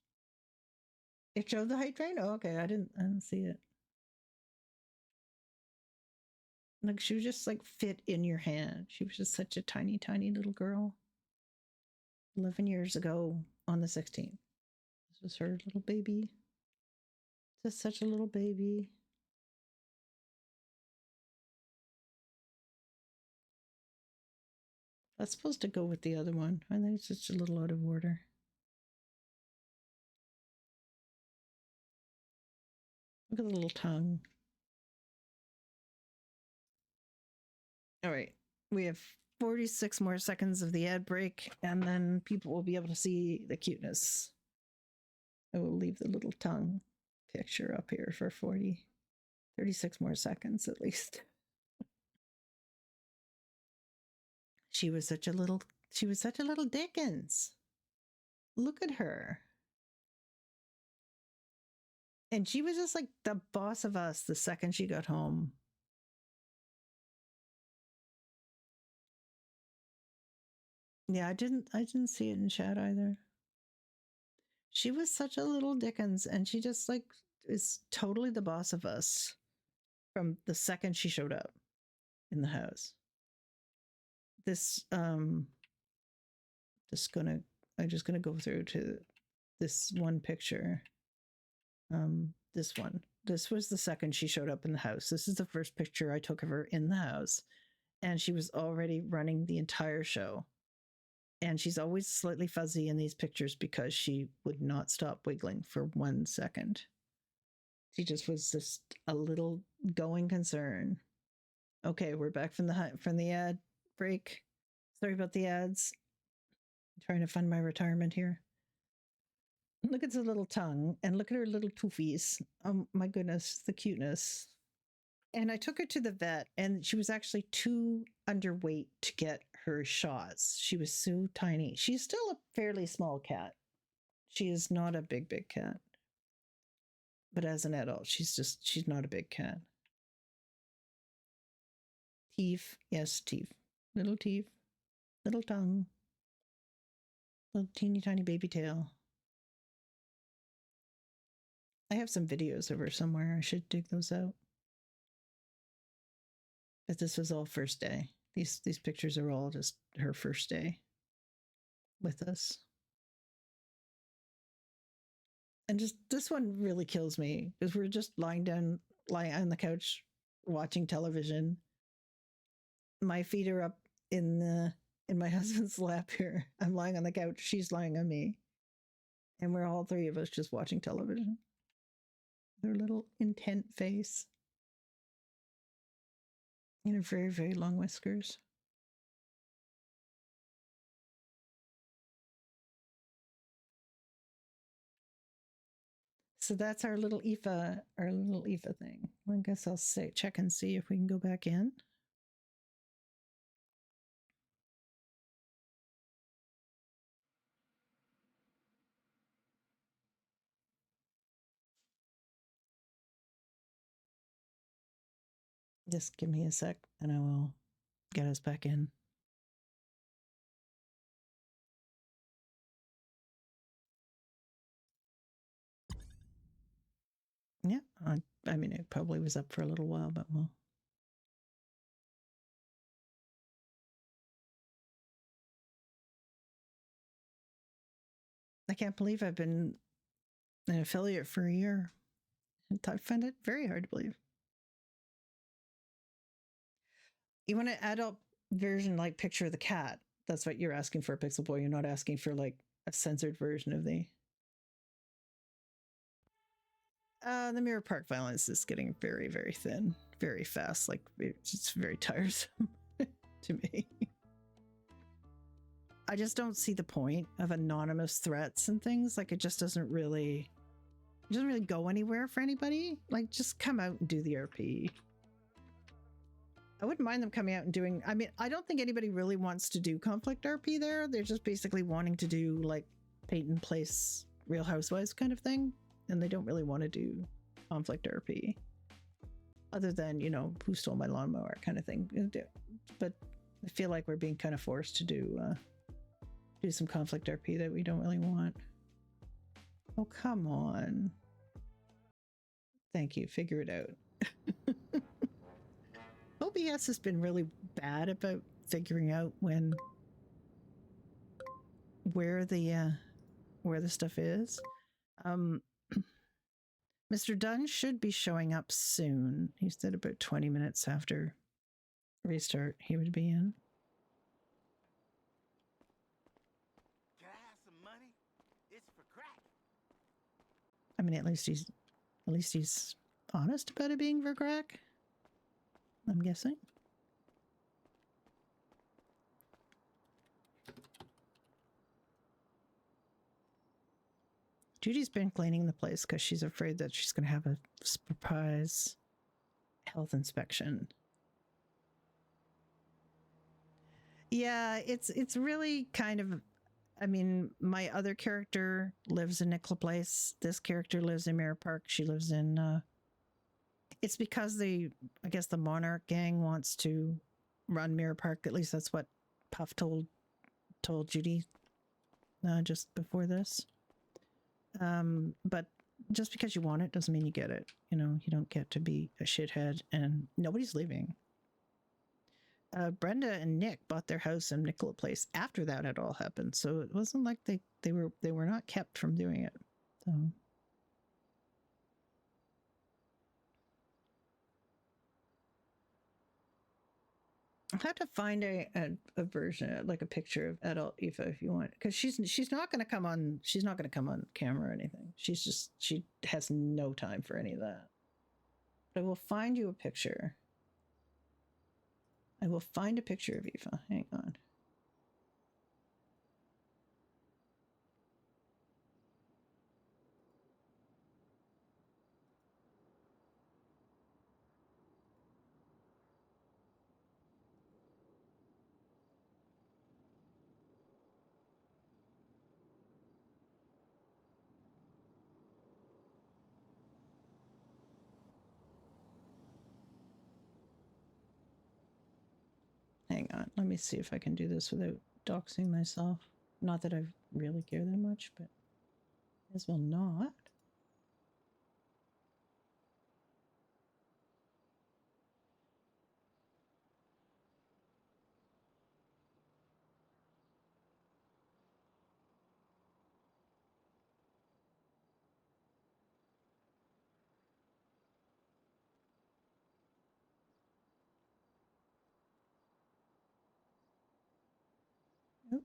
It showed the height train? Oh, okay. I didn't see it. Like she was just like fit in your hand. She was just such a tiny, tiny little girl. 11 years ago on the 16th. This was her little baby. Just such a little baby. That's supposed to go with the other one. I think it's just a little out of order. Look at the little tongue. All right. We have 46 more seconds of the ad break, and then people will be able to see the cuteness. I will leave the little tongue picture up here for 36 more seconds at least. She was such a little Dickens. Look at her. And she was just like the boss of us the second she got home. Yeah, I didn't see it in chat either. She was such a little Dickens, and she just like is totally the boss of us from the second she showed up in the house. This I'm just gonna go through to this one picture. This one. This was the second she showed up in the house. This is the first picture I took of her in the house, and she was already running the entire show. And she's always slightly fuzzy in these pictures because she would not stop wiggling for 1 second. She just was just a little going concern. Okay, we're back from the ad break. Sorry about the ads. I'm trying to fund my retirement here. Look at the little tongue and look at her little toofies. Oh my goodness, the cuteness. And I took her to the vet, and she was actually too underweight to get her shots. She was so tiny. She's still a fairly small cat. She is not a big cat. But as an adult, she's not a big cat. Teeth, yes, teeth. Little teeth, little tongue, little teeny tiny baby tail. I have some videos of her somewhere. I should dig those out. But this was all first day. These pictures are all just her first day with us. And just this one really kills me because we're just lying on the couch watching television. My feet are up in my husband's lap here. I'm lying on the couch. She's lying on me. And we're all three of us just watching television. Their little intent face. And her very, very long whiskers. So that's our little Aoife thing. I guess I'll check and see if we can go back in. Just give me a sec and I will get us back in. Yeah, I mean, it probably was up for a little while, but we'll... I can't believe I've been an affiliate for a year. I find it very hard to believe. You want an adult version, like picture of the cat. That's what you're asking for, Pixel Boy. You're not asking for like a censored version of the Mirror Park violence is getting very, very thin, very fast. Like it's very tiresome to me. I just don't see the point of anonymous threats and things. Like it doesn't really go anywhere for anybody. Like just come out and do the RP. I wouldn't mind them coming out and doing, I mean, I don't think anybody really wants to do conflict RP there. They're just basically wanting to do like Peyton Place Real Housewives kind of thing. And they don't really want to do conflict RP. Other than, you know, who stole my lawnmower kind of thing. But I feel like we're being kind of forced to do some conflict RP that we don't really want. Oh, come on. Thank you. Figure it out. OBS has been really bad about figuring out where the stuff is. Mr. Dunn should be showing up soon. He said about 20 minutes after restart he would be in. Can I have some money? It's for crack. I mean, at least he's honest about it being for crack. I'm guessing. Judy's been cleaning the place because she's afraid that she's going to have a surprise health inspection. Yeah, it's really kind of, I mean, my other character lives in Nicola Place. This character lives in Mirror Park. She lives in, it's because I guess the Monarch gang wants to run Mirror Park. At least that's what Puff told Judy just before this. But just because you want it doesn't mean you get it. You know, you don't get to be a shithead, and nobody's leaving. Brenda and Nick bought their house in Nicola Place after that had all happened, so it wasn't like they were not kept from doing it. So. I'll have to find a version, like a picture of adult Aoife if you want, because she's not going to come on. She's not going to come on camera or anything. She has no time for any of that. But I will find you a picture. I will find a picture of Aoife. Hang on. Hang on, let me see if I can do this without doxing myself. Not that I really care that much, but as well not. Oop.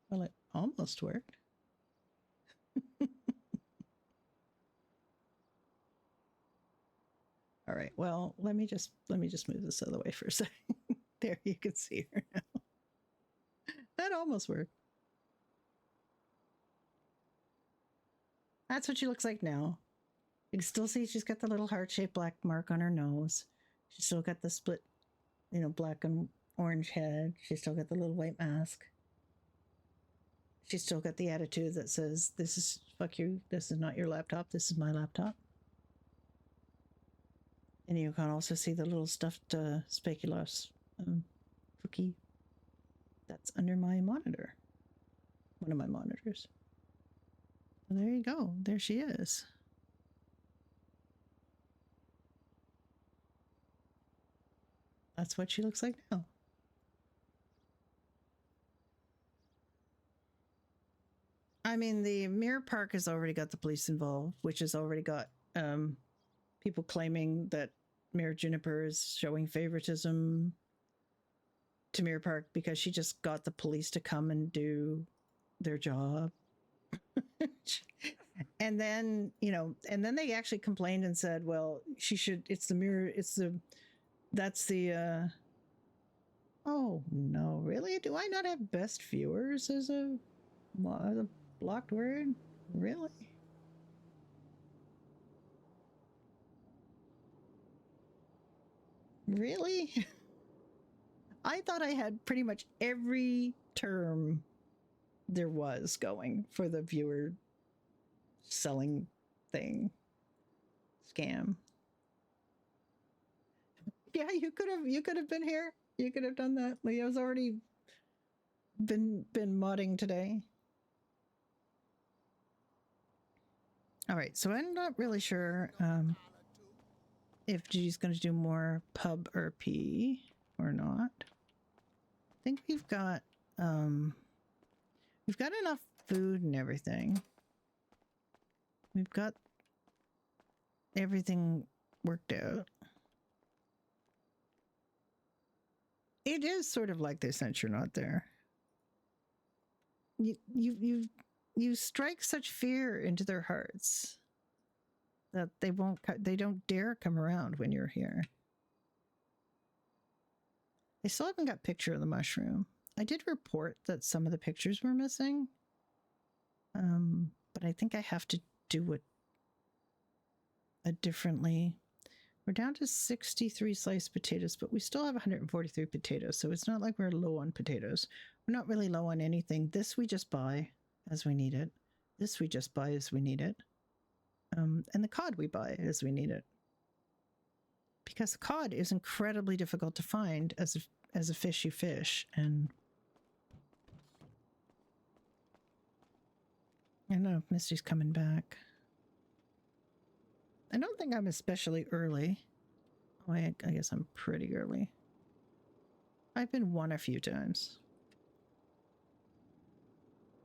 Well, it almost worked. All right. Well, let me just move this out of the way for a second. There, you can see her now. That almost worked. That's what she looks like now. You can still see she's got the little heart-shaped black mark on her nose. She's still got the split, you know, black and orange head. She's still got the little white mask. She's still got the attitude that says, "This is fuck you. This is not your laptop. This is my laptop." And you can also see the little stuffed speculoos cookie that's under my monitor. One of my monitors. Well, there you go. There she is. That's what she looks like now. I mean, the Mirror Park has already got the police involved, which has already got people claiming that Mayor Juniper is showing favoritism to Mirror Park because she just got the police to come and do their job. And then, you know, and then they actually complained and said, well, she should, it's the mirror, oh no, really? Do I not have best viewers as a blocked word? Really? Really? I thought I had pretty much every term there was going for the viewer selling thing. Scam. Yeah, you could have been here. You could have done that. Leo's already been modding today. All right, so I'm not really sure if Judy's going to do more pub RP or not. I think we've got enough food and everything. We've got everything worked out. It is sort of like they sent you're not there. You strike such fear into their hearts that they don't dare come around when you're here. I still haven't got picture of the mushroom. I did report that some of the pictures were missing. But I think I have to do it differently. We're down to 63 sliced potatoes, but we still have 143 potatoes, so it's not like we're low on potatoes. We're not really low on anything. This we just buy as we need it. This we just buy as we need it. And the cod we buy as we need it. Because the cod is incredibly difficult to find as a fish you fish, and I don't know if Misty's coming back. I don't think I'm especially early. Oh, I guess I'm pretty early. I've been one a few times.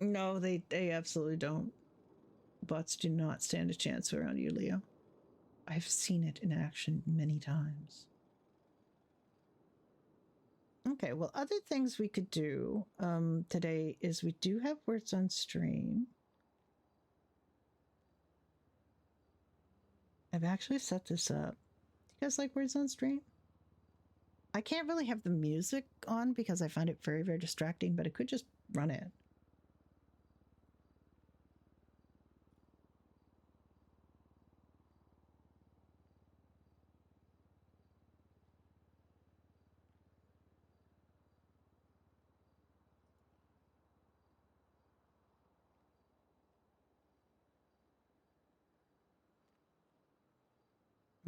No, they absolutely don't. Bots do not stand a chance around you, Leo. I've seen it in action many times. Okay, well, other things we could do today is we do have words on stream. I've actually set this up. Do you guys like words on stream? I can't really have the music on because I find it very, very distracting, but I could just run it.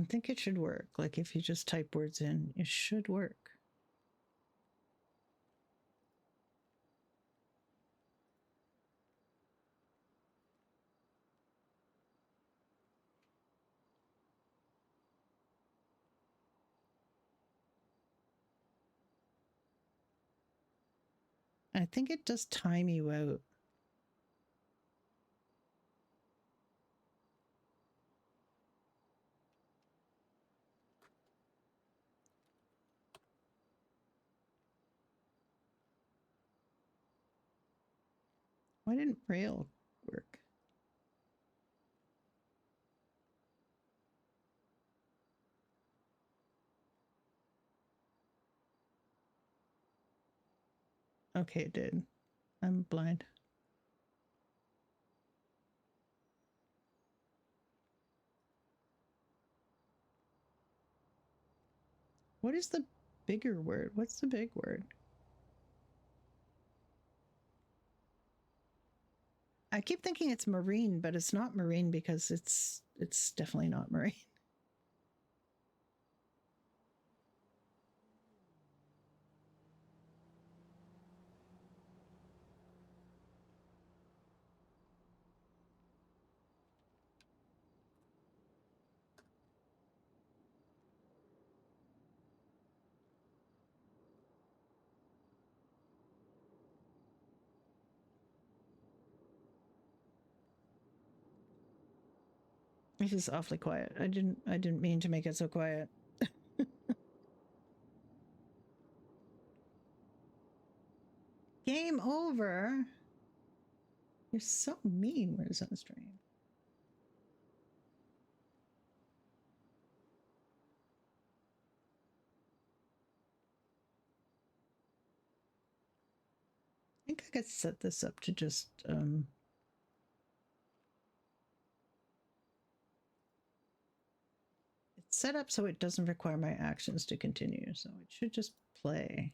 I think it should work. Like if you just type words in, it should work. I think it does time you out. Why didn't Braille work? Okay, it did. I'm blind. What is the bigger word? What's the big word? I keep thinking it's marine, but it's not marine because it's definitely not marine. It is awfully quiet. I didn't mean to make it so quiet. Game over. You're so mean. Where's on the stream? I think I could set this up to just it's set up so it doesn't require my actions to continue, so it should just play.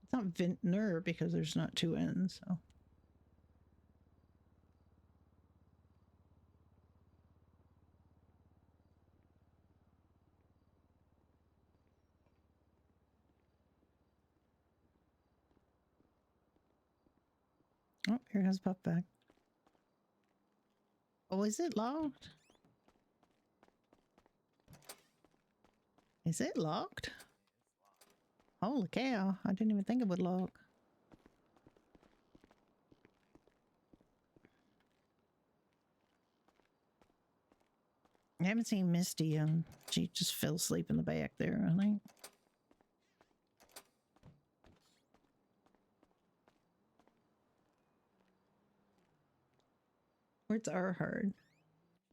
It's not Vintner because there's not two N's, so. Oh, here comes Puff back. Oh, is it locked? Is it locked? Holy cow, I didn't even think it would lock. I haven't seen Misty. She just fell asleep in the back there, I think. Where's our hard?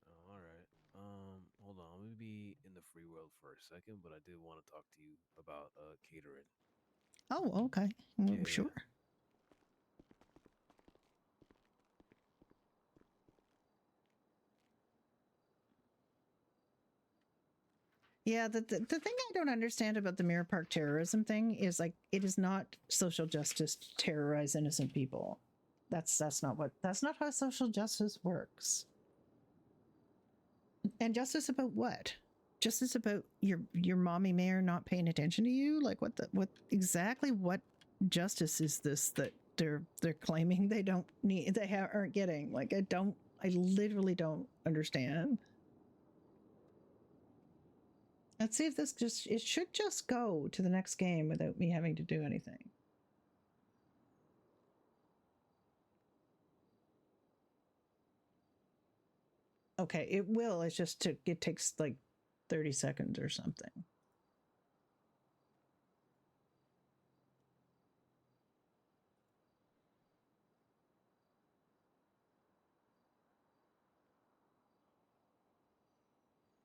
Oh, all right. Hold on. I'm gonna be in the free world for a second, but I did want to talk to you about catering. Oh, okay. Well, Yeah, sure. Yeah, the thing I don't understand about the Mirror Park terrorism thing is like it is not social justice to terrorize innocent people. That's not how social justice works. And justice about what? Justice about your mommy mayor not paying attention to you? Like what exactly what justice is this that they're claiming they don't need, they aren't getting? Like I literally don't understand. Let's see if this it should just go to the next game without me having to do anything. Okay, it will. It's just it takes like 30 seconds or something.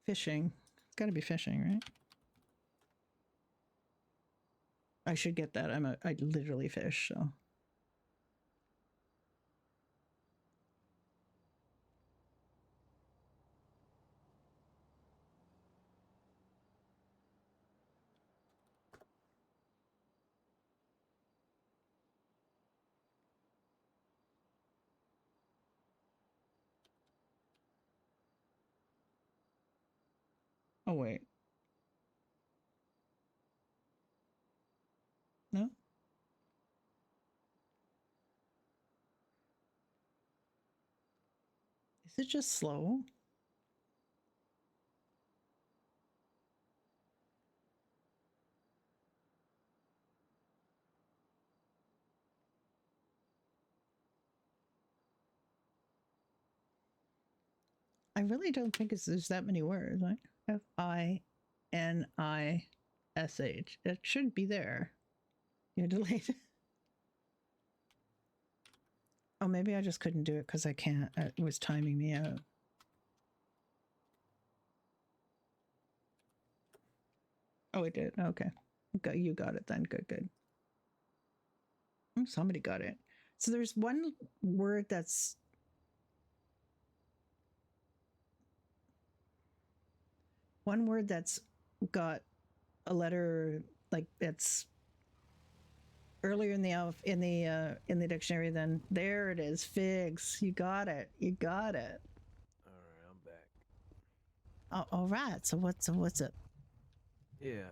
Fishing. It's got to be fishing, right? I should get that. I literally fish, so. Oh wait. No? Is it just slow? I really don't think there's that many words, right? F-I-N-I-S-H. It should be there. You delete it. Oh, maybe I just couldn't do it because I can't. It was timing me out. Oh, it did. Okay. You got it then. Good. Oh, somebody got it. So there's one word that's got a letter like it's earlier in the dictionary. Then there it is. Figs. You got it. All right, I'm back. Oh, all right. So what's up? Yeah,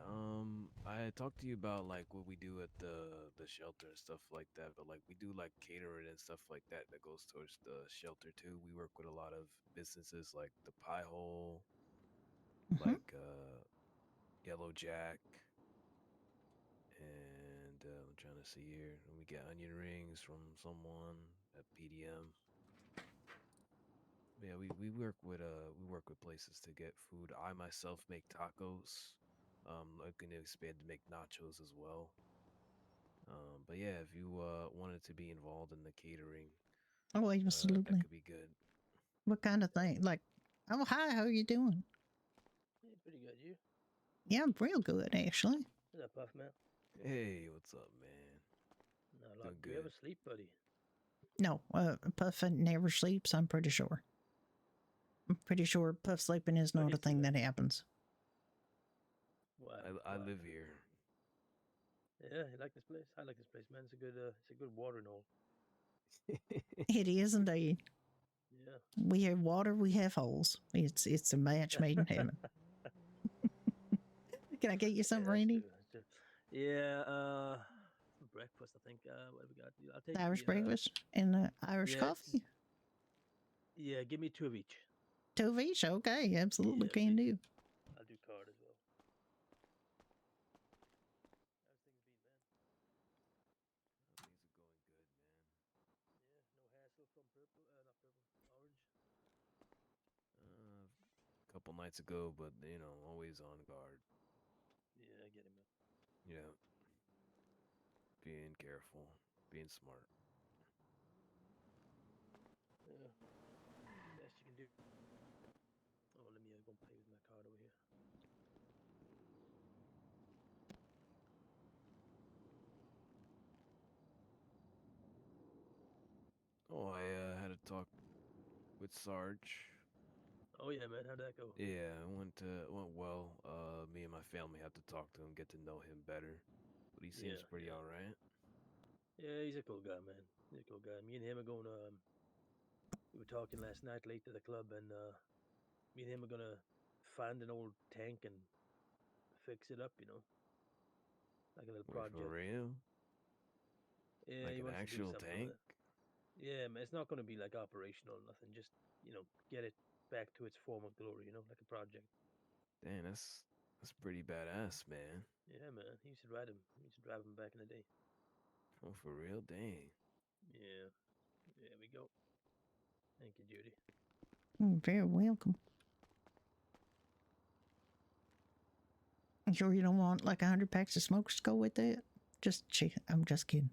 I talked to you about like what we do at the shelter and stuff like that, but like we do like catering and stuff like that that goes towards the shelter too. We work with a lot of businesses like the Pie Hole, Mhm. like Yellow Jack, and I'm trying to see here. And we get onion rings from someone at PDM. Yeah, we work with places to get food. I myself make tacos. Looking to expand to make nachos as well. But yeah, if you wanted to be involved in the catering, Oh, that absolutely. could be good. What kind of thing? Like, oh, hi, how are you doing? Yeah, pretty good. You? Yeah, I'm real good, actually. What's up, Puff, man? Hey, what's up, man? Not a lot. Doing Do you ever good. sleep, buddy? No, Puff never sleeps, I'm pretty sure. I'm pretty sure Puff sleeping is Where not a is he, thing man? that happens. Wow, I wow. live here. Yeah, you like this place? I like this place, man. It's a good watering hole. It is indeed. Yeah. We have water, we have holes. It's a match made in heaven. Can I get you something, Yeah, that's Randy? true. That's true. Yeah, some breakfast, I think. What have we got? I'll The take Irish breakfast and the Irish yeah, coffee. yeah, give me 2 of each. 2 of each. Okay, absolutely Yeah, can please. do. I'll do card as well. How's things been, man? Things are going good, man. Yeah, no hassle from purple, not purple, orange. A couple nights ago, but always on guard. Yeah, I get it, man. Yeah, being careful, being smart. Yeah, best you can do. Oh, let me go and pay with my card over here. Oh, I had a talk with Sarge. Oh yeah, man. How'd that go? Yeah, it went well. Me and my family had to talk to him, get to know him better. But he seems Yeah, pretty yeah. all right. Yeah, he's a cool guy, man. He's a cool guy. Me and him are going to. We were talking last night late to the club, and me and him are gonna find an old tank and fix it up. Like a little Wait, for project. real? Yeah, Like he an wants to do actual something with tank? it. Yeah, man. It's not gonna be like operational or nothing. Just get it back to its former glory. Like a project. Damn, that's pretty badass, man. Yeah, man. He used to ride him. He used to drive him back in the day. Oh, for real? Dang. Yeah. There we go. Thank you, Judy. You're very welcome. You sure you don't want like 100 packs of smokes to go with that? I'm just kidding.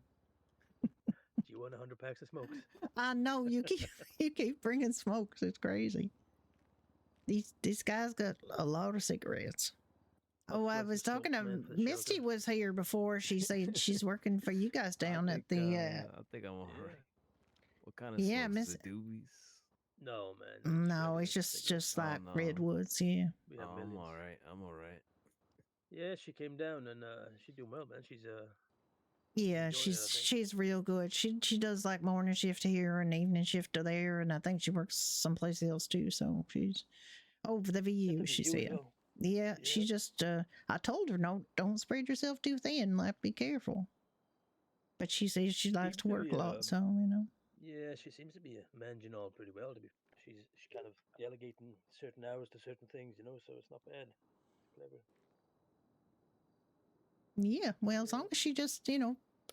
Do you want 100 packs of smokes? I know you keep bringing smokes. It's crazy. These guys got a lot of cigarettes. Puff Oh, I wants the was talking smokes, to man, for the Misty shelter. was here before. She said she's working for you guys down at the I think I'm Yeah. alright. What kind of yeah, smokes? Is Miss. it doobies? No, man. No, just No, regular it's cigarettes. just Oh like no. redwoods. Yeah, We Oh, have I'm millions. alright. I'm alright. Yeah, she came down and she's doing well, man. She's yeah. enjoying it, I think. She's real good. She does like morning shift here and evening shift to there, and I think she works someplace else too. So she's over the At the VU. She VU as said. well. Yeah, Yeah. she just. I told her no, don't spread yourself too thin. Like, be careful. But she says she likes Seems to to work be a lot, so. yeah, she seems to be managing all pretty well. She's kind of delegating certain hours to certain things, so it's not bad. It's clever. Yeah, well, as Yeah. long as she just,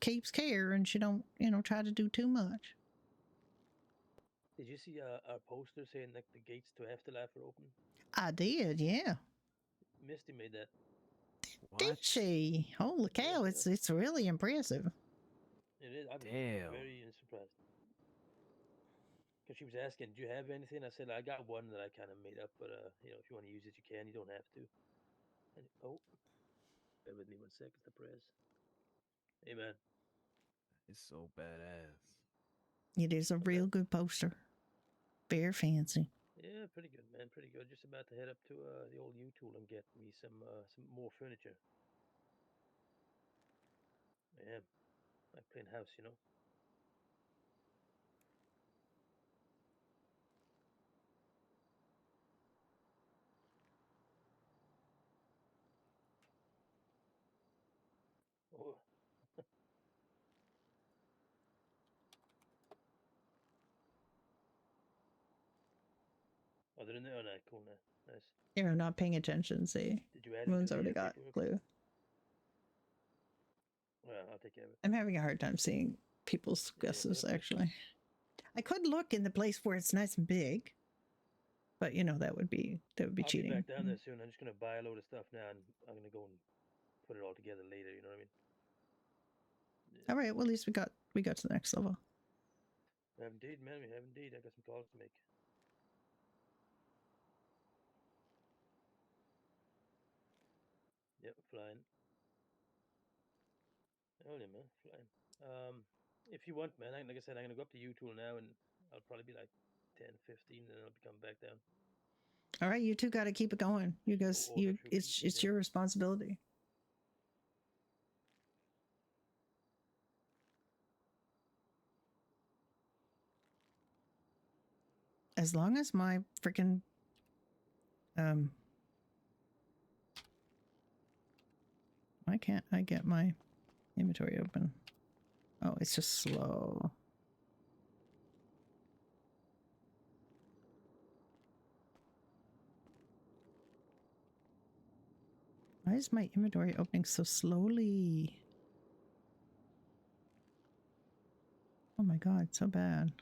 keeps care and she don't, try to do too much. Did you see our poster saying like the gates to Afterlife are open? I did, yeah. Misty made that. Did What? she? Holy cow, Yeah. it's really impressive. It is. I was Damn. very surprised. Because she was asking, "Do you have anything?" I said, "I got one that I kind of made up, but if you want to use it, you can. You don't have to." And bear with me 1 second. The press. Amen. It's so badass. It is a real good poster. Very fancy. Yeah, pretty good, man. Pretty good. Just about to head up to the old U-Tool and get me some more furniture. Yeah, like clean house. Oh, they're in there. Oh, no, cool. No. Nice. You're not paying attention, see? Did you add Moon's it to already the got paperwork? glue. Well, I'll take care of it. I'm having a hard time seeing people's guesses, yeah, actually. I could look in the place where it's nice and big, but you know that would be I'll cheating. be back down there soon. I'm just gonna buy a load of stuff now, and I'm gonna go and put it all together later. You know what I mean? Yeah. All right. Well, at least we got to the next level. We have indeed, man. We have indeed. I got some calls to make. Yep, flying. Oh yeah, man, flying. If you want, man, like I said, I'm gonna go up to U-Tool now, and I'll probably be like 10, 15, then I'll be coming back down. All right, you two got to keep it going. You guys, it's your responsibility. As long as my freaking why can't I get my inventory open? Oh, it's just slow. Why is my inventory opening so slowly? Oh my god, so bad.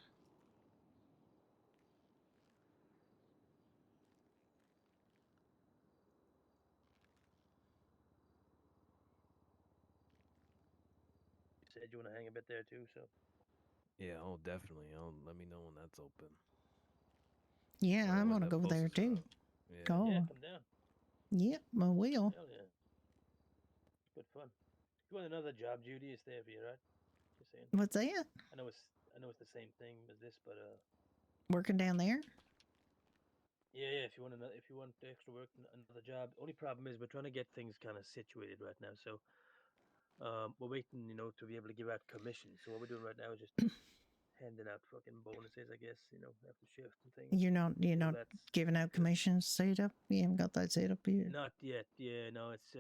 You said you want to hang a bit there too, so. Yeah, oh, definitely. Let me know when that's open. Yeah, I'm gonna go over there too. Yeah. Go. Yeah, come down. Yep, I will. Hell yeah. It's good fun. If you want another job, Judy, it's there for you, right? Just saying. What's that? I know it's the same thing as this, but working down there? Yeah, if you want the extra work, another job. Only problem is we're trying to get things kind of situated right now, so we're waiting, to be able to give out commissions. So what we're doing right now is just handing out fucking bonuses, I guess, after shift and things. You're not giving out commissions set up? You haven't got that set up yet? Not yet. Yeah, no, it's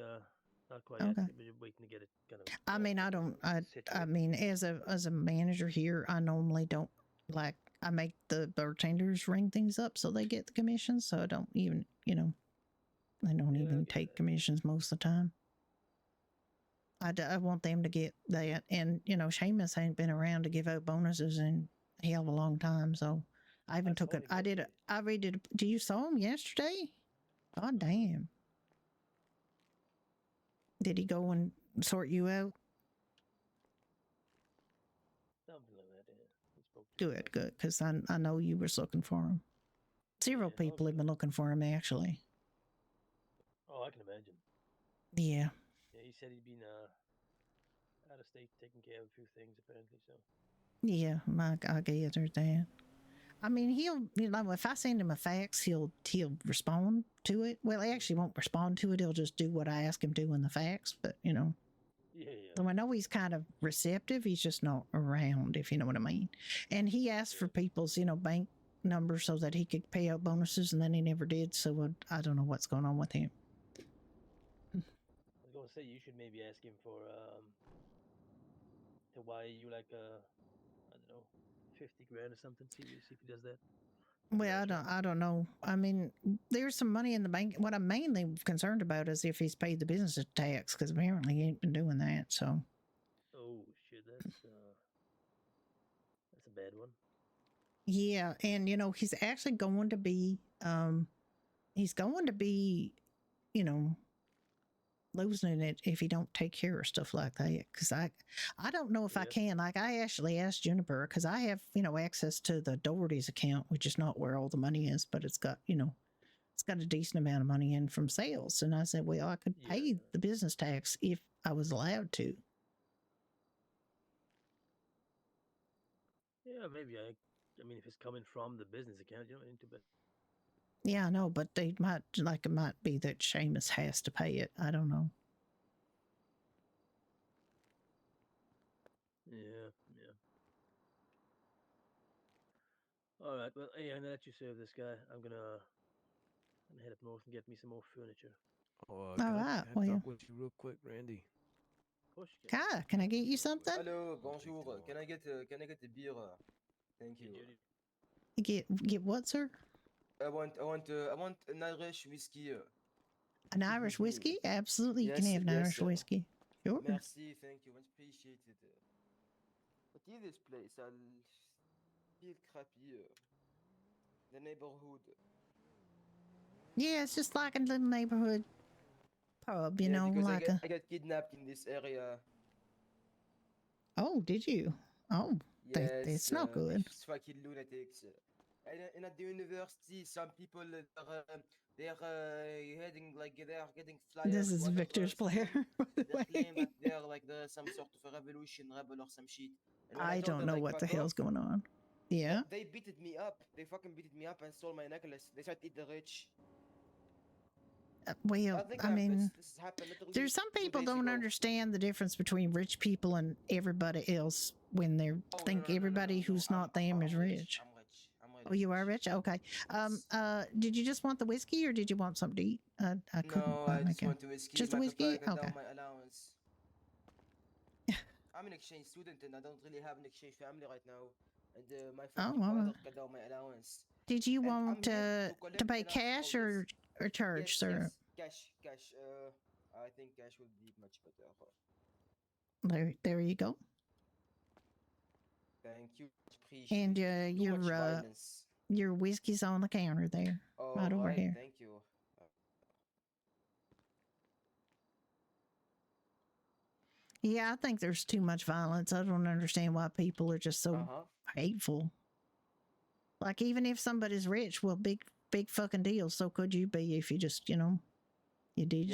not quite okay. yet. We're waiting to get it kind of. I mean, I mean, as a manager here, I normally don't I make the bartenders ring things up so they get the commissions. So I don't even, I don't even take commissions most of the time. I want them to get that. And, Seamus ain't been around to give out bonuses in a hell of a long time. So I even took it. I redid. Do you saw him yesterday? God damn. Did he go and sort you out? Something like that, yeah. Good. Because I know you was looking for him. Several people have been looking for him, actually. Oh, I can imagine. Yeah. Yeah, he said he'd been out of state taking care of a few things, apparently, so. Yeah, I gathered that. I mean, he'll, if I send him a fax, he'll respond to it. Well, he actually won't respond to it. He'll just do what I ask him to in the fax, but, Yeah. So I know he's kind of receptive. He's just not around, if you know what I mean. And he asked for people's, bank numbers so that he could pay out bonuses, and then he never did. So I don't know what's going on with him. I was going to say, you should maybe ask him for, to wire you like, I don't know, 50 grand or something. See if he does that. Well, I don't know. I mean, there's some money in the bank. What I'm mainly concerned about is if he's paid the business tax, because apparently he ain't been doing that. So. Oh shit, that's a bad one. Yeah, and he's actually going to be, losing it if he don't take care of stuff like that. Because I don't know if I can. Like, I actually asked Juniper, because I have access to the Doherty's account, which is not where all the money is, but it's got it's got a decent amount of money in from sales. And I said, well, I could pay the business tax if I was allowed to. Yeah, maybe I mean, if it's coming from the business account, you don't need to. But yeah, I know, but it might be that Seamus has to pay it. I don't know. Yeah. All right, well, hey, I'm gonna let you serve this guy. I'm gonna head up north and get me some more furniture. Oh, can I talk with you real quick, Randy? Kai, can I get you something? Hello, bonjour. Can I get a beer? Thank you. Get what, sir? I want an Irish whiskey. An Irish whiskey? Absolutely, you can Yes, have an yes. Irish whiskey. Sure. Merci, thank you, much appreciated. But in this place, I'll feel crappy. The neighborhood. Yeah, it's just like a little neighborhood pub, you know, because like I got kidnapped in this area. Oh, did you? Oh, Yes, that's not good. with fucking lunatics. And at the university, some people they're heading like they are getting flyers. This is to other Victor's player, students. by the They claim way. that they're like some sort of a revolution rebel or some shit. And when I told don't them, know like, what the fuck hell's off, going on. Yeah. they beated me up. They fucking beated me up and stole my necklace. They tried to eat the rich. Well, I mean, this happened literally there's some 2 people days don't ago. understand the difference between rich people and everybody else when they think everybody who's not them is rich. I'm rich. Oh, you are rich? Okay. Did you just want the whiskey or did you want something to eat? I couldn't No, quite I make just it. want the whiskey. Just the whiskey? Cut Okay. down my allowance. I'm an exchange student and I don't really have an exchange family right now. And my fucking father cut down my allowance. Did you want to pay cash or charge, sir? Yes, cash. I think cash would be much There better. you go. Thank you. Appreciate And your whiskey's on the counter there, right over here. Thank you. Yeah, I think there's too much violence. I don't understand why people are just so hateful. Like, even if somebody's rich, well, big fucking deal. So could you be if you just, you did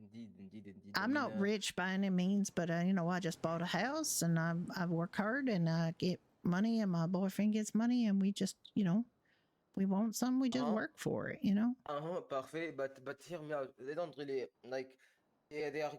Indeed. I'm not rich by any means, but I just bought a house and I work hard and I get money and my boyfriend gets money and we just, we want something, we just work for it, Parfait. But hear me out. They don't really like. Yeah, they're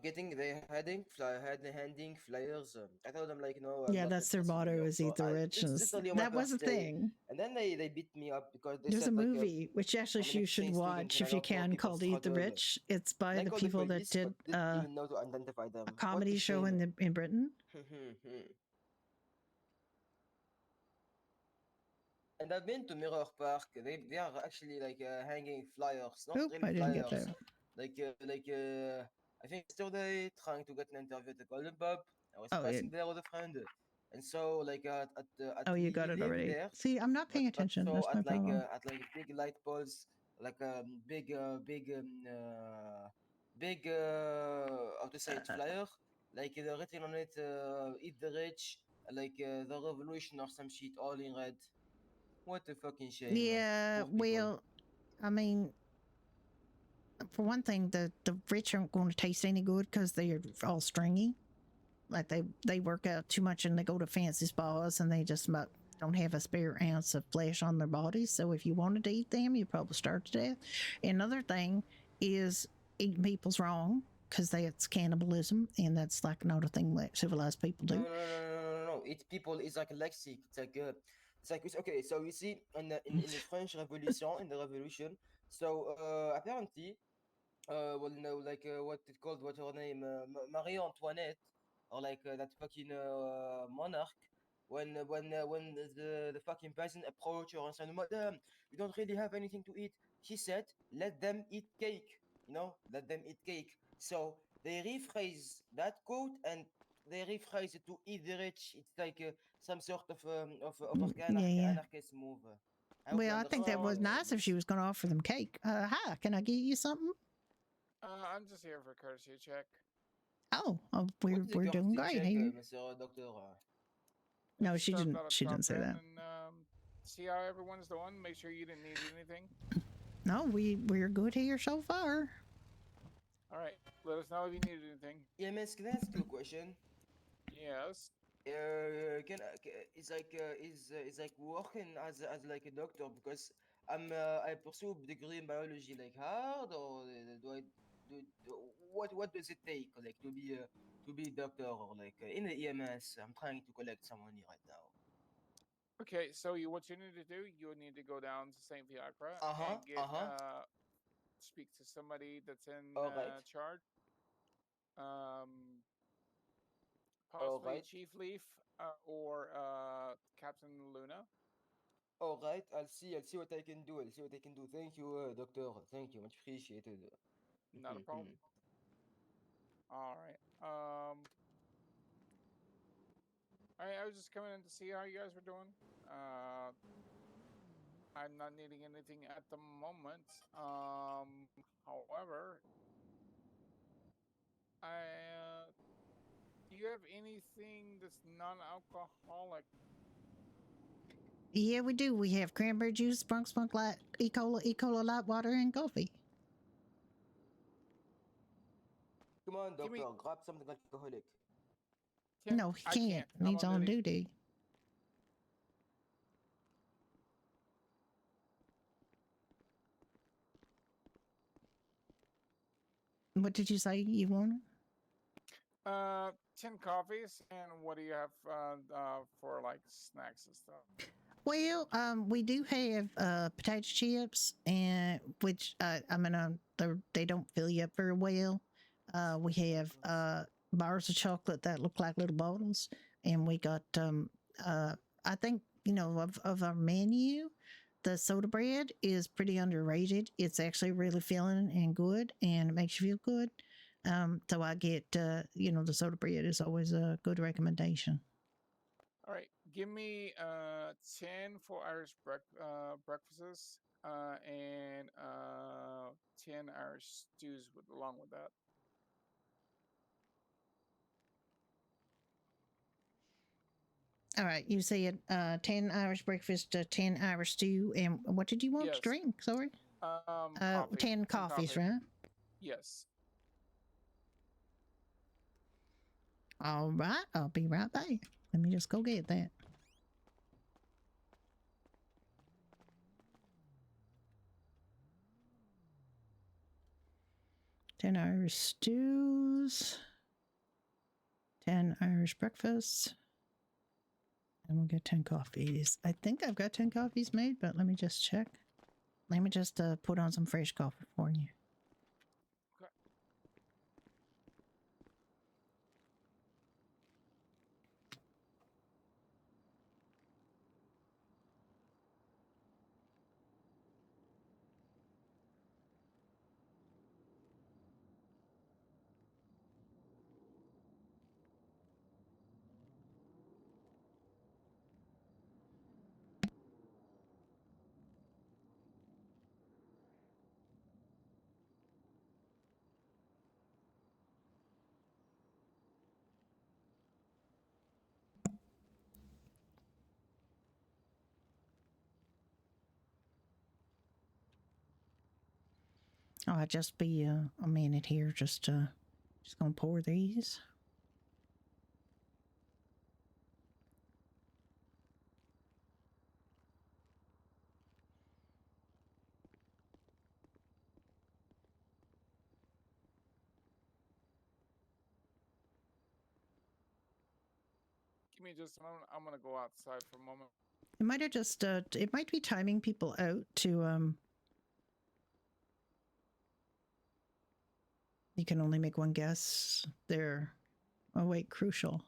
handing flyers. I told them, like, no. Yeah, that's their motto is eat the rich. That was a thing. And then they beat me up because they There's said, a movie which actually you should watch if you can called Eat the Rich. It's by the people that did even know to identify them. a comedy show in Britain. And I've been to Mirror Park. They are actually like hanging flyers, not really I didn't get flyers. that. I think yesterday trying to get an interview at the Golden Pub. I was passing there with a friend, and so like at you got it already. There, See, I'm not paying attention. So That's my problem. at like big light poles, like big how to say it, flyer, like they're written on it, eat the rich, like the revolution or some shit, all in red. What a fucking shame. Yeah, well, I mean, for one thing, the rich aren't going to taste any good because they're all stringy. Like they work out too much and they go to fancy spas and they just about don't have a spare ounce of flesh on their bodies. So if you wanted to eat them, you'd probably starve to death. Another thing is eating people's wrong because that's cannibalism and that's like not a thing that civilized people do. No. Eat people is like a lexic. It's like okay. So you see, in the French Revolution, so apparently, well, no, like what it called, what her name, Marie Antoinette, or like that fucking monarch. When the fucking peasant approached her and said, "Madame, you don't really have anything to eat," she said, "Let them eat cake." Let them eat cake. So they rephrase that quote and they rephrase it to eat the rich. It's like some sort of anarchist move. I think that was nice if she was going to offer them cake. Hi, can I get you something? I'm just here for a courtesy check. Oh, we're doing great here. No, she didn't. She didn't say that. And, see how everyone's doing. Make sure you didn't need anything. No, we're good here so far. All right, let us know if you need anything. Yeah, miss, can I ask you a question? Yes. Is like working as like a doctor because I pursue a degree in biology like hard or what does it take like to be a doctor or like in the EMS? I'm trying to collect some money right now. Okay, so what you need to do, you need to go down to St. Fiacre and get speak to somebody that's in charge. Possibly Chief Leaf or Captain Luna. All right, I'll see what I can do. I'll see what I can do. Thank you, doctor. Thank you, much appreciated. Not a problem. All right. I was just coming in to see how you guys were doing. I'm not needing anything at the moment. However, do you have anything that's non-alcoholic? Yeah, we do. We have cranberry juice, spunk light, E. cola light water, and coffee. Come on, doctor, grab something alcoholic. No, he can't. He's on duty. What did you say you wanted? 10 coffees, and what do you have for like snacks and stuff? Well, we do have potato chips, and which they don't fill you up very well. We have bars of chocolate that look like little bottles, and we got I think of our menu, the soda bread is pretty underrated. It's actually really filling and good, and it makes you feel good. So I get the soda bread is always a good recommendation. All right, give me 10 for Irish breakfasts and 10 Irish stews along with that. All right, you said 10 Irish breakfast, 10 Irish stew, and what did you want to drink? Sorry. Coffee. 10 coffees, right? Yes. All right, I'll be right back. Let me just go get that. Ten Irish stews, 10 Irish breakfasts, and we'll get 10 coffees. I think I've got 10 coffees made, but let me just check. Let me just put on some fresh coffee for you. Okay. Oh, I'll just be a minute here, just gonna pour these. Give me just a moment. I'm gonna go outside for a moment. It might have just it might be timing people out to you can only make one guess. They're crucial.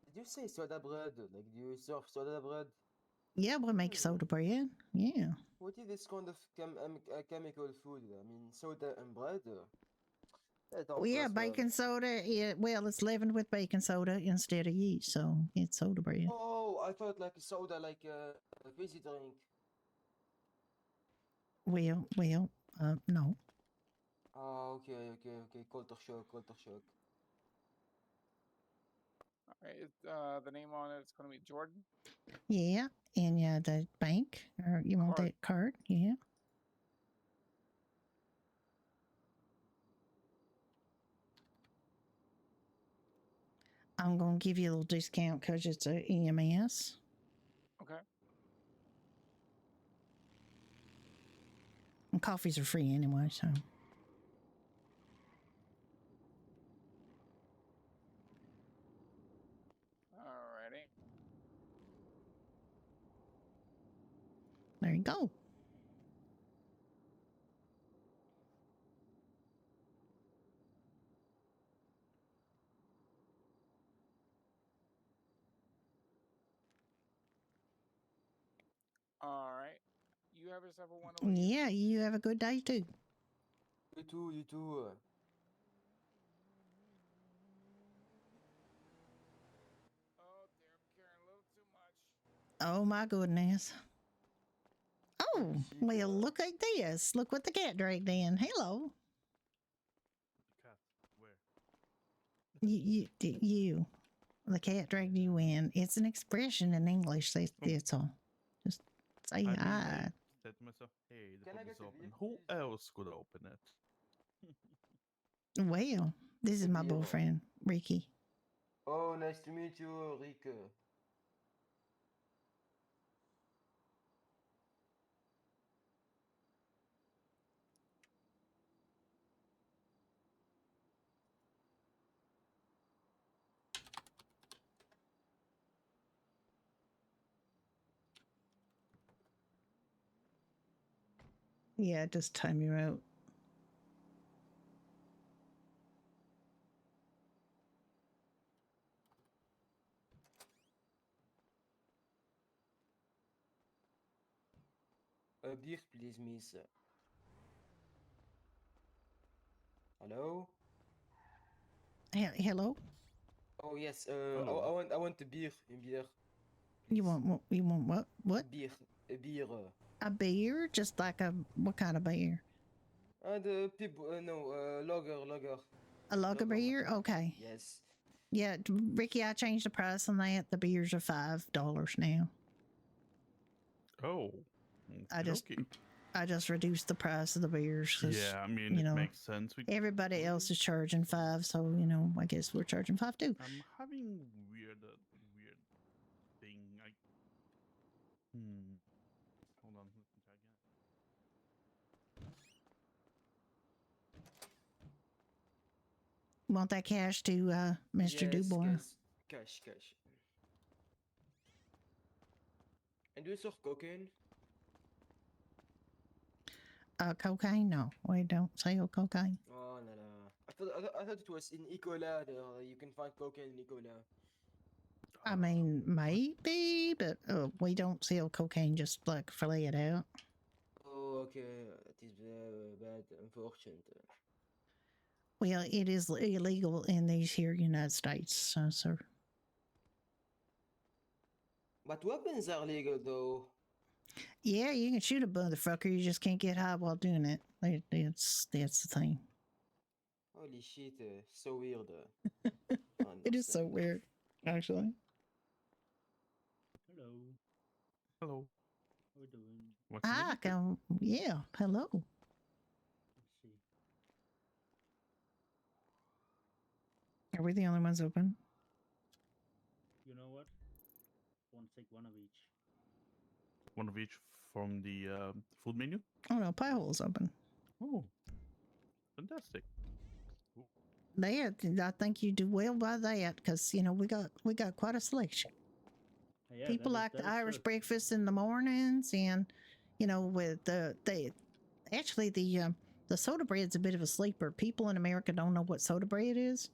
Did you say soda bread? Like, do you serve soda bread? Yeah, we'll make soda bread. Yeah. What is this kind of chemical food? I mean, soda and bread? Well, yeah, baking soda. Yeah, well, it's leavened with baking soda instead of yeast, so it's soda bread. Oh, I thought like soda, like a fizzy drink. Well, no. Oh, okay. Culture shock. All right, the name on it's gonna be Jordan. Yeah, and yeah, the bank, or you want that card? Yeah. I'm gonna give you a little discount because it's a EMS. Okay. And coffees are free anyway, so. Alrighty. There you go. All right. You have yourself a wonderful Yeah, you have a good day too. You too, you too. Oh dear, I'm carrying a little too much. Oh my goodness. Oh, well, look at this. Look what the cat dragged in. Hello. The cat. Where? You. The cat dragged you in. It's an expression in English. That's all. Just say I hi. said to myself, hey, the door is open. Who else could open it? Well, this is my boyfriend, Ricky. Oh, nice to meet you, Rick. Yeah, just time you out. A beer, please, miss. Hello? Hello? Oh, yes. I want a beer. A beer. You want what? What? A beer. A beer? Just like what kind of beer? The people, no, lager. A lager beer? Okay. Yes. Yeah, Ricky, I changed the price on that. The beers are $5 now. Oh. I just reduced the price of the beers. Yeah, I mean, it makes sense. Everybody else is charging $5, so I guess we're charging $5 too. I'm having weird thing. Hold on, let me try again. Want that cash to Mr. Yes, Dubois? Cash. And do you sell cocaine? Cocaine? No, we don't sell cocaine. Oh, no. I thought it was in Ecola. You can find cocaine in Ecola. I mean, maybe, but we don't sell cocaine just like fillet it out. Oh, okay. It is bad, unfortunate. Well, it is illegal in these here United States, sir. But weapons are legal, though. Yeah, you can shoot a motherfucker. You just can't get high while doing it. That's the thing. Holy shit, so weird. It is so weird, actually. Hello. Hello. How are we doing? Yeah, hello. Let's see. Are we the only ones open? You know what? I want to take one of each. One of each from the food menu? Oh no, pie hole's open. Oh, fantastic. I think you do well by that because we got quite a selection. Yeah, People like the Irish breakfast in the mornings, and with the soda bread's a bit of a sleeper. People in America don't know what soda bread is,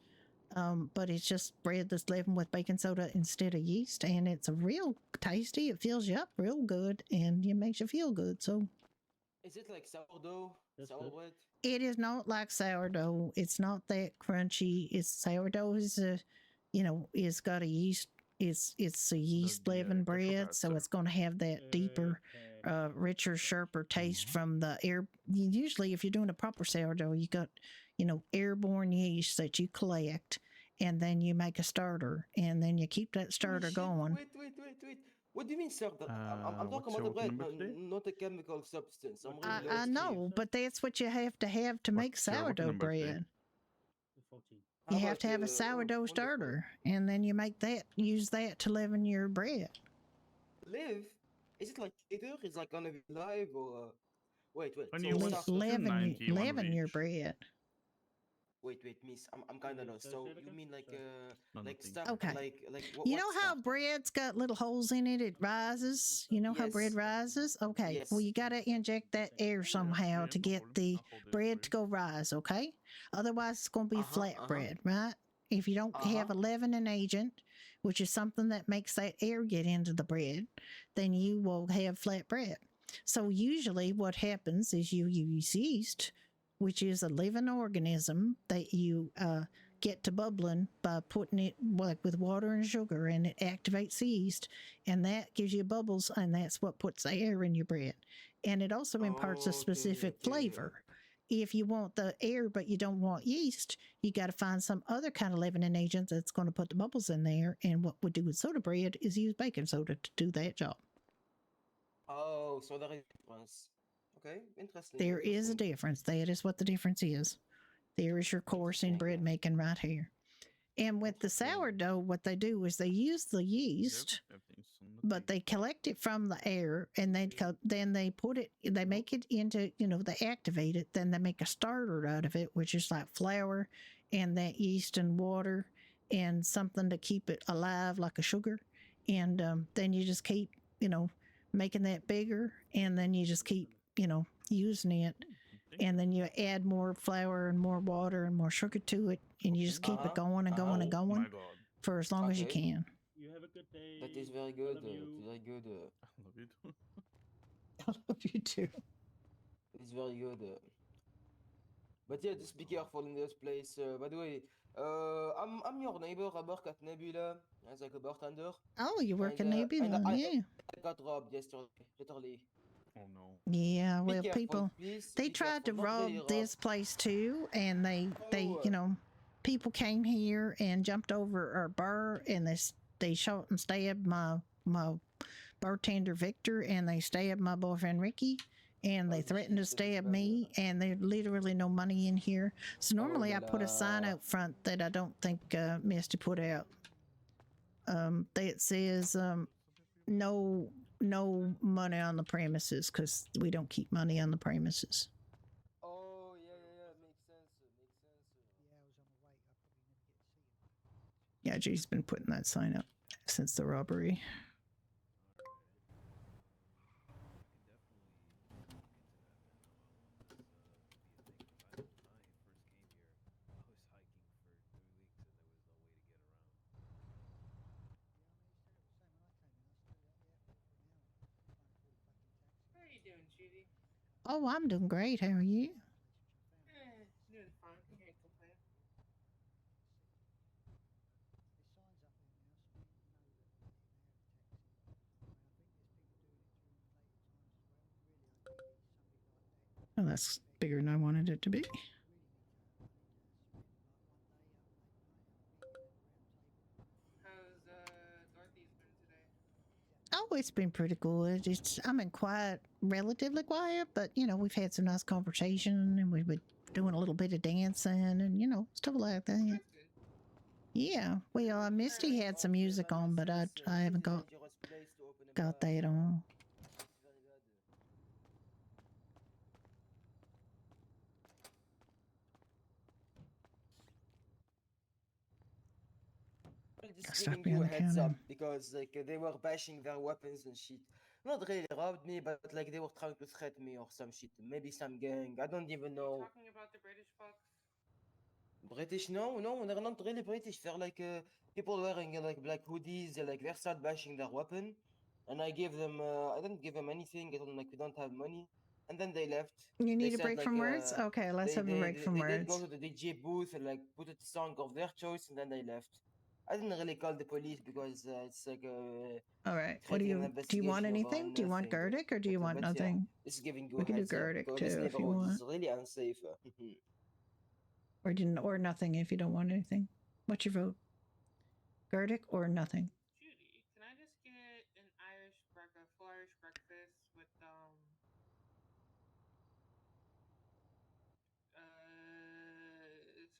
but it's just bread that's leavened with baking soda instead of yeast, and it's a real tasty. It fills you up real good, and it makes you feel good. So, is it like sourdough? Sourdough? It is not like sourdough. It's not that crunchy. Sourdough is it's got a yeast. It's a yeast leavened bread, so it's going to have that deeper, richer, sharper taste from the air. Usually, if you're doing a proper sourdough, you got airborne yeast that you collect, and then you make a starter, and then you keep that starter going. Wait. What do you mean, sir? I'm talking about the bread, not a chemical substance. I know, but that's what you have to make sourdough bread. 14. You have to have a sourdough starter, and then you use that to leaven your bread. Live? Is it like later? It's like gonna be live or wait. Leaven your bread. Wait, miss. I'm kind of lost. So you mean like stuff? Okay. Like what? You know how bread's got little holes in it? It rises. You know how bread rises? Okay. Yes. Well, you got to inject that air somehow to get the bread to go rise. Okay. Otherwise, it's going to be flat bread, right? If you don't have a leavening agent, which is something that makes that air get into the bread, then you will have flat bread. So usually what happens is you use yeast, which is a living organism that you get to bubbling by putting it like with water and sugar, and it activates the yeast, and that gives you bubbles, and that's what puts the air in your bread. And it also imparts a specific flavor. If you want the air but you don't want yeast, you got to find some other kind of leavening agent that's going to put the bubbles in there. And what we do with soda bread is use baking soda to do that job. Oh, so there is a difference. Okay, interesting. There is a difference. That is what the difference is. There is your course in bread making right here. And with the sourdough, what they do is they use the yeast, but they collect it from the air, and then they put it, they make it into, they activate it, then they make a starter out of it, which is like flour and that yeast and water and something to keep it alive, like a sugar. And then you just keep, making that bigger, and then you just keep, using it. And then you add more flour and more water and more sugar to it, and you just keep it going and going and going for as long as you can. You have a good day. That is very good. Very good. I love you too. I love you too. It's very good. But yeah, just be careful in this place. By the way, I'm your neighbor. I work at Nebula as like a bartender. Oh, you work at Nebula, yeah. I got robbed yesterday, literally. Oh no. Yeah, well, careful, people, please. they tried to rob this place too, and they people came here and jumped over our bar, and they shot and stabbed my bartender Victor, and they stabbed my boyfriend Ricky, and they threatened to stab me, and there's literally no money in here. So normally I put a sign out front that I don't think Misty put out that says no money on the premises, because we don't keep money on the premises. Oh yeah, makes sense. Yeah, Judy's been putting that sign up since the robbery. How are you doing, Judy? Oh, I'm doing great. How are you? Doing fine. Can't complain. Well, that's bigger than I wanted it to be. How's Dorothy's been today? Oh, it's been pretty good. I'm in quiet, relatively quiet, but we've had some nice conversation, and we've been doing a little bit of dancing, and stuff like that. Yeah, well, Misty had some music on, but I haven't got that on. Just giving you a heads up, because like they were bashing their weapons and shit. Not really robbed me, but like they were trying to threat me or some shit. Maybe some gang. I don't even know. Talking about the British bucks? British? No, they're not really British. They're like people wearing like black hoodies. Like they're start bashing their weapon, and I gave them. I didn't give them anything. I told them like we don't have money, and then they left. You need a break from words? Okay, let's have a break from words. They did go to the DJ booth and like put a song of their choice, and then they left. I didn't really call the police because it's like all right. What do you want anything? Do you want Gerdic or do you want nothing? Yeah, it's giving you we can do Gerdic too if you want. It's really unsafe. or nothing if you don't want anything. What's your vote? Gerdic or nothing? Judy, can I just get an full Irish breakfast with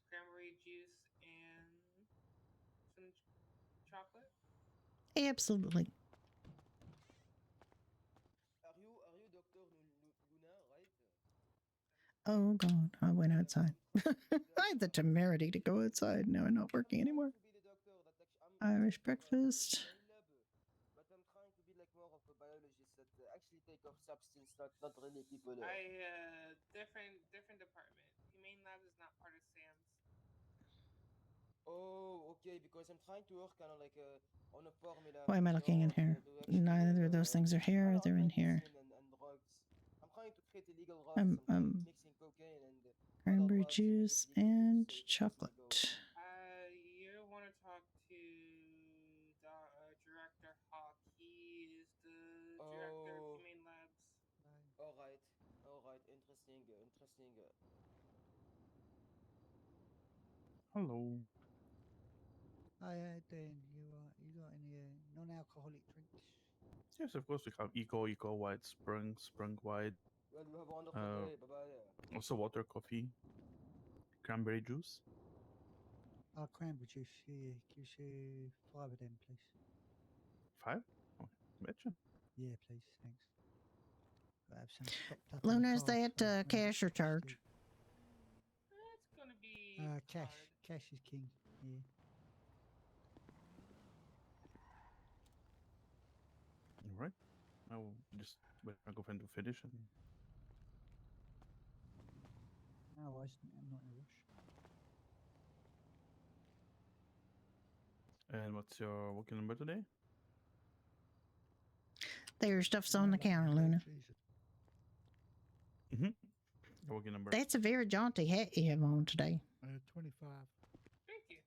cranberry juice and some chocolate? Absolutely. Are you Dr. Luna, right? Oh God, I went outside. I had the temerity to go outside. Now I'm not working anymore. Irish breakfast. But I'm trying to be like more of a biologist that actually take off substance, not really people. Different department. Humane Labs is not part of SAMS. Oh, okay, because I'm trying to work kind of like on a formula. Why am I looking in here? Actually, Neither of those things are I here. know, I'm They're in trying to here. see and drugs. I'm trying to treat illegal drugs. I'm trying to mixing cocaine and other Cranberry drugs and make it juice legal to and say it's legal. chocolate. You want to talk to Director Hawk. He is the director of Oh, Humane Labs. all right, interesting, interesting. Hello. Hi, Dan. You got any non-alcoholic drinks? Yes, of course we have Eco White, Sprung White. Well, you have a wonderful day. Bye bye. Also water, coffee, cranberry juice. Cranberry juice. Yeah, give us 5 of them, please. 5? Oh, betcha. Yeah, please. Thanks. Gotta have some stocked up Luna, in the is car. that cash or charge? It's gonna be cash. card. Cash is king. Yeah. All right. I will just wait for girlfriend to finish and. No, I'm not in a rush. And what's your working number today? Their stuff's on the counter, Luna. Mm-hmm. Your working number. That's a very jaunty hat you have on today. 25. Thank you.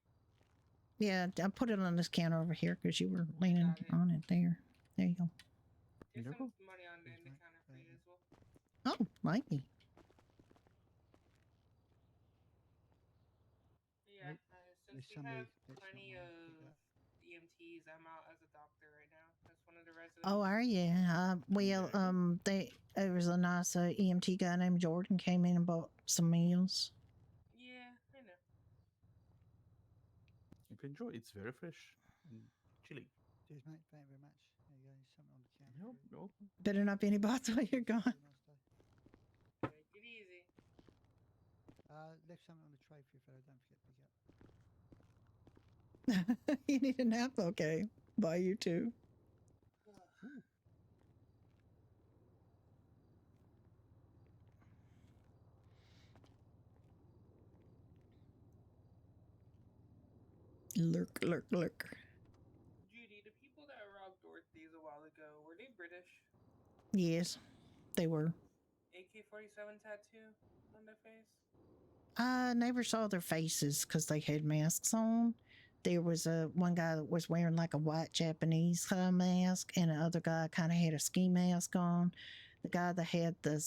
Yeah, I put it on this counter over here because you were leaning on it there. There you go. There's some money on the counter for you as well. Oh, thank you. Yeah, since we have plenty of EMTs, I'm out as a doctor right now. That's one of the residents. Oh, are you? There was a nice EMT guy named Jordan came in and bought some meals. Yeah, I know. You can enjoy. It's very fresh and chilly. Cheers, mate. Thank you very much. There you go. Something on the counter. Nope. Better not be any bots while you're gone. Take it easy. Left something on the tray for you, fellow. Don't forget to pick up. You need a nap? Okay. Bye, you too. Lurk, lurk, lurk. Judy, the people that robbed Dorothy's a while ago, were they British? Yes, they were. AK-47 tattoo on their face? I never saw their faces because they had masks on. There was one guy that was wearing like a white Japanese mask, and the other guy kind of had a ski mask on. The guy that had the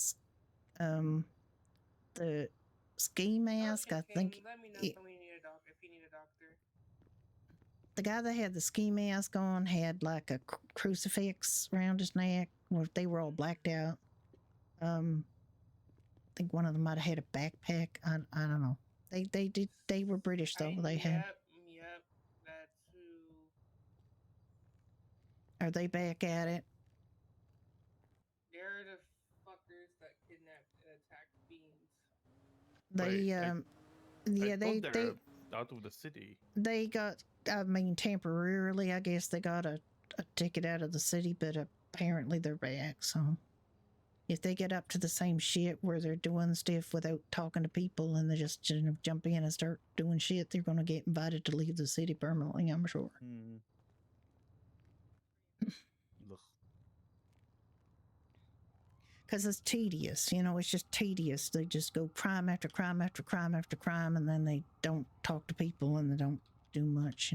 ski mask, I think. Let me know if you need a doctor. The guy that had the ski mask on had like a crucifix around his neck. Well, they were all blacked out. I think one of them might have had a backpack. I don't know. They were British though. Yep, that's who. Are they back at it? They're the fuckers that kidnapped and attacked Beans. They they're out of the city. They got, I mean, temporarily, I guess they got a ticket out of the city, but apparently they're back. So if they get up to the same shit where they're doing stuff without talking to people and they just jump in and start doing shit, they're going to get invited to leave the city permanently, I'm sure. Because it's tedious, it's just tedious. They just go crime after crime after crime after crime, and then they don't talk to people and they don't do much,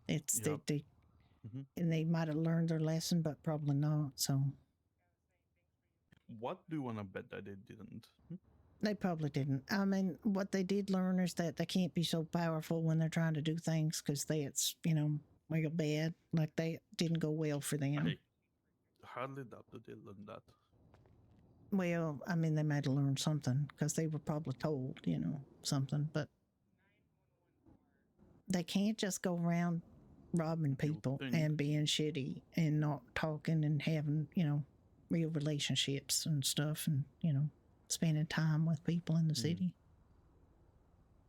It's they and they might have learned their lesson, but probably not. So what do you want to bet that they didn't? They probably didn't. I mean, what they did learn is that they can't be so powerful when they're trying to do things because it's real bad. Like they didn't go well for them. I hardly doubt that they learned that. Well, I mean, they might have learned something because they were probably told, something, but they can't just go around robbing people and being shitty and not talking and having, real relationships and stuff and, spending time with people in the city.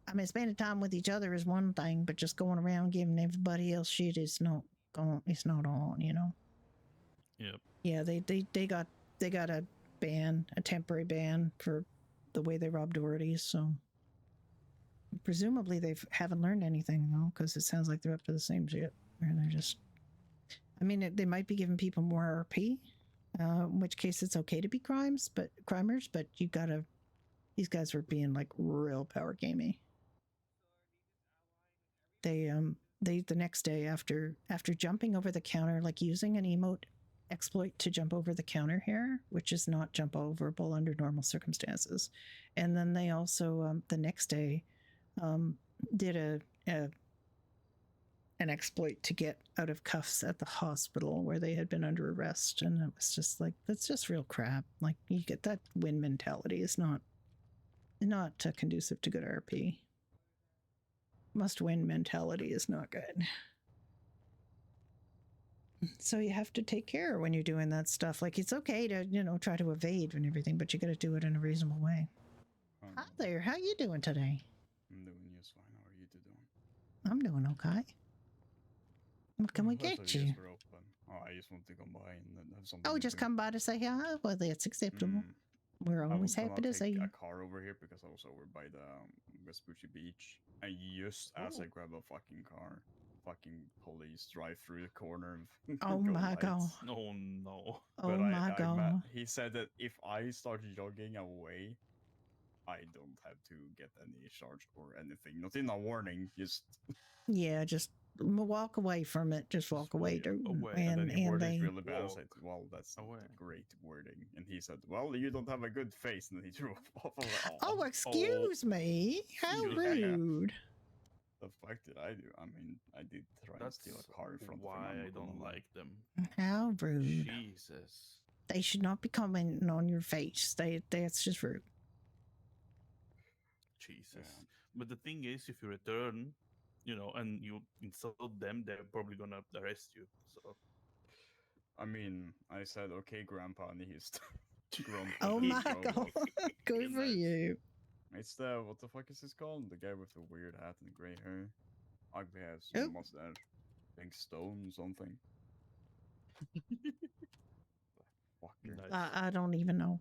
I mean, spending time with each other is one thing, but just going around giving everybody else shit is not on, Yep. Yeah, they got a ban, a temporary ban for the way they robbed Doherty's, so presumably they haven't learned anything though, because it sounds like they're up to the same shit. Or they're just, I mean, they might be giving people more RP, in which case it's okay to be crimers, but you gotta. These guys were being like real power gamey. They the next day after jumping over the counter, like using an emote exploit to jump over the counter here, which is not jump overable under normal circumstances, and then they also the next day did an exploit to get out of cuffs at the hospital where they had been under arrest, and it was just like, that's just real crap. Like, you get that win mentality is not conducive to good RP. Must win mentality is not good. So you have to take care when you're doing that stuff. Like, it's okay to, try to evade and everything, but you got to do it in a reasonable way. Hi there, how you doing today? I'm doing just fine. How are you two doing? I'm doing okay. What can we get you? I just want to come by and have something. Oh, just come by to say hi? Well, that's acceptable. We're always happy to see you. I was gonna take a car over here because I was over by the Vespucci Beach, and just as I grab a fucking car, fucking police drive through the corner. Oh my god! Oh no! Oh my god! He said that if I start jogging away, I don't have to get any charge or anything. Not in a warning, just yeah, just walk away from it. Just walk away, dude. And then he worded really bad. I said, "Well, that's great wording." And he said, "Well, you don't have a good face." And then he drove off. Oh, excuse me. How rude. The fuck did I do? I mean, I did try and steal a car from why I don't like them. How rude. Jesus. They should not be commenting on your face. That's just rude. Jesus. Yeah. But the thing is, if you return, and you insult them, they're probably gonna arrest you. So, I mean, I said, "Okay, Grandpa," and he's grown. Oh my god! Good for you. It's what the fuck is this called? The guy with the weird hat and gray hair. Ugly ass. What's that? Big stone something. Fucker. Nice. I don't even know.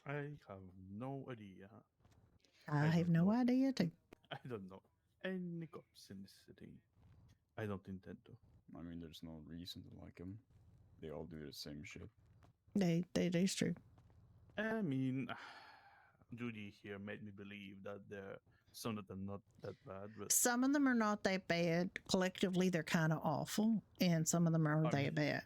I have no idea. I have no idea too. I don't know any cops in the city. I don't intend to. I mean, there's no reason to like them. They all do the same shit. That's true. I mean, Judy here made me believe that some of them not that bad. But some of them are not that bad. Collectively, they're kind of awful, and some of them are that bad.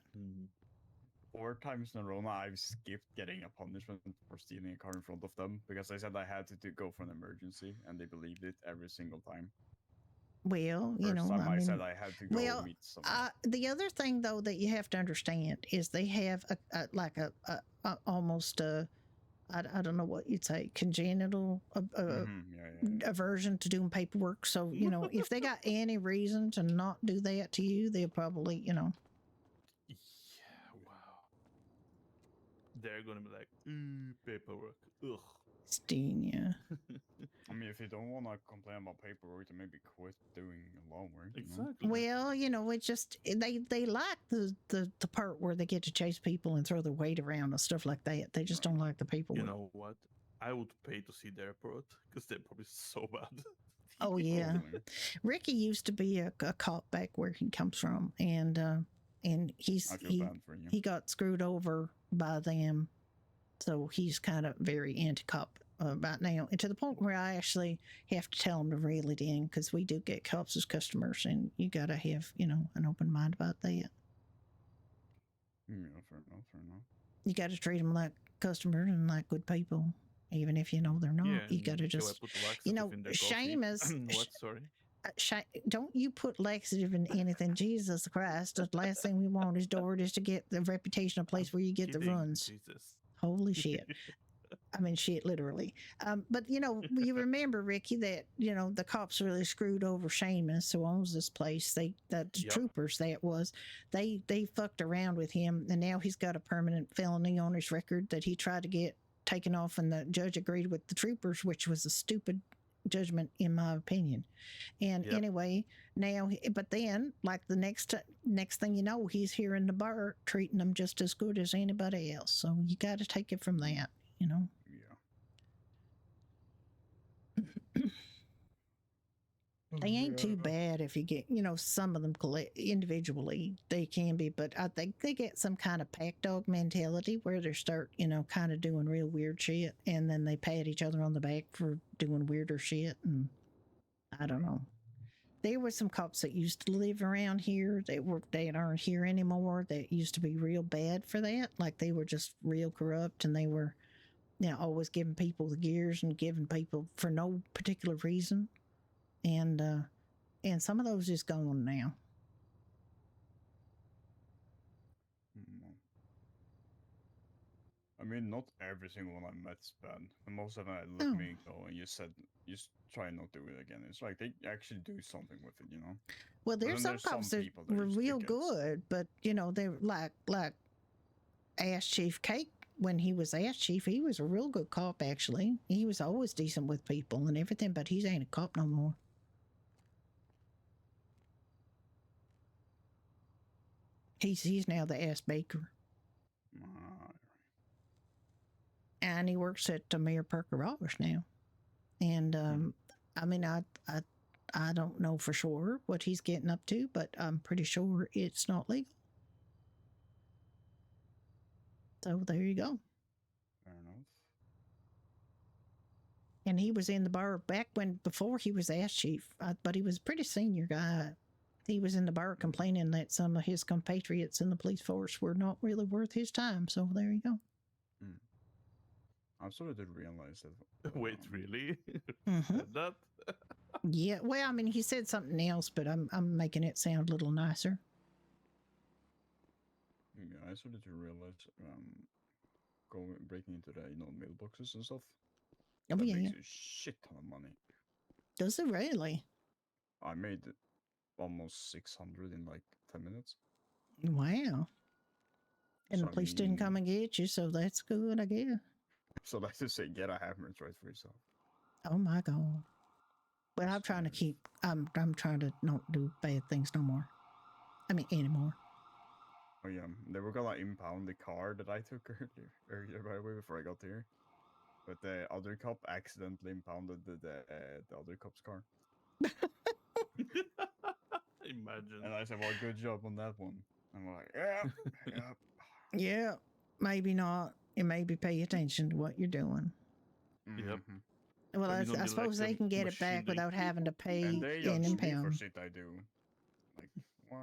4 times in a row now, I've skipped getting a punishment for stealing a car in front of them because I said I had to go for an emergency, and they believed it every single time. Well, I said I had to go meet someone. The other thing, though, that you have to understand is they have almost I don't know what you'd say, congenital aversion to doing paperwork. So, if they got any reason to not do that to you, they'll probably, Yeah, wow. They're going to be like, paperwork. Ugh. Steenia. I mean, if you don't want to complain about paperwork, then maybe quit doing law work. Exactly. Well, it's just they like the part where they get to chase people and throw their weight around and stuff like that. They just don't like the paperwork. You know what? I would pay to see the airport because they're probably so bad. Oh yeah, Ricky used to be a cop back where he comes from, and he got screwed over by them, so he's kind of very anti-cop right now, and to the point where I actually have to tell him to reel it in because we do get cops as customers, and you got to have an open mind about that. Yeah, fair enough. You got to treat them like customers and like good people, even if they're not. You got to just Seamus. What? Sorry. Don't you put laxative in anything. Jesus Christ, the last thing we want is to get the reputation of a place where you get the runs. Jesus. Holy shit. I mean, shit, literally. But, you remember, Ricky, that, the cops really screwed over Seamus, who owns this place. Troopers, they fucked around with him, and now he's got a permanent felony on his record that he tried to get taken off, and the judge agreed with the troopers, which was a stupid judgment, in my opinion. And anyway, now, but then, like the next thing you know, he's here in the bar treating them just as good as anybody else. So you got to take it from that, Yeah. They ain't too bad if you get, some of them individually, they can be, but I think they get some kind of pack dog mentality where they start, kind of doing real weird shit, and then they pat each other on the back for doing weirder shit, and I don't know. There were some cops that used to live around here that aren't here anymore that used to be real bad for that. Like they were just real corrupt, and they were, always giving people the gears and giving people for no particular reason. And some of those is gone now. I mean, not every single one I met's bad. And most of them I let me go, and you said just try not to do it again. It's like they actually do something with it, Well, there's some cops that were real good, but they're like Ass Chief Cake. When he was Ass Chief, he was a real good cop. Actually, he was always decent with people and everything, but he ain't a cop no more. He's now the Ass Baker. And he works at Mayor Parker Ross now. And I mean, I don't know for sure what he's getting up to, but I'm pretty sure it's not legal. So there you go. Fair enough. And he was in the bar before he was Ass Chief, but he was a pretty senior guy. He was in the bar complaining that some of his compatriots in the police force were not really worth his time. So there you go. I sort of did realize that. Wait, really? Mm-hmm. Said that? Yeah, well, I mean, he said something else, but I'm making it sound a little nicer. Yeah, I sort of did realize breaking into the mailboxes and stuff. Oh, that yeah. Makes a shit ton of money. Does it really? I made almost 600 in like 10 minutes. Wow. And so the police didn't come and get you, so that's good, I guess. So that's to say, get a hammer and try it for yourself. Oh my God. But I'm trying to keep, I'm trying to not do bad things no more. I mean, anymore. Oh yeah, they were gonna impound the car that I took earlier, by the way, before I got here. But the other cop accidentally impounded the other cop's car. Imagine. And I said, well, good job on that one. I'm like, yeah. Yeah, maybe not. And maybe pay attention to what you're doing. Yep. Well, I suppose they can get it back without having to pay and they judge me for impound. shit I do. Like, what?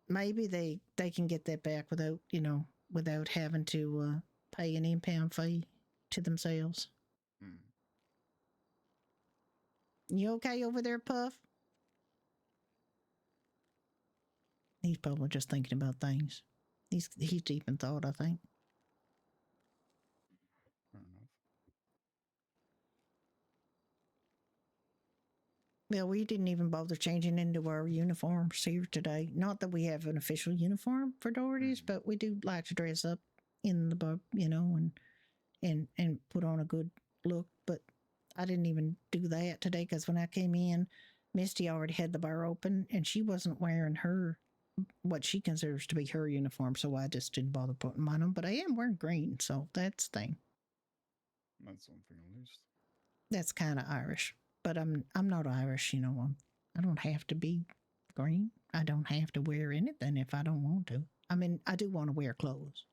Maybe they can get that back without having to pay an impound fee to themselves. You okay over there, Puff? He's probably just thinking about things. He's deep in thought, I think. Fair enough. Well, we didn't even bother changing into our uniforms here today. Not that we have an official uniform for Doherty's, but we do like to dress up in the bar, and put on a good look. But I didn't even do that today because when I came in, Misty already had the bar open and she wasn't wearing what she considers to be her uniform, so I just didn't bother putting mine on. But I am wearing green, so that's the thing. That's something at least. That's kind of Irish, but I'm not Irish, I don't have to be green. I don't have to wear anything if I don't want to. I mean, I do want to wear clothes,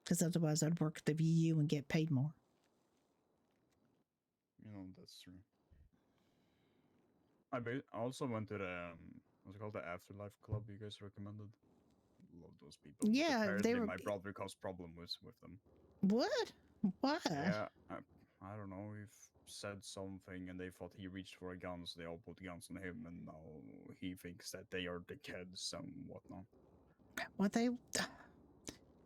because otherwise I'd work at the VU and get paid more. That's true. I also went to the what's it called, the Afterlife Club you guys recommended. Love those people. Yeah, apparently my brother caused problem with them. What? Why? Yeah, I don't know. He said something, and they thought he reached for a gun, so they all put guns on him, and now he thinks that they are the kids and whatnot. Well,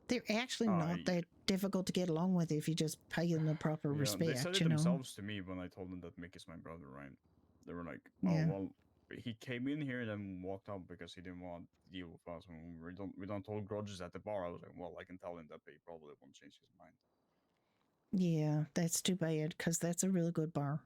they're actually not that difficult to get along with if you just pay them the proper respect. They said it themselves to me when I told them that Mick is my brother, right? They were like, "Oh well, he came in here and then walked out because he didn't want to deal with us. We don't hold grudges at the bar." I was like, "Well, I can tell him that, but he probably won't change his mind." Yeah, that's too bad because that's a really good bar.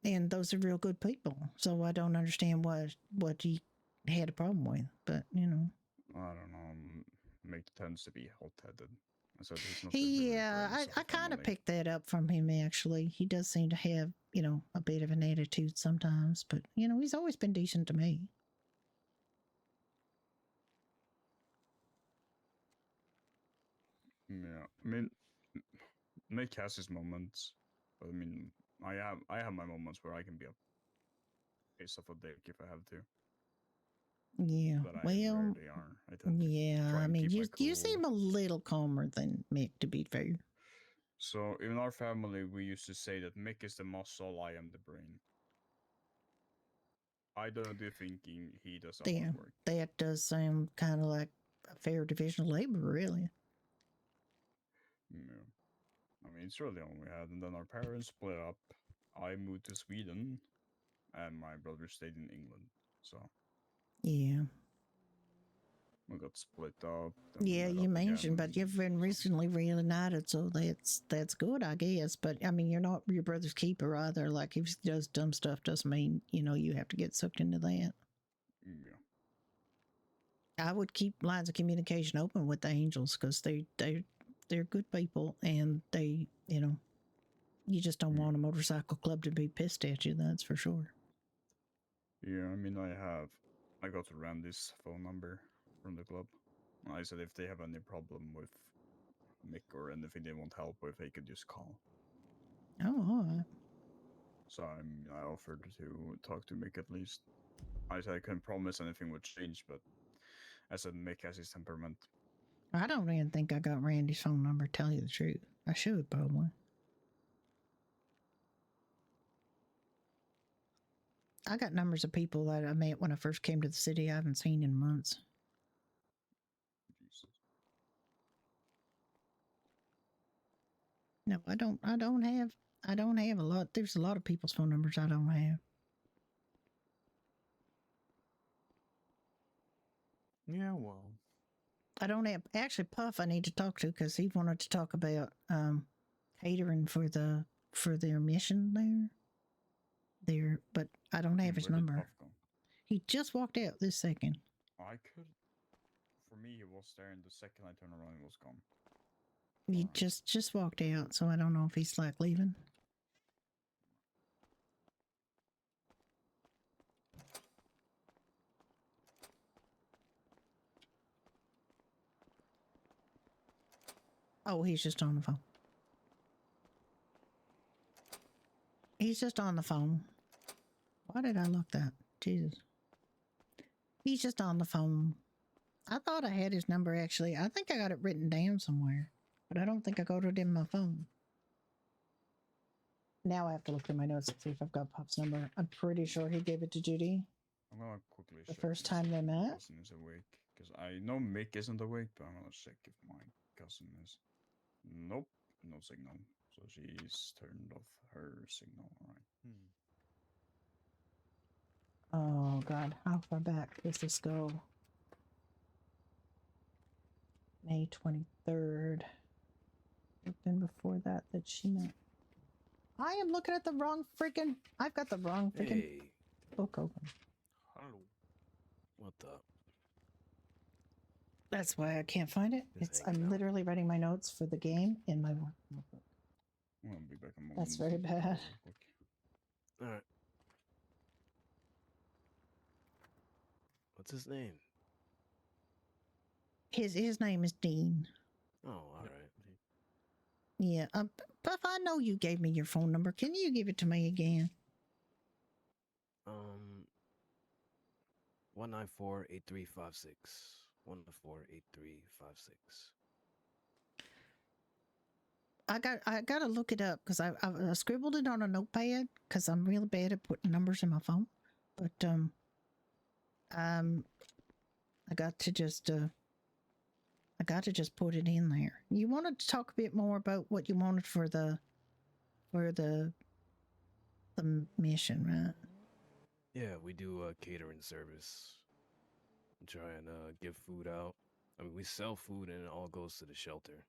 And those are real good people. So I don't understand what he had a problem with, but I don't know. Mick tends to be hot-headed. So he's not I kind of picked that up from him, actually. He does seem to have, a bit of an attitude sometimes, but, he's always been decent to me. Yeah, I mean, Mick has his moments, but I mean, I have my moments where I can be a piece of a dick if I have to. Yeah, but I rarely are. I tend to I mean, you seem a little calmer than Mick, to be fair. So in our family, we used to say that Mick is the muscle, I am the brain. I don't do thinking, he does all the work. That does sound kind of like a fair division of labor, really. Yeah. I mean, it's really all we had, and then our parents split up. I moved to Sweden, and my brother stayed in England, so... Yeah. We got split up. Yeah, you mentioned, but you've been recently reunited, so that's good, I guess. But I mean, you're not your brother's keeper either. Like, if he does dumb stuff, doesn't mean you have to get sucked into that. Yeah. I would keep lines of communication open with the Angels because they're good people, and they you just don't want a motorcycle club to be pissed at you. That's for sure. Yeah, I mean, I got Randy's phone number from the club. I said if they have any problem with Mick or anything they want help with, they could just call. Oh, all right. So I offered to talk to Mick at least. I said I couldn't promise anything would change, but I said Mick has his temperament. I don't even think I got Randy's phone number, tell you the truth. I should, probably. I got numbers of people that I met when I first came to the city I haven't seen in months. Jesus. No, I don't have a lot. There's a lot of people's phone numbers I don't have. Yeah, well. I don't have, actually, Puff I need to talk to because he wanted to talk about catering for their mission there, but I don't have his number. He just walked out this second. I could. For me, he was there, and the second I turned around, he was gone. He just walked out, so I don't know if he's like leaving. Oh, he's just on the phone. He's just on the phone. Why did I look that? Jesus. He's just on the phone. I thought I had his number, actually. I think I got it written down somewhere, but I don't think I got it in my phone. Now I have to look through my notes and see if I've got Pop's number. I'm pretty sure he gave it to Judy. I'm gonna quickly the check first time they met. Cousin is awake, because I know Mick isn't awake, but I'm gonna check if my cousin is. Nope, no signal. So she's turned off her signal. All right. Oh God, how far back does this go? May 23rd. Then before that she met. I am looking at the wrong freaking. I've got the wrong freaking book open. Hello. What the? That's why I can't find it. I'm literally writing my notes for the game in my work notebook. I'll be back in a moment. That's very bad. All right. What's his name? His name is Dean. Oh, all right. Yeah, Puff, I know you gave me your phone number. Can you give it to me again? 194-8356. 194-8356. I gotta look it up because I scribbled it on a notepad because I'm really bad at putting numbers in my phone. But I got to just put it in there. You wanted to talk a bit more about what you wanted for the mission, right? Yeah, we do a catering service. Try and give food out. I mean, we sell food and it all goes to the shelter.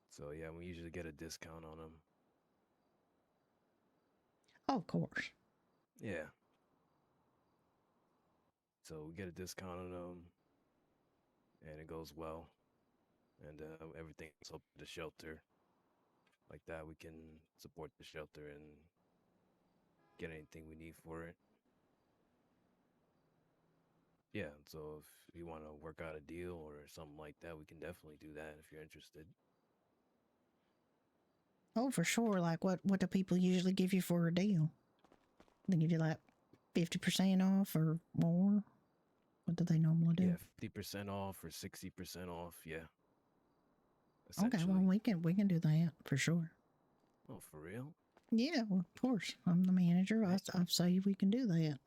So yeah, we usually get a discount on them. Of course. Yeah. So we get a discount on them. and it goes well, and everything's up at the shelter. Like that, we can support the shelter and get anything we need for it. Yeah, so if you want to work out a deal or something like that, we can definitely do that if you're interested. Oh, for sure. Like, what do people usually give you for a deal? They give you like 50% off or more? What do they normally do? Yeah, 50% off or 60% off. Yeah. Okay, well, we can do that for sure. Oh, for real? Yeah, well, of course. I'm the manager. I'll say we can do that.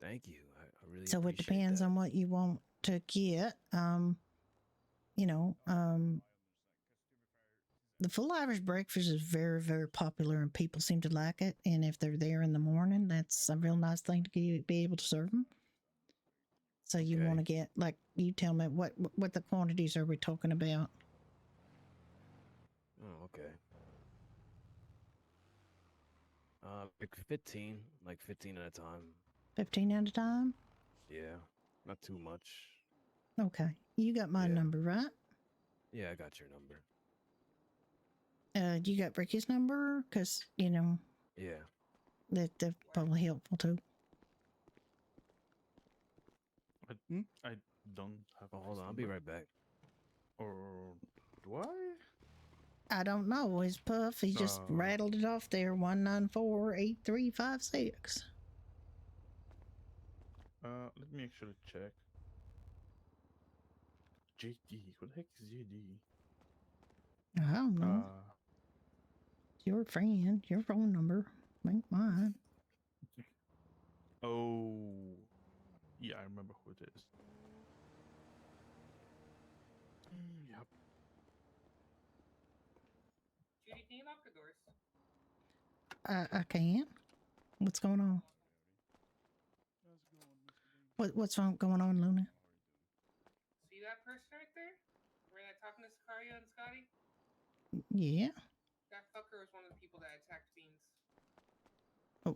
Thank you. I really So it appreciate depends that. on what you want to get. The full Irish breakfast is very, very popular and people seem to like it. And if they're there in the morning, that's a real nice thing to be able to serve them. So you want to get, like, you tell me what the quantities are we talking about? Oh, okay. Like 15 at a time. 15 at a time? Yeah, not too much. Okay. You got my number, right? Yeah, I got your number. You got Ricky's number? Because, Yeah. That's probably helpful too. I don't have. Oh, hold on, I'll be right back. Or do I? I don't know. His Puff, he just rattled it off there. 194-8356. Let me actually check. JD, what the heck is JD? I don't know. Your friend, your phone number, make mine. Oh, yeah, I remember who it is. Yep. Judy, can you lock the doors? I can't. What's going on? What's going on, Luna? See that person right there? Where that talking to Sicario and Scotty? Yeah. That fucker was one of the people that attacked Beans.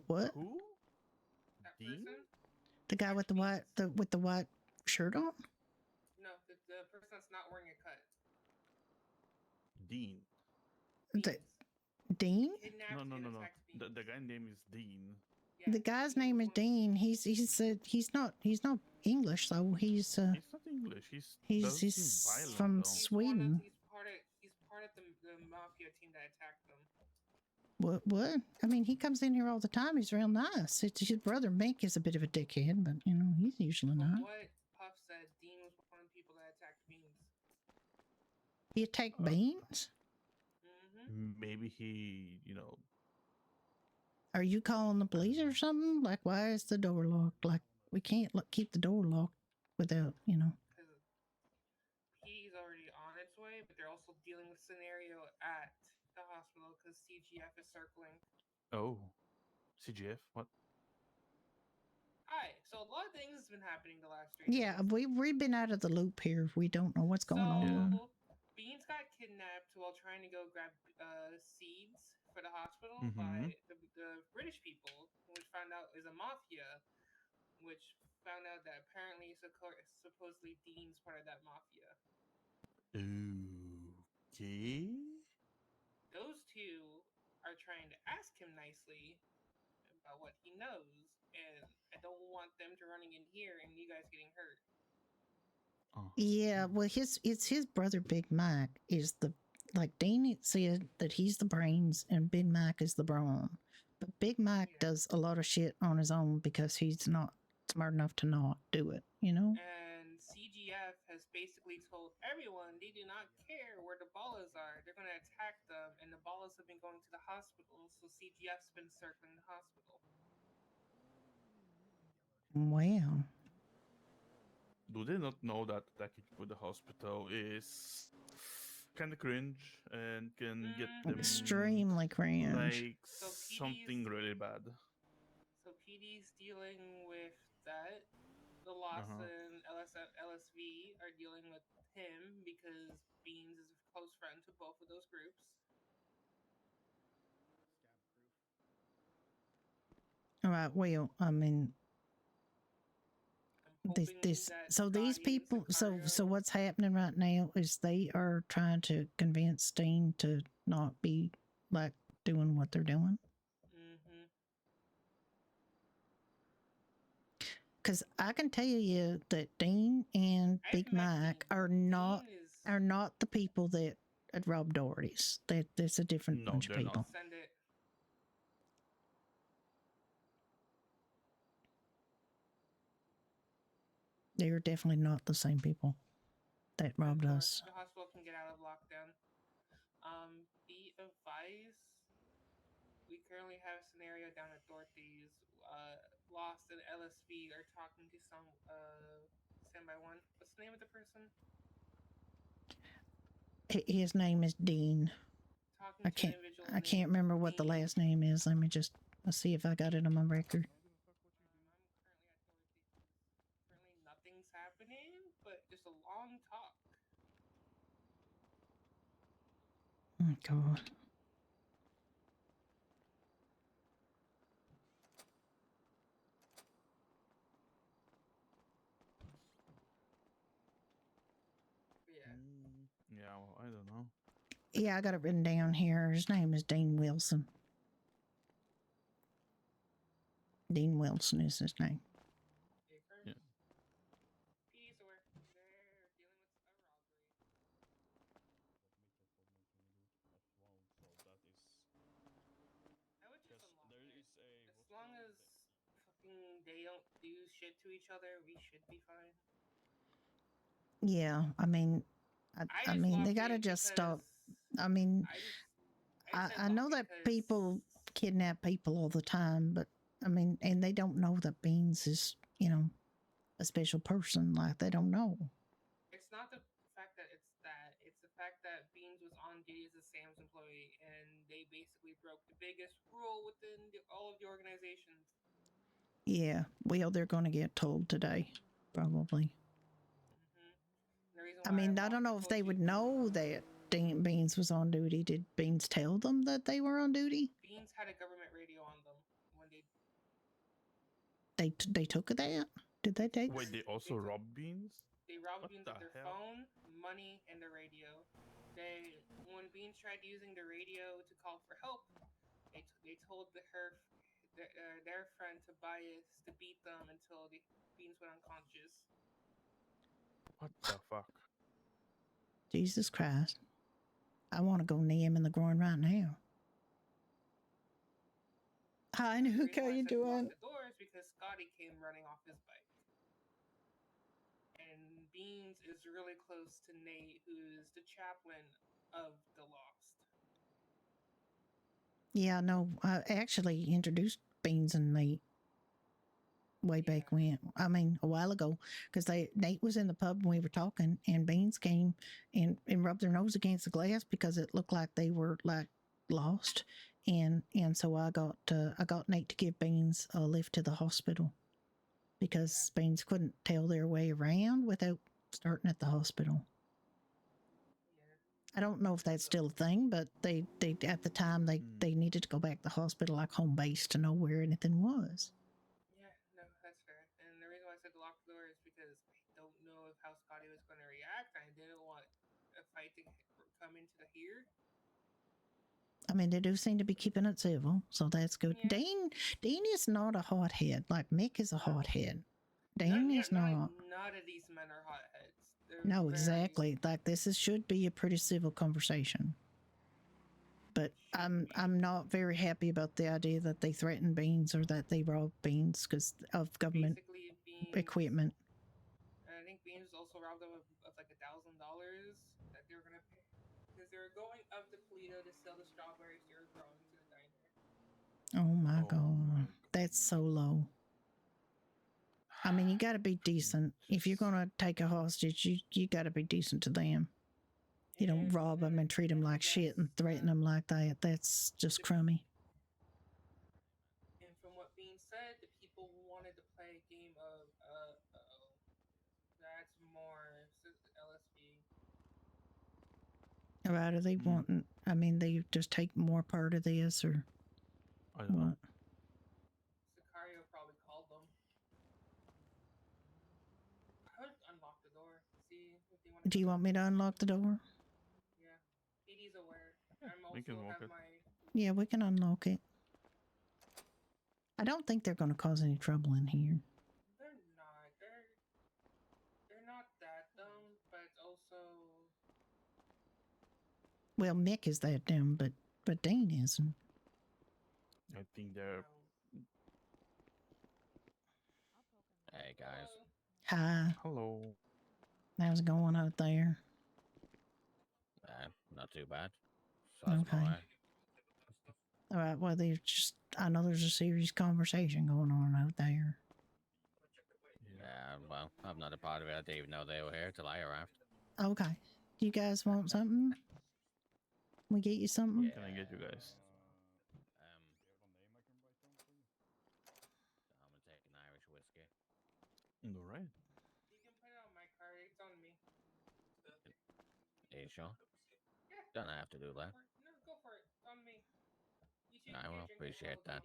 What? Who? That person? The guy with the white shirt on? No, the person that's not wearing a cut. Dean. Dean? No. The guy's name is Dean. The guy's name is Dean. He's not English though. He's not English. He's from Sweden. He's part of the mafia team that attacked them. What? I mean, he comes in here all the time. He's real nice. It's his brother Mick is a bit of a dickhead, but he's usually not. What Puff said, Dean was one of the people that attacked Beans. He attacked Beans? Maybe he, Are you calling the police or something? Like, why is the door locked? Like, we can't keep the door locked without, He's already on its way, but they're also dealing with scenario at the hospital because CGF is circling. Oh, CGF? What? Alright, so a lot of things has been happening the last 3 days. Yeah, we've been out of the loop here. We don't know what's going on. Beans got kidnapped while trying to go grab seeds for the hospital Mm-hmm. by the British people, which found out is a mafia, which found out that apparently supposedly Dean's part of that mafia. Okay. Those two are trying to ask him nicely about what he knows, and I don't want them to running in here and you guys getting hurt. Yeah, well, it's his brother Big Mike is Dean said that he's the brains and Big Mike is the brawn. But Big Mike does a lot of shit on his own because he's not smart enough to not do it, And CGF has basically told everyone they do not care where the ballas are. They're going to attack them, and the ballas have been going to the hospital, so CGF's been circling the hospital. Wow. Do they not know that attacking with the hospital is kind of cringe and can get them extremely cringe, like something really bad? So PD's dealing with that. The Lawson LSV are dealing with him because Beans is a close friend to both of those groups. All right. Well, I mean, So these people, so what's happening right now is they are trying to convince Dean to not be like doing what they're doing. Mm-hmm. Because I can tell you that Dean and Big Mike are not the people that had robbed Doherty's. That's a different bunch of people. Send it. They are definitely not the same people that robbed us. The hospital can get out of lockdown. Be advised, we currently have a scenario down at Dorothy's. Lost and LSV are talking to some standby one. What's the name of the person? His name is Dean. I can't remember what the last name is. Let's see if I got it on my record. Currently nothing's happening, but just a long talk. Oh God. Yeah, well, I don't know. Yeah, I got it written down here. His name is Dean Wilson. Dean Wilson is his name. Yeah. As long as fucking they don't do shit to each other, we should be fine. Yeah, I mean, they gotta just stop. I mean, I know that people kidnap people all the time, but I mean, and they don't know that Beans is, a special person. Like, they don't know. It's not the fact that it's that. It's the fact that Beans was on duty as a Sam's employee, and they basically broke the biggest rule within all of the organizations. Yeah, well, they're going to get told today, probably. I mean, I don't know if they would know that Beans was on duty. Did Beans tell them that they were on duty? Beans had a government radio on them when they took that. Did they take? Wait, they also robbed Beans? They robbed Beans of their phone, money, and their radio. When Beans tried using the radio to call for help, they told their friend Tobias to beat them until Beans went unconscious. What the fuck? Jesus Christ. I want to go knee him in the groin right now. Hi, Nuke, how you doing? The doors because Scotty came running off his bike. And Beans is really close to Nate, who's the chaplain of the Lost. Yeah, no, I actually introduced Beans and Nate way back when. I mean, a while ago, because Nate was in the pub when we were talking, and Beans came and rubbed their nose against the glass because it looked like they were like lost, and so I got Nate to give Beans a lift to the hospital because Beans couldn't tell their way around without starting at the hospital. I don't know if that's still a thing, but they at the time they needed to go back to the hospital like home base to know where anything was. Yeah, no, that's fair. And the reason why I said lock the door is because I don't know if how Scotty was going to react. I didn't want a fight to come into here. I mean, they do seem to be keeping it civil, so that's good. Yeah. Dean is not a hothead. Like Mick is a hothead. Dean is not. None of these men are hotheads. No, exactly. Like this should be a pretty civil conversation. But I'm not very happy about the idea that they threatened Beans or that they robbed Beans because of government equipment. And I think Beans also robbed them of like $1,000 that they were gonna pay because they were going up to Toledo to sell the strawberries they were growing to the diner. Oh my God, that's so low. I mean, you got to be decent. If you're going to take a hostage, you got to be decent to them. You don't rob them and treat them like shit and threaten them like that. That's just crummy. And from what Bean said, the people wanted to play a game of, that's more LSD. Right, are they wanting, I mean, they just take more part of this or I don't know. Sicario probably called them. see if they want. Do you want me to unlock the door? Yeah, Edie's aware. I'm we can also walk have it. my. Yeah, we can unlock it. I don't think they're going to cause any trouble in here. They're not. They're not that dumb, but also. Well, Mick is that dumb, but Dean isn't. I think they're. Hey guys. Hi. Hello. How's it going out there? Not too bad. So that's Okay. All right. Well, I know there's a serious conversation going on out there. Yeah, well, I'm not a part of it. I didn't even know they were here till I arrived. Okay. Do you guys want something? We get you something? Can I get you guys? I'm gonna take an Irish whiskey. All right. You can put it on my card. It's on me. Are you sure? Yeah. Don't have to do that. No, go for it. It's on me. You should I will appreciate that.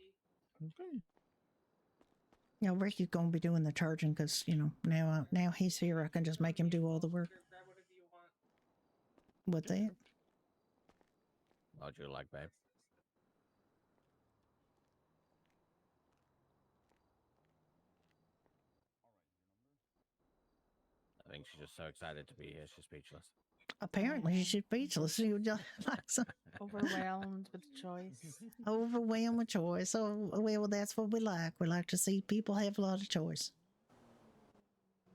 Okay. You know, Ricky's going to be doing the charging because, now he's here. I can just make him do all the work. Grab whatever you want. What that? What would you like, babe? I think she's just so excited to be here, she's speechless. Apparently, she's speechless. She would just like overwhelmed with choice. Overwhelmed with choice. So, well, that's what we like. We like to see people have a lot of choice.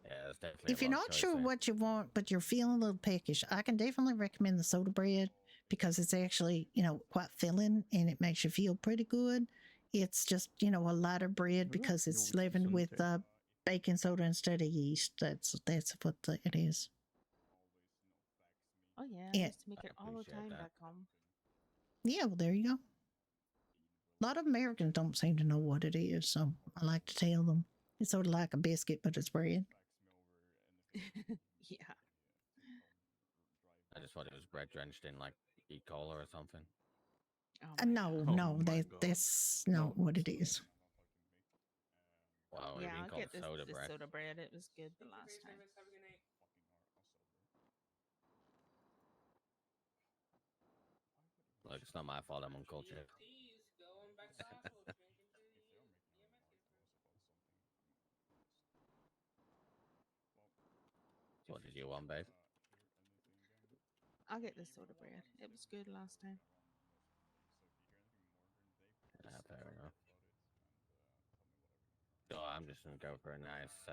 Yeah, there's definitely. If you're not sure what you want, but you're feeling a little peckish, I can definitely recommend the soda bread because it's actually, quite filling and it makes you feel pretty good. It's just, a lighter bread because it's leavened with baking soda instead of yeast. That's what it is. Oh yeah, I used to make it all the time back home. Yeah, well, there you go. A lot of Americans don't seem to know what it is, so I like to tell them. It's sort of like a biscuit, but it's bread. Yeah. I just thought it was bread drenched in like E. coli or something. No, that's not what it is. Wow, Yeah, being I'll called get this soda bread. soda bread. It was good the last time. Have a good night. Look, it's not my fault I'm uncultured. Please go on back to hospital. What did you want, babe? I'll get this soda bread. It was good last time. Fair enough. So I'm just gonna go for a nice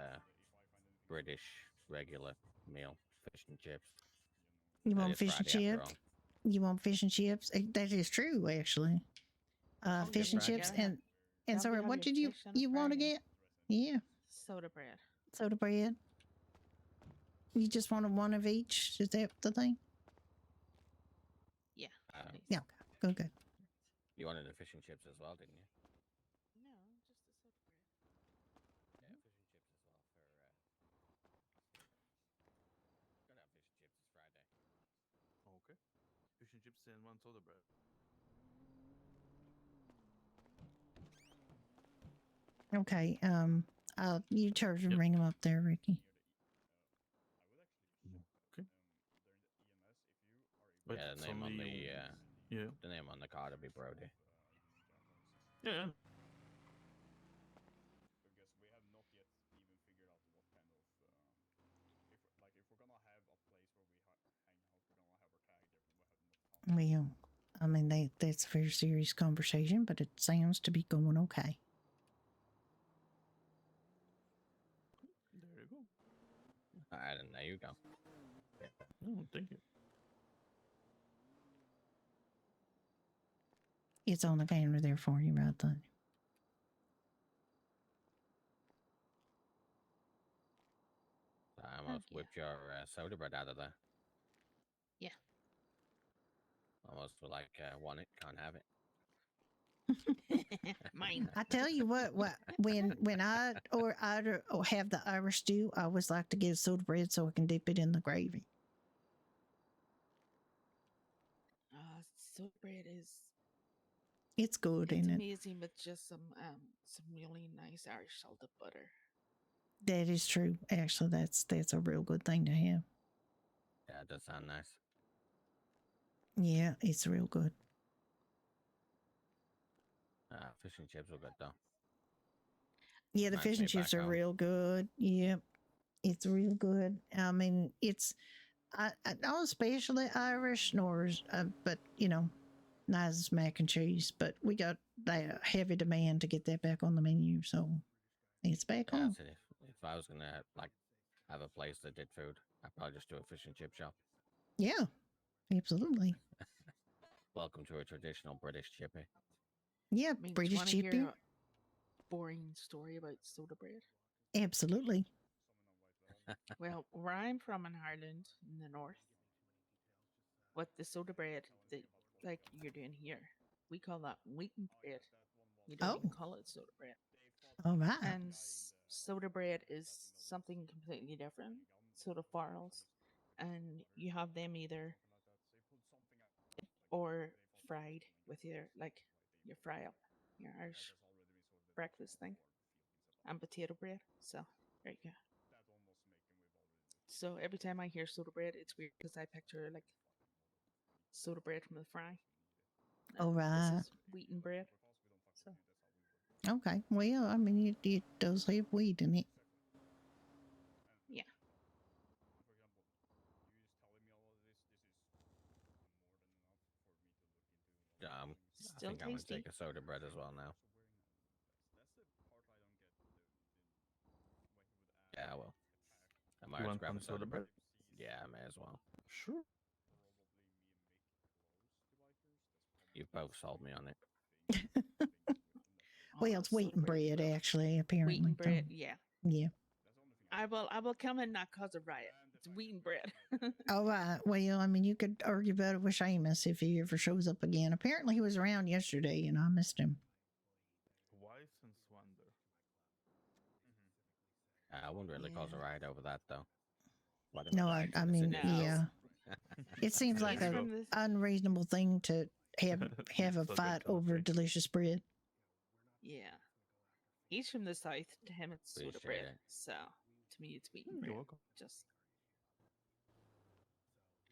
British regular meal, fish and chips. You want fish and chips? You want fish and chips? That is true, actually. Fish and chips and sorry, what did you want to get? Yeah. Soda bread. Soda bread. You just wanted one of each? Is that the thing? Yeah. Yeah. Okay. Good. You wanted the fish and chips as well, didn't you? No, just the soda bread. Yeah, fish and chips as well for. Gonna have fish and chips this Friday. Okay. Fish and chips and one soda bread. Okay. You charge and ring them up there, Ricky. Okay. But yeah, the name on the name on the card will be Brody. Yeah. Because we have not yet even figured out what kind of if we're gonna have a place where we hang out, we're gonna have our tag there. Well, I mean, that's a very serious conversation, but it sounds to be going okay. There you go. All right, and there you go. Oh, thank you. It's on the counter there for you, right there. I almost whipped your soda bread out of there. Yeah. Almost like want it, can't have it. Mine. I tell you what when I have the Irish stew, I always like to get soda bread so I can dip it in the gravy. Soda bread is. It's good, it's isn't it? amazing with just some really nice Irish salted butter. That is true. Actually, that's a real good thing to have. Yeah, it does sound nice. Yeah, it's real good. Fish and chips are good though. Yeah, the fish and chips are real good. Yep, it's real good. I mean, it's not especially Irish, nor but not as mac and cheese. But we got that heavy demand to get that back on the menu, so it's back on. So if I was gonna have a place that did food, I'd probably just do a fish and chip shop. Yeah, absolutely. Welcome to a traditional British chippy. Yeah, I mean, British chippy. Hear a boring story about soda bread? Absolutely. Well, where I'm from in Ireland, in the north, what the soda bread that like you're doing here, we call that wheaten bread. We don't even call it soda bread. All right. And soda bread is something completely different. Soda farls, and you have them either or fried with your you fry up your Irish breakfast thing and potato bread. So there you go. So every time I hear soda bread, it's weird because I picture like soda bread from the fry. All right. This is wheaten bread. So okay. Well, I mean, it does have wheat in it. Yeah. I think I'm gonna take a soda bread as well now. Yeah, I will. I might grab a soda bread. Yeah, I may as well. Sure. You've both sold me on it. Well, it's wheaten bread, actually. Apparently, wheaten bread. Yeah. Yeah. I will come in not cause a riot. It's wheaten bread. All right. Well, I mean, you could argue about it with Seamus if he ever shows up again. Apparently, he was around yesterday, and I missed him. Wives and Swander. I wouldn't really cause a riot over that though. No, I mean, yeah. It seems like an unreasonable thing to have a fight over delicious bread. Yeah. He's from the south. To him, it's soda bread. So to me, it's wheaten bread. Just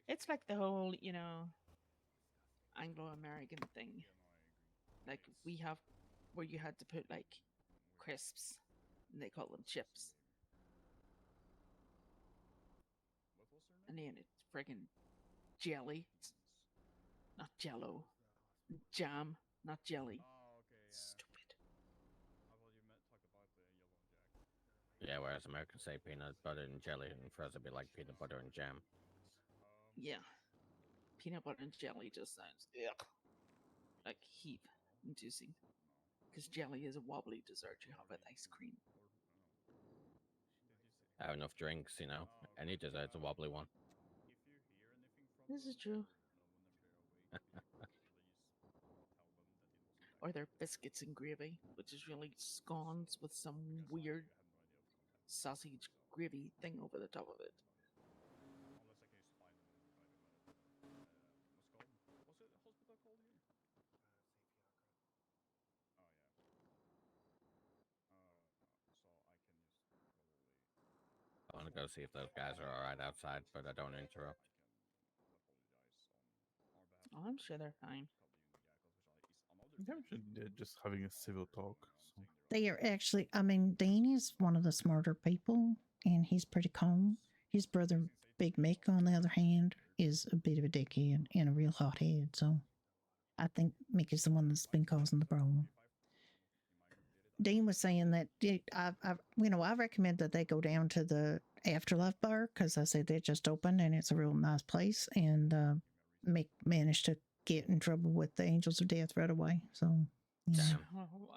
it's like the whole, Anglo-American thing. Like we have where you had to put like crisps, and they call them chips. And then it's friggin' jelly, not jello. Jam, not jelly. Stupid. Yeah, whereas Americans say peanut butter and jelly, and for us it'd be like peanut butter and jam. Yeah. Peanut butter and jelly just sounds like heap inducing. Because jelly is a wobbly dessert you have with ice cream. I have enough drinks, Any dessert's a wobbly one. This is true. Or their biscuits and gravy, which is really scones with some weird sausage gravy thing over the top of it. I want to go see if those guys are alright outside, but I don't interrupt. Oh, I'm sure they're fine. They're just having a civil talk. So. They are actually, I mean, Dean is one of the smarter people, and he's pretty calm. His brother, Big Mick, on the other hand, is a bit of a dickhead and a real hothead. So I think Mick is the one that's been causing the problem. Dean was saying that I recommend that they go down to the Afterlife bar because I said they just opened and it's a real nice place. And Mick managed to get in trouble with the Angels of Death right away. So, yeah. Oh, wow.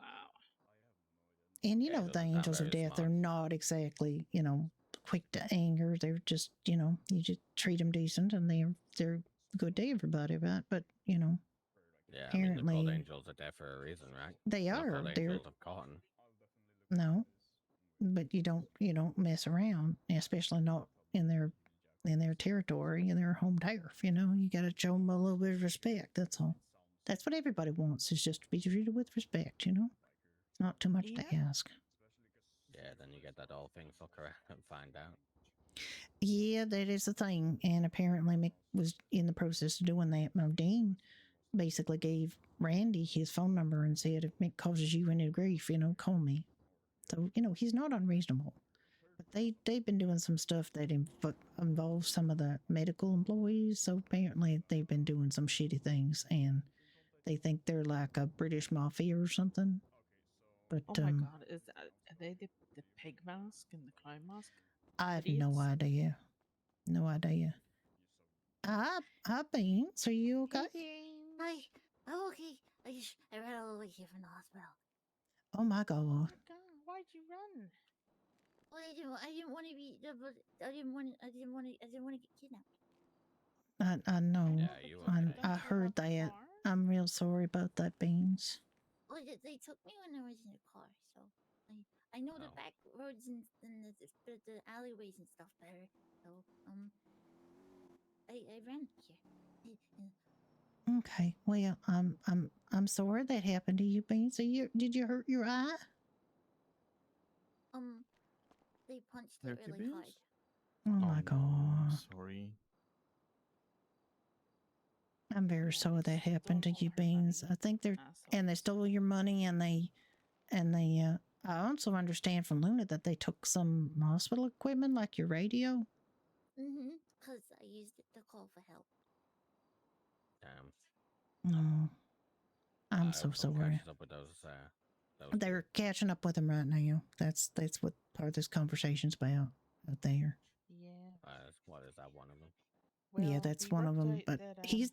And the Angels of Death are not exactly, quick to anger. They're just, you just treat them decent and they're good to everybody, right? But, yeah, apparently, I mean, they're called Angels of Death for a reason, right? They are. They're Angels of Cotton. No, but you don't mess around, especially not in their territory, in their home turf. You got to show them a little bit of respect. That's all. That's what everybody wants, is just to be treated with respect. Not too much to ask. Yeah, Yeah, then you get that whole thing fuck around and find out. Yeah, that is the thing. And apparently Mick was in the process of doing that. Modine basically gave Randy his phone number and said, if Mick causes you any grief, call me. So, he's not unreasonable. But they've been doing some stuff that involves some of the medical employees. So apparently they've been doing some shitty things, and they think they're like a British mafia or something. But oh my god, are they the pig mask and the clown mask? I have no idea. No idea. Hi, Beans. Are you okay? Hi. I'm okay. I ran all the way here from the hospital. Oh my god. Oh my god, why'd you run? Well, I didn't want to be. I didn't want to get kidnapped. I know. Yeah, I heard that. I'm real sorry about that, Beans. Well, they took me when I was in the car, so I know the back roads and the alleyways and stuff better. So I ran here. Okay. Well, I'm sorry that happened to you, Beans. So did you hurt your eye? They punched it really hard. Oh my god. Sorry. I'm very sorry that happened to you, Beans. I think they stole your money, and they I also understand from Luna that they took some hospital equipment like your radio. Because I used it to call for help. Damn. No. I'm so sorry. Up with those, They're catching up with them right now. That's what part of this conversation's about out there. Yeah. What is that, one of them? Well, yeah, that's one of them. But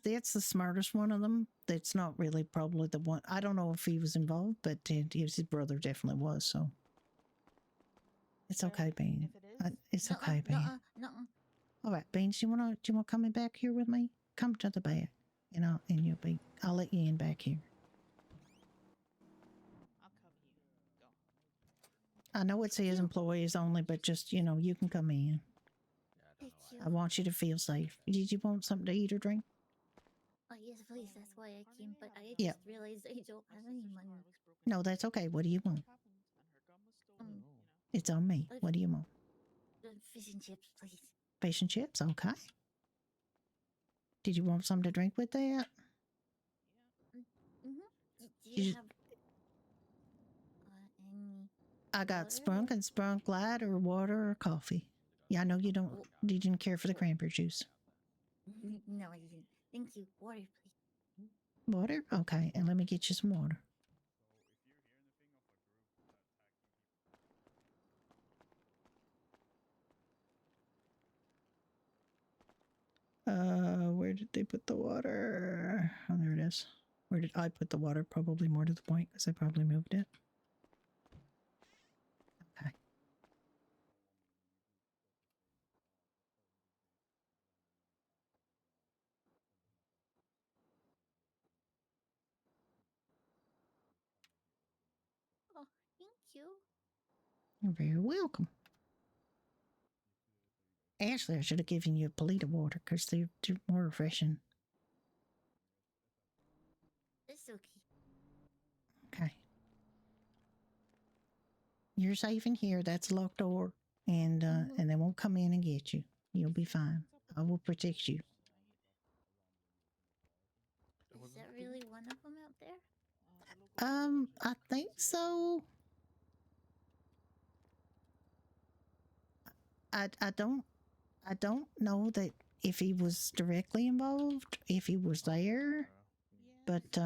that's the smartest one of them. That's not really probably the one. I don't know if he was involved, but his brother definitely was. So it's okay, Bean. It's okay, Bean. No. All right, Beans. Do you want to come back here with me? Come to the back, and I'll let you in back here. I'll cover you. I know it says employees only, but just you can come in. I want you to feel safe. Did you want something to eat or drink? Yes, please. That's why I came. But I just realized I don't have any money. No, that's okay. What do you want? It's on me. What do you want? Fish and chips, please. Fish and chips? Okay. Did you want something to drink with that? Do you have any? I got Sprunk and Sprunk Light or water or coffee. Yeah, I know you didn't care for the cranberry juice. No, I didn't. Thank you. Water, please. Water? Okay, and let me get you some water. Where did they put the water? Oh, there it is. Where did I put the water? Probably more to the point because I probably moved it. Okay. Oh, thank you. You're very welcome. Actually, I should have given you a Polita water because they're more refreshing. It's okay. Okay. You're safe in here. That's a locked door, and they won't come in and get you. You'll be fine. I will protect you. Is that really one of them out there? I think so. I don't know that if he was directly involved, if he was there, but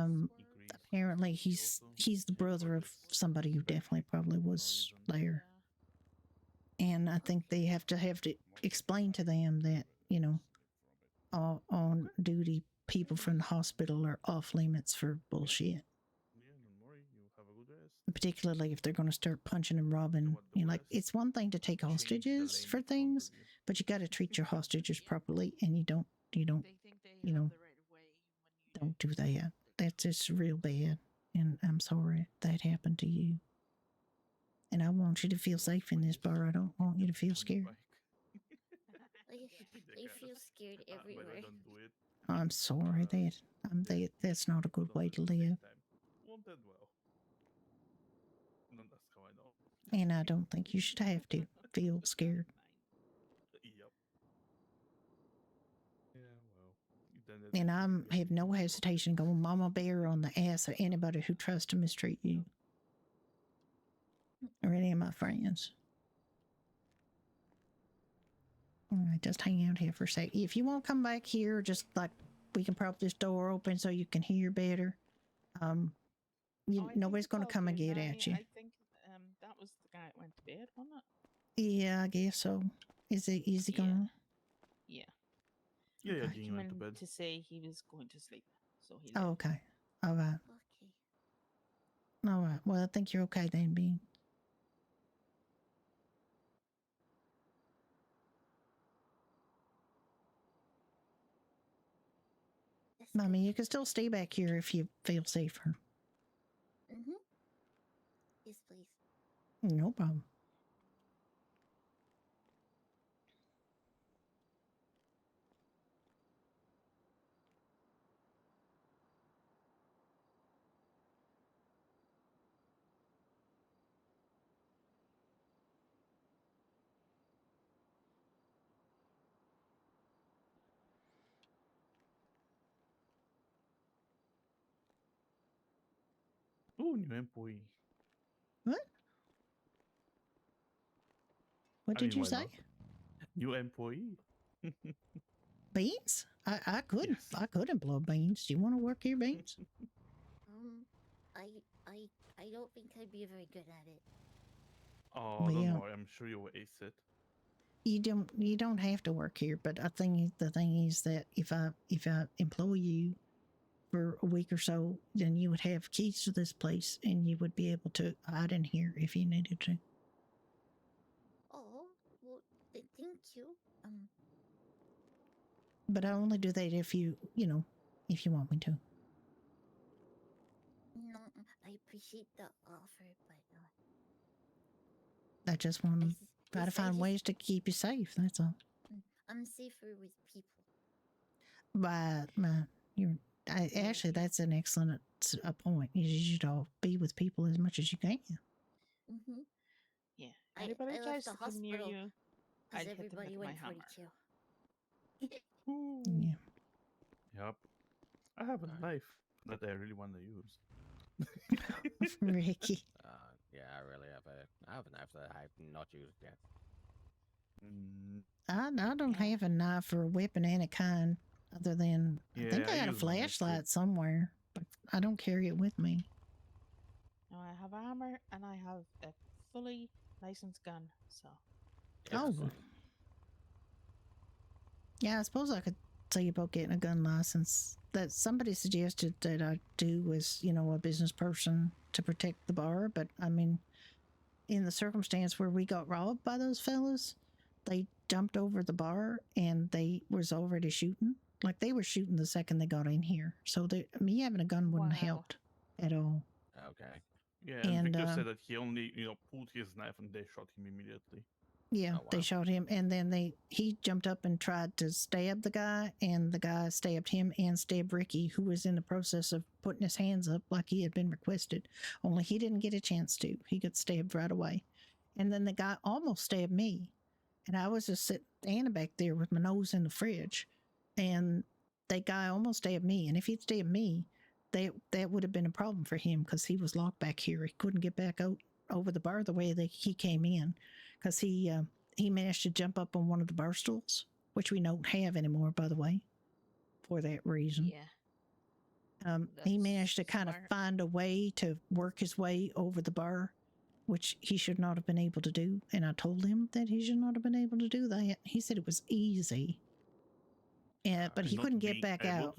apparently he's the brother of somebody who definitely probably was there. And I think they have to explain to them that, all on duty people from the hospital are off limits for bullshit. Particularly if they're going to start punching and robbing. It's one thing to take hostages for things, but you got to treat your hostages properly, and you don't do that. That's just real bad, and I'm sorry that happened to you. And I want you to feel safe in this bar. I don't want you to feel scared. I feel scared everywhere. I'm sorry that's not a good way to live. And I don't think you should have to feel scared. Yep. Yeah, well, And I have no hesitation going mama bear on the ass of anybody who tries to mistreat you. Or any of my friends. All right, just hang out here for a sec. If you want to come back here, just like we can prop this door open so you can hear better. Nobody's going to come and get at you. I think that was the guy that went to bed, wasn't it? Yeah, I guess so. Is he gone? Yeah. Yeah, He Jean went to came bed. to say he was going to sleep, so he Oh, left. okay. All right. Okay. All right. Well, I think you're okay then, Bean. I mean, you can still stay back here if you feel safer. Mm-hmm. Yes, please. No problem. Oh, new employee. What? What did you say? Not? New employee. Beans? I could. Yes. I could employ Beans. Do you want to work here, Beans? I don't think I'd be very good at it. Oh, don't worry. I'm sure you'll ace it. You don't have to work here, but I think the thing is that if I employ you for a week or so, then you would have keys to this place and you would be able to hide in here if you needed to. Oh, well, thank you. But I only do that if you want me to. No, I appreciate the offer, but I just want to try to find ways to keep you safe. That's all. I'm safer with people. But actually, that's an excellent point. You should all be with people as much as you can. Mm-hmm. Yeah. Anybody tries to come near you, because I'd hit them everybody with my went for hammer. Yeah. Yep. I have a knife that I really want to use. Ricky. Yeah, I really have a knife that I have not used yet. I don't have a knife or a weapon any kind other than I think I got a use my knife flashlight somewhere, but I don't carry it with me. No, I have a hammer and I have a fully licensed gun, so. Oh. Yeah, I suppose I could say about getting a gun license. That somebody suggested that I do as, a business person to protect the bar, but I mean, in the circumstance where we got robbed by those fellas, they jumped over the bar and they was already shooting. Like they were shooting the second they got in here. So me having a gun wouldn't have helped at all. Okay. Yeah, and Victor said that he only, pulled his knife and they shot him immediately. Yeah, they shot him, and then he jumped up and tried to stab the guy, and the guy stabbed him and stabbed Ricky, who was in the process of putting his hands up like he had been requested. Only he didn't get a chance to. He got stabbed right away. And then the guy almost stabbed me, and I was just standing back there with my nose in the fridge, and that guy almost stabbed me. And if he'd stabbed me, that would have been a problem for him because he was locked back here. He couldn't get back out over the bar the way that he came in. Because he managed to jump up on one of the bar stools, which we don't have anymore, by the way, for that reason. Yeah. He managed to kind of find a way to work his way over the bar, which he should not have been able to do. And I told him that he should not have been able to do that. He said it was easy. But he couldn't get back out.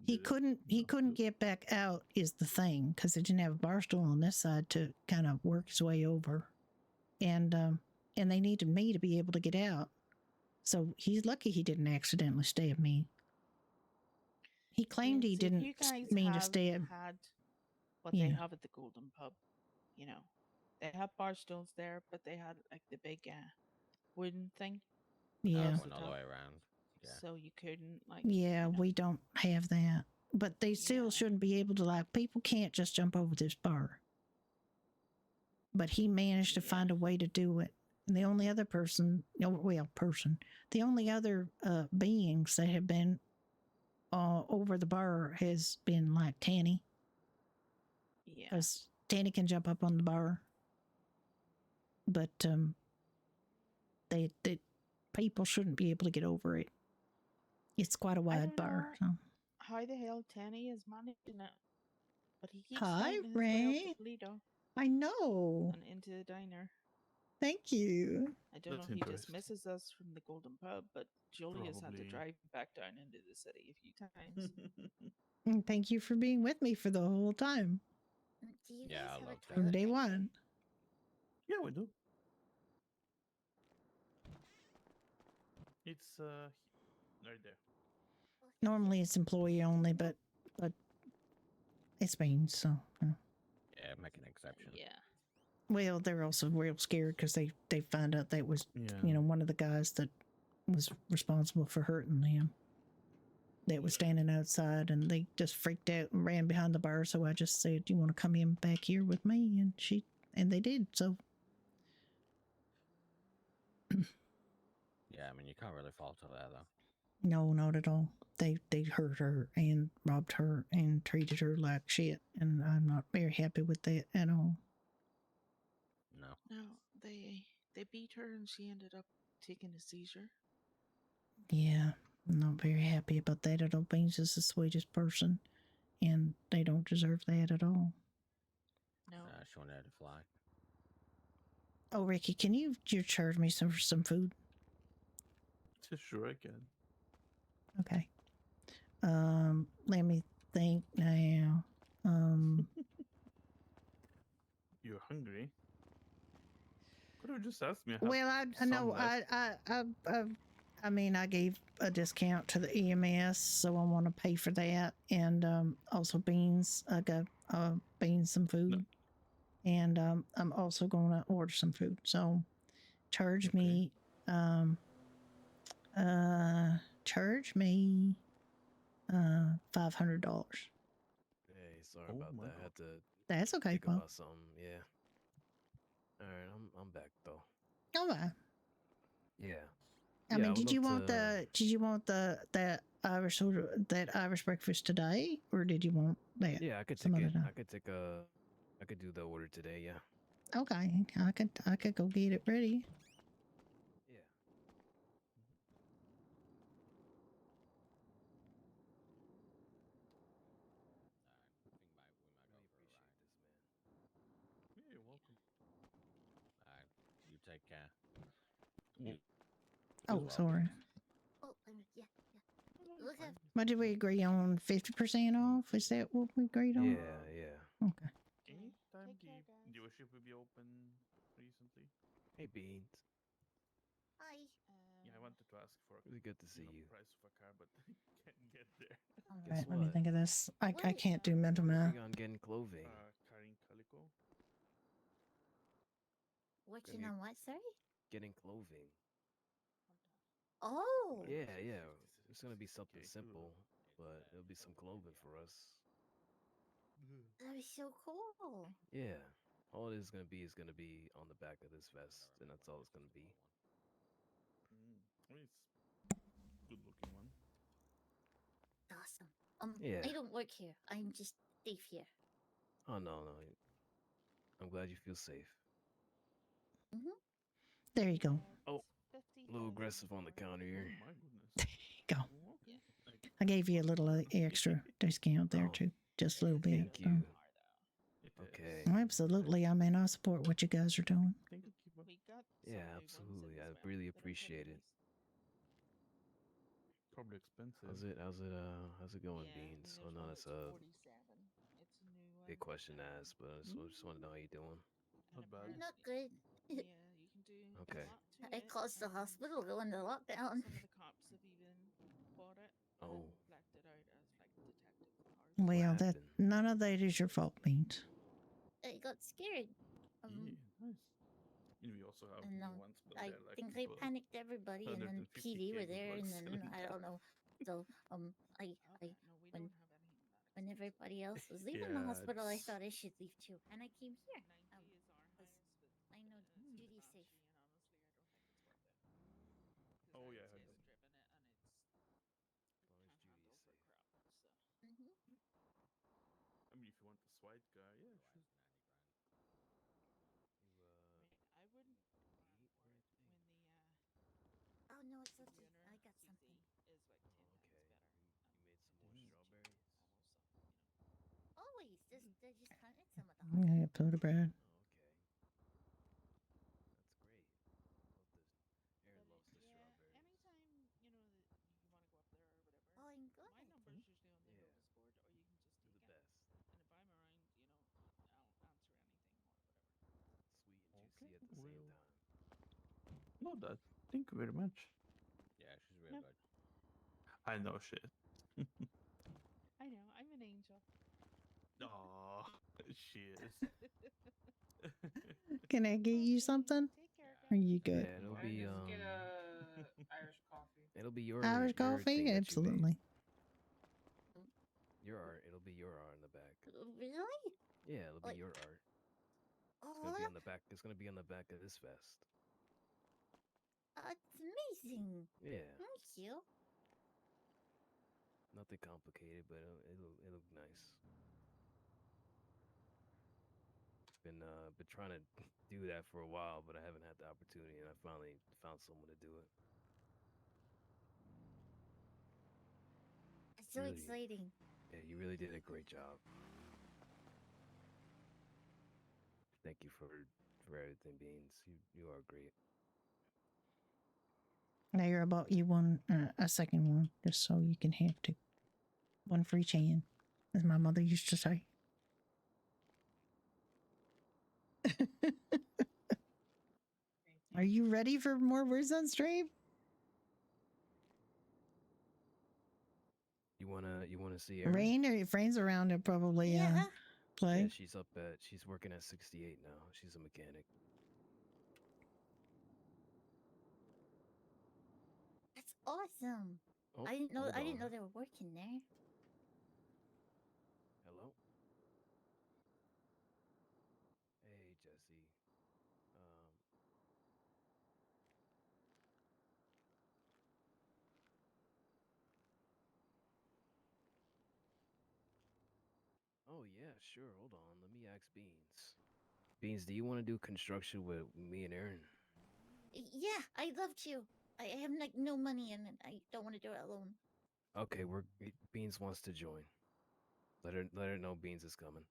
He couldn't get back out is the thing, because they didn't have a bar stool on this side to kind of work his way over. And they needed me to be able to get out. So he's lucky he didn't accidentally stab me. He claimed he didn't mean to stab. Had what they have at the Golden Pub, they have bar stools there, but they had like the big wooden thing. Yeah. Going all the way around. Yeah. So you couldn't Yeah, we don't have that. But they still shouldn't be able to, people can't just jump over this bar. but he managed to find a way to do it. And the only other the only other beings that have been over the bar has been like Tanny. Yeah. Because Tanny can jump up on the bar. But they people shouldn't be able to get over it. It's quite a wide bar. So. How the hell Tanny is managing it? But he keeps Hi, fighting his way Ray. up to Toledo. I know. And into the diner. Thank you. I don't know if he dismisses us from the Golden Pub, but Julia's had to drive back down into the city a few times. And thank you for being with me for the whole time. Do you Yeah, guys I have love a that. From toilet day next to one. Yeah, we do. It's right there. Normally it's employee only, but it's Beans, so. Yeah, make an exception. Yeah. Well, they're also real scared because they found out that was, one of the guys that was responsible for hurting them. That was standing outside, and they just freaked out and ran behind the bar. So I just said, "You want to come in back here with me?" And they did. So. Yeah, I mean, you can't really fault her there, though. No, not at all. They hurt her and robbed her and treated her like shit, and I'm not very happy with that at all. No. No, they beat her and she ended up taking a seizure. Yeah, I'm not very happy about that at all. Beans is the sweetest person, and they don't deserve that at all. No. Showing her to fly. Oh, Ricky, can you charge me some food? Sure, I can. Okay. Let me think now. You're hungry? Could have just asked me. Well, I know I mean, I gave a discount to the EMS, so I want to pay for that, and also Beans. I got Beans some food, and I'm also going to order some food. So, charge me $500. Hey, sorry about that. I had to. That's okay, think Paul. about something. Yeah. All right, I'm back though. All right. Yeah. I mean, did you want that Irish Irish breakfast today, or did you want that? Yeah, I could some take other it. time? I could do the order today. Yeah. Okay, I could go get it ready. Yeah. Yeah, you're welcome. All right. You take care. Oh, sorry. Oh, yeah. Look at. What did we agree on? 50% off? Is that what we agreed on? Yeah. Okay. Anytime the dealership will be open recently. Hey, Beans. Hi. Yeah, I wanted to ask for Really good to see you. price of a car, but I can't get there. All right, let me think of this. I can't do mental math. Working on getting clothing. Carrying calico. Working on what, sorry? Getting clothing. Oh. Yeah. It's gonna be something simple, but it'll be some clothing for us. That was so cool. Yeah. All it is gonna be on the back of this vest, and that's all it's gonna be. Well, it's good looking one. Awesome. Yeah. I don't work here. I'm just Dave here. Oh no. I'm glad you feel safe. Mm-hmm. There you go. Oh, a little aggressive on the counter here. My goodness. There you go. I gave you a little extra discount there too, just a little bit. Thank you. Okay. Absolutely. I mean, I support what you guys are doing. Yeah, absolutely. I really appreciate it. Probably expensive. How's it going, Beans? Oh no, that's a big question to ask, but I just want to know how you're doing. Not bad. Not good. Yeah, you can do Okay. a lot to I it. caused the hospital go into lockdown. Some of the cops have even bought it Oh. and blacked it out as like detective powers. Well, none of that is your fault, Beans. I got scared. Nice. We also have And new ones, but I they're like think I people panicked everybody, and then 150K PD were there, and bucks. then I don't know. So when everybody else was leaving the Yeah, hospital, I it's- thought I should leave too, and I came here. want this white guy. Yeah, she's... I wouldn't when the Oh no, it's the okay. winner I got something. is like 10 times better. You made some more strawberries. Almost, Always, they just hunted some of the Yeah, Soda bread. Oh, okay. That's great. Love this. Aaron loves the strawberries. anytime you want to go up there or whatever. Oh, I'm good. My number's usually on the notice board, or you can just Do the take it. best. And if I'm around, I'll answer anything or whatever. Sweet and juicy at the same time. Not that. Thank you very much. Yeah, she's real good. I know shit. I know. I'm an angel. Aw, she is. Can I get you something? Are you good? Yeah, it'll I be just get a Irish coffee. It'll be your Irish your coffee? thing that you made. Absolutely. Your art. It'll be your art in the back. Really? Yeah, it'll be your art. It's gonna be on the back. It's gonna be on the back of this vest. It's amazing. Yeah. Thank you. Nothing complicated, but it'll look nice. Been trying to do that for a while, but I haven't had the opportunity, and I finally found someone to do it. It's so exciting. Yeah, you really did a great job. Thank you for everything, Beans. You are great. Now you're about you one a second one, just so you can have two. One for each hand, as my mother used to say. Are you ready for more words on stream? You wanna see Erin? Rain, or if Rain's around, it'll probably play. Yeah, she's working at 68 now. She's a mechanic. That's awesome. Oh, I didn't know. hold I didn't know on. they were working there. Hello. Hey, Jesse. Oh yeah, sure. Hold on. Let me ask Beans. Beans, do you want to do construction with me and Aaron? Yeah, I'd love to. I have like no money and I don't want to do it alone. Okay, Beans wants to join. Let her know Beans is coming.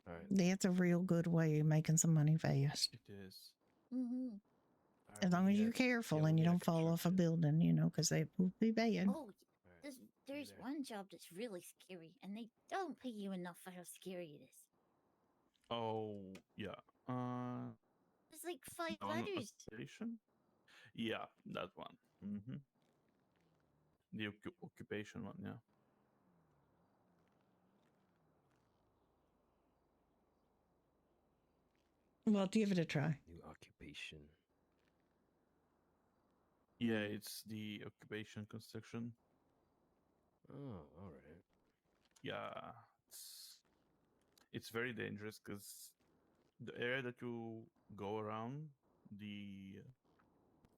All right. That's a real good way of making some money fast. It is. Mm-hmm. As long as you're careful and you don't fall off a building, because they will be bad. Oh, there's one job that's really scary, and they don't pay you enough for how scary it is. Oh yeah. It's like 5 On letters. occupation? Yeah, that one. Mm-hmm. The occupation one, yeah. Well, give it a try. New occupation. Yeah, it's the occupation construction. Oh, all right. Yeah, it's very dangerous because the area that you go around, the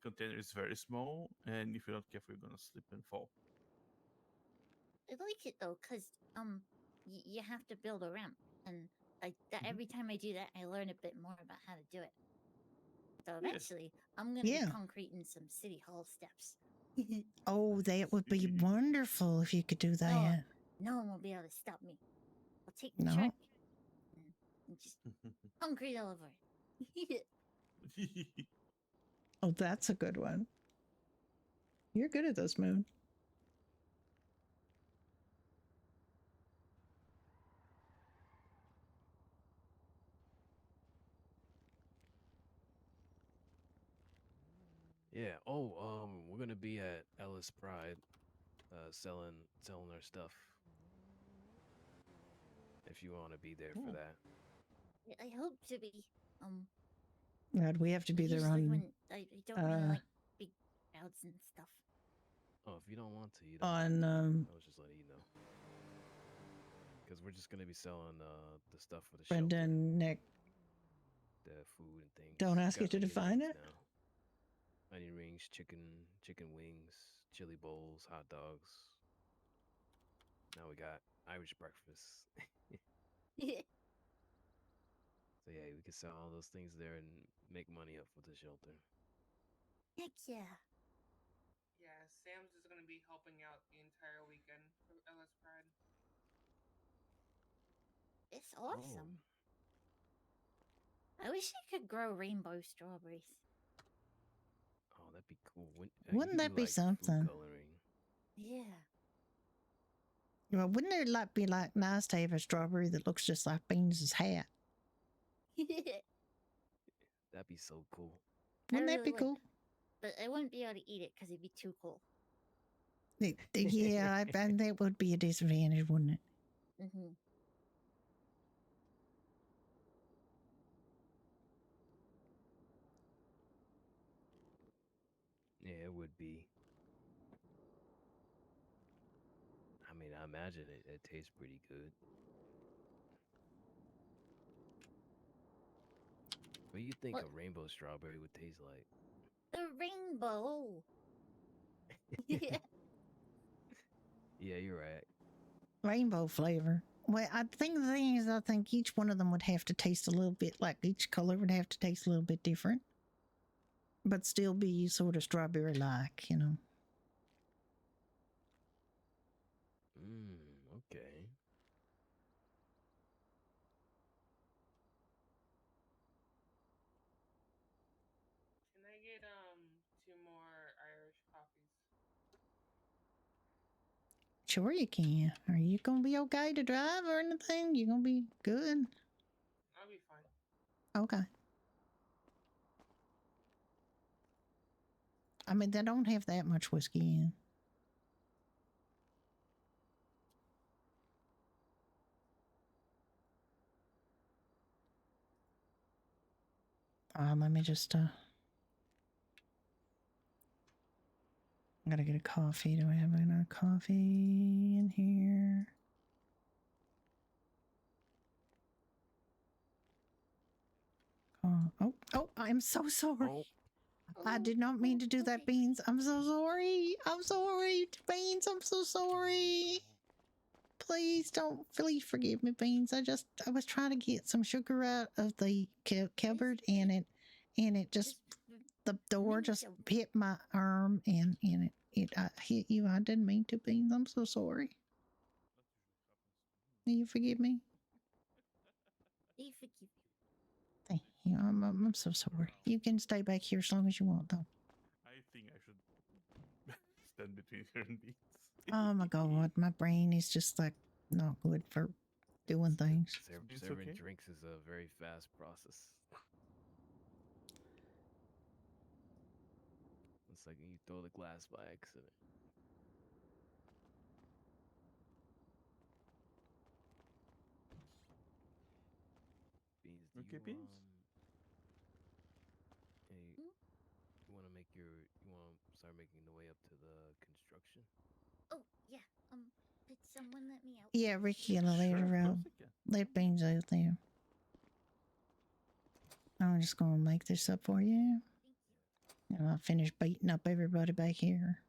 container is very small, and if you're not careful, you're gonna slip and fall. I like it though, cause you have to build a ramp, and every time I do that, I learn a bit more about how to do it. So eventually, I'm gonna be concreting some city hall steps. Oh, that would be wonderful if you could do that. No one will be able to stop me. I'll take the truck and just concrete all over it. Oh, that's a good one. You're good at those, Moon. Yeah. Oh, we're gonna be at Ellis Pride, selling our stuff. If you want to be there for that. I hope to be. God, we have to be there usually on. When I don't really like big crowds and stuff. Oh, if you don't want to, you don't. On I was just letting you know. Because we're just gonna be selling the stuff for the Brendan, Nick. The food and things. Don't ask you to onion define rings it. Now. Onion rings, chicken wings, chili bowls, hot dogs. Now we got Irish breakfast. Yeah. So yeah, we could sell all those things there and make money up for the shelter. Heck yeah. Yeah, Sam's is gonna be helping out the entire weekend for LS Pride. It's awesome. I wish I could grow rainbow strawberries. Oh, that'd be cool. Wouldn't that be something? Yeah. Well, wouldn't it be nice to have a strawberry that looks just like Beans' hat? That'd be so cool. Wouldn't that be cool? But I wouldn't be able to eat it because it'd be too cool. Yeah, and that would be a disadvantage, wouldn't it? Mm-hmm. Yeah, it would be. I mean, I imagine it tastes pretty good. What do you think a rainbow strawberry would taste like? The rainbow. Yeah. Yeah, you're right. Rainbow flavor. Well, I think the thing is, I think each one of them would have to taste a little bit like each color would have to taste a little bit different, but still be sort of strawberry-like, you know. Okay. Can I get 2 more Irish coffees? Sure you can. Are you gonna be okay to drive or anything? You gonna be good? I'll be fine. Okay. I mean, they don't have that much whiskey in. Let me just, I gotta get a coffee. Do I have another coffee in here? Oh, I'm so sorry. I did not mean to do that, Beans. I'm so sorry. I'm sorry, Beans. I'm so sorry. Please please forgive me, Beans. I was trying to get some sugar out of the cupboard, and it just, the door just hit my arm, and it hit you. I didn't mean to, Beans. I'm so sorry. Will you forgive me? I forgive you. Thank you. I'm so sorry. You can stay back here as long as you want, though. I think I should stand between her and Beans. Oh my god, my brain is just like not good for doing things. Serving drinks is a very fast process. It's like you throw the glass by accident. Beans, do okay, you Beans? Hey, you want to start making the way up to the construction? Oh yeah. Did someone let me out? Yeah, Ricky and later out. Let Beans out there. I'm just gonna make this up for you. And I'll finish beating up everybody back here.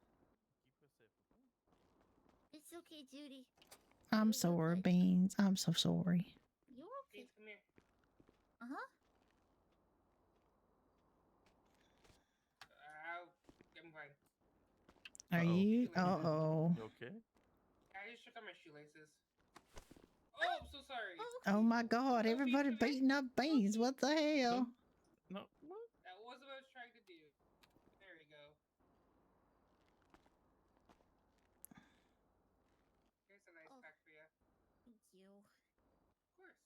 It's okay, Judy. I'm sorry, Beans. I'm so sorry. You're okay. Beans, come here. Uh-huh. I'm fine. Are you? Uh-oh. You okay? I just took out my shoelaces. Oh, I'm so sorry. Oh my god, everybody beating up Beans. What the hell? No, what? That wasn't what I was trying to do. There we go. Here's a nice pack for you. Thank you. Of course.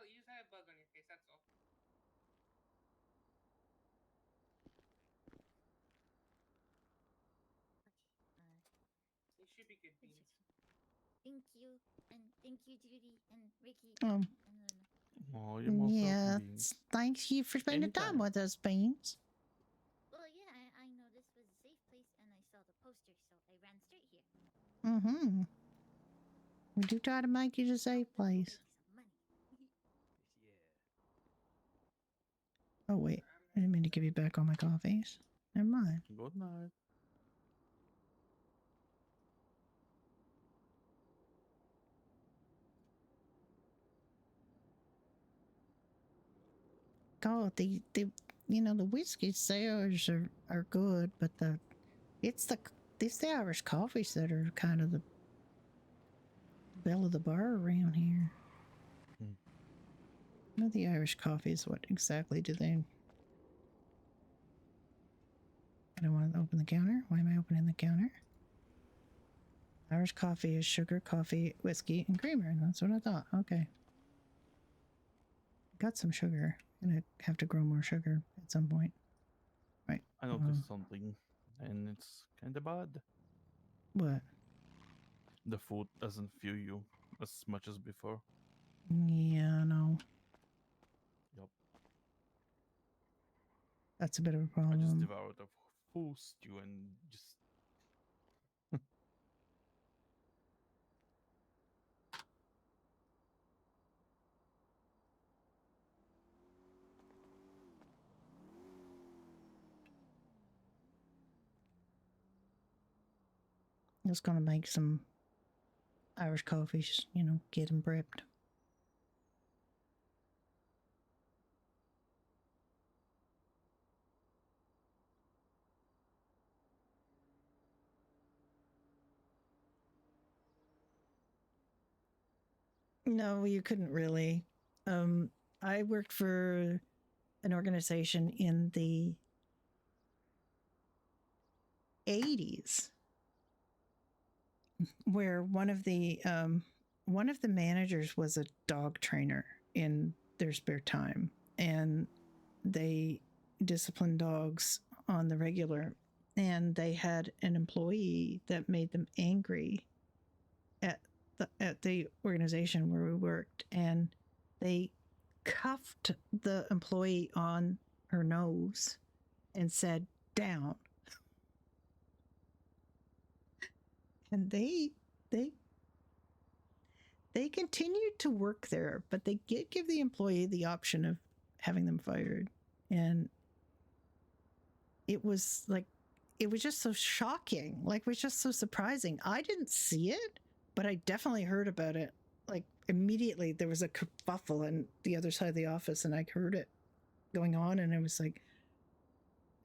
You just had a bug on your face, that's all. You should be good, Beans. Thank you. And thank you, Judy and Ricky Oh. and Luna. Oh, you're most Yeah, welcome, Beans. thanks you for spending time with us, Beans. Well, yeah, I know this was a safe place, and I saw the poster, so I ran straight here. Mm-hmm. We do try to make it a safe place. Oh, wait. I didn't mean to give you back all my coffees. Never mind. Good night. God, the whiskey sours are good, but it's the Irish coffees that are kind of the belle of the bar around here. Well, the Irish coffees, what exactly do they... I don't want to open the counter. Why am I opening the counter? Irish coffee is sugar, coffee, whiskey, and creamer. That's what I thought. Okay. Got some sugar. Gonna have to grow more sugar at some point. Right. I noticed something, and it's kind of bad. What? The food doesn't fuel you as much as before. Yeah, no. Yup. That's a bit of a I problem. just devoured a full stew and just... Just gonna make some Irish coffees, get them prepped. No, you couldn't really. I worked for an organization in the 80s where one of the managers was a dog trainer in their spare time, and they disciplined dogs on the regular, and they had an employee that made them angry at the organization where we worked, and they cuffed the employee on her nose and said, "Down." And they continued to work there, but they did give the employee the option of having them fired. And it was just so shocking. Like, it was just so surprising. I didn't see it, but I definitely heard about it. Like, immediately there was a kerfuffle on the other side of the office, and I heard it going on, and I was like,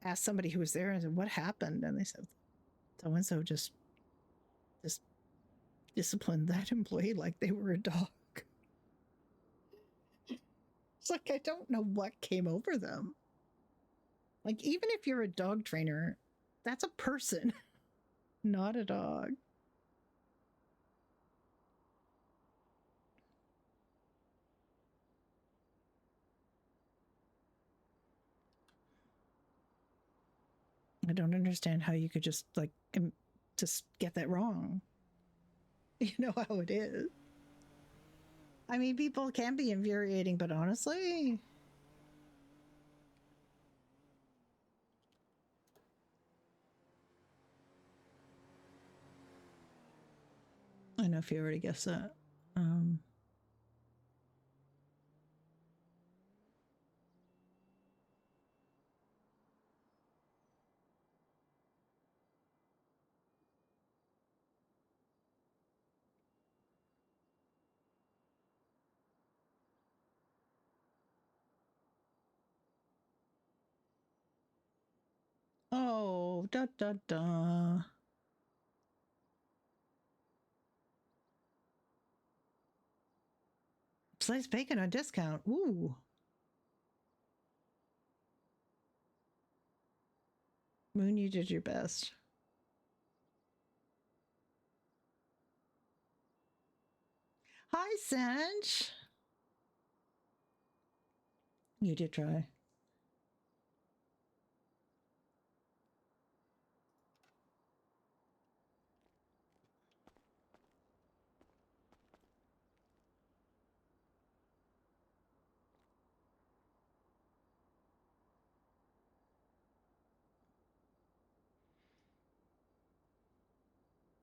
asked somebody who was there, and I said, "What happened?" And they said, "So-and-so just disciplined that employee like they were a dog." It's like, I don't know what came over them. Like, even if you're a dog trainer, that's a person, not a dog. I don't understand how you could just get that wrong. You know how it is. I mean, people can be infuriating, but honestly, I don't know if you already guessed that. Oh, da da da. Sliced bacon on discount. Ooh. Moon, you did your best. Hi, Sanj. You did try.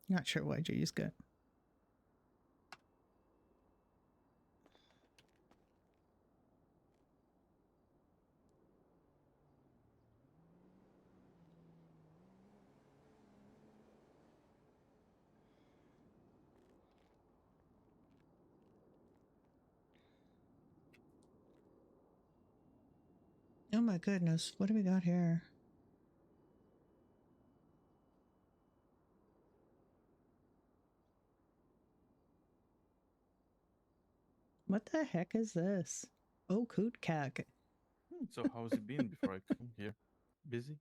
Not sure why Judy's good. Oh my goodness, what do we got here? What the heck is this? Oh, coot cack. So how's it been before I come here? Busy?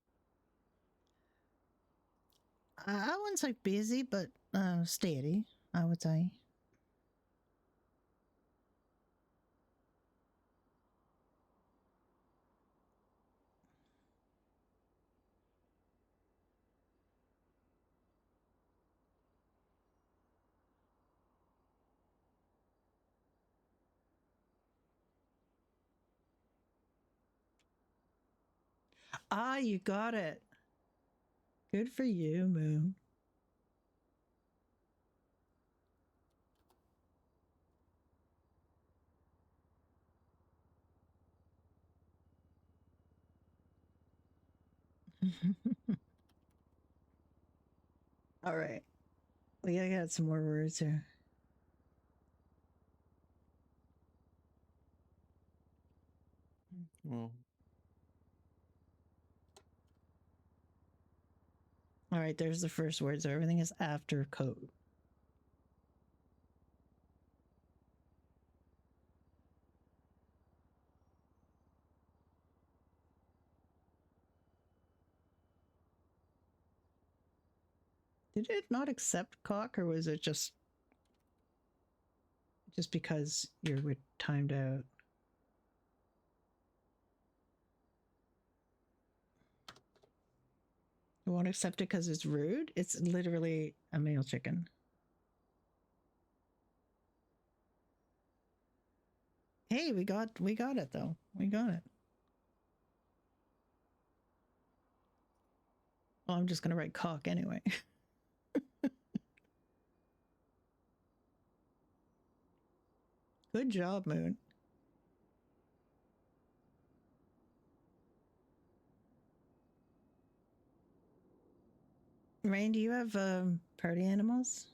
I wouldn't say busy, but steady, I would say. Ah, you got it. Good for you, Moon. All right. We gotta get some more words here. Well. All right, there's the first word. So everything is after code. Did it not accept cock, or was it just because you're timed out? You won't accept it because it's rude? It's literally a male chicken. Hey, we got it though. We got it. Well, I'm just gonna write cock anyway. Good job, Moon. Rain, do you have party animals?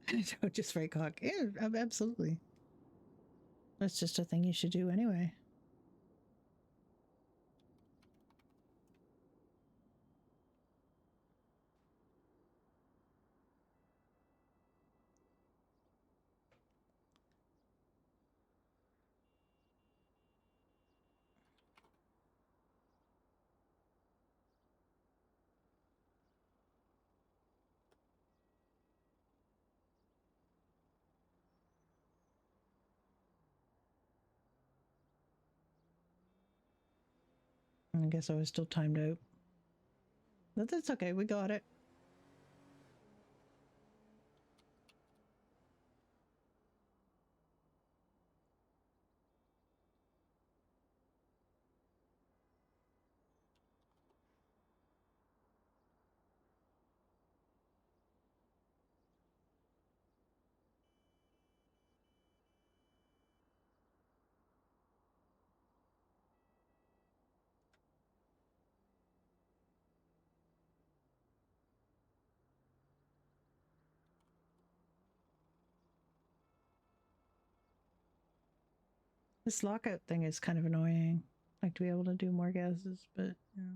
Don't just write cock. Yeah, absolutely. That's just a thing you should do anyway. I guess I was still timed out. But that's okay, we got it. This lockout thing is kind of annoying. I'd like to be able to do more guesses, but you know.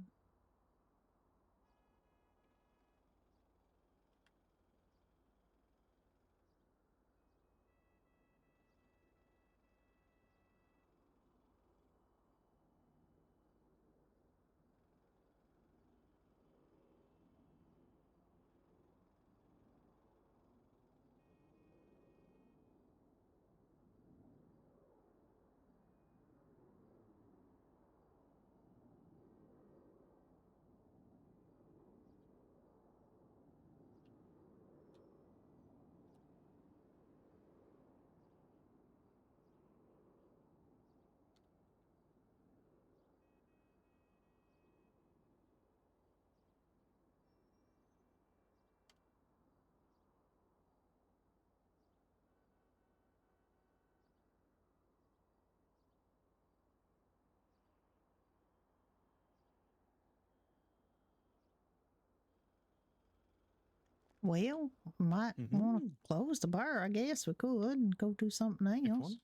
Well, might want to close the bar. I guess we could and go do something else.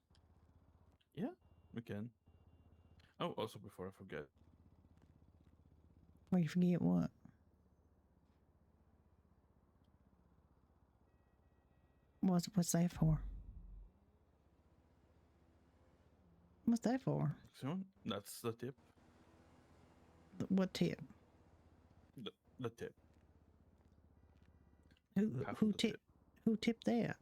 Yeah, we can. Oh, also before I forget. Well, you forget what? What's that for? What's that for? So that's the tip. What tip? The tip. Who tipped that?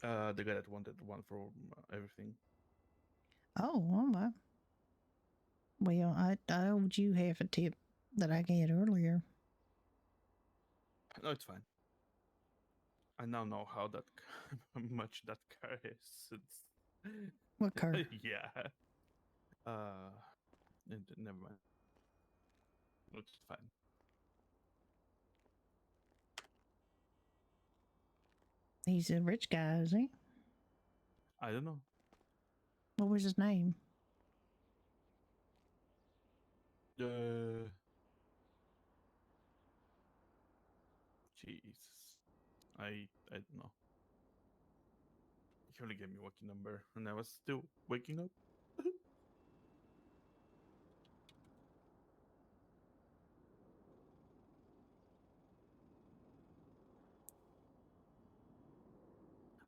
The guy that wanted one for everything. Oh, well, I owed you half a tip that I got earlier. No, it's fine. I now know how much that car is. What car? Yeah. Never mind. It's fine. He's a rich guy, is he? I don't know. What was his name? Jesus. I don't know. He only gave me a waking number, and I was still waking up.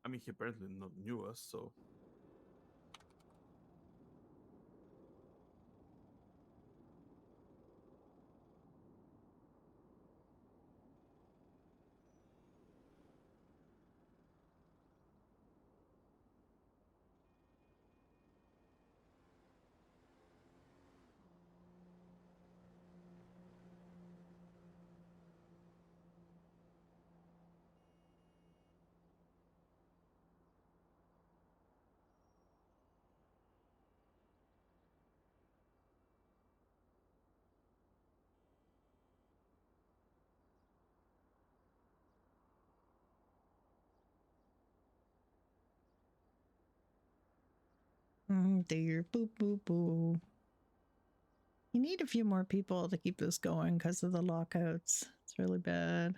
I mean, he apparently not knew us, so. Dear, boo, boo, boo. You need a few more people to keep this going because of the lockouts. It's really bad.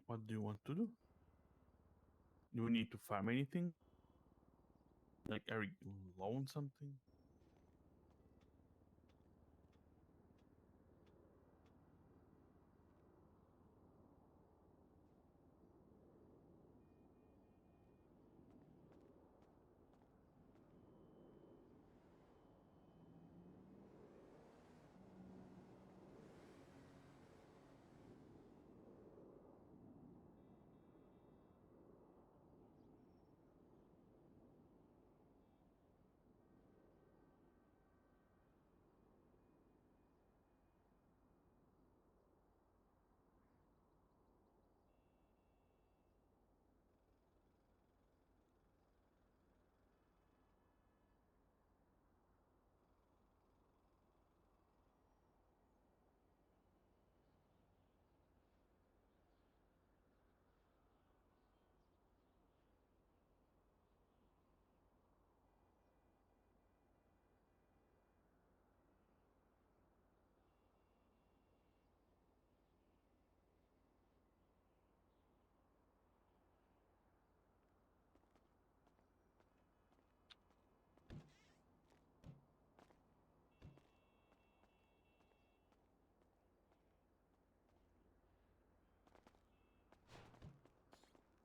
What do you want to do? Do we need to farm anything? Like, are you low on something?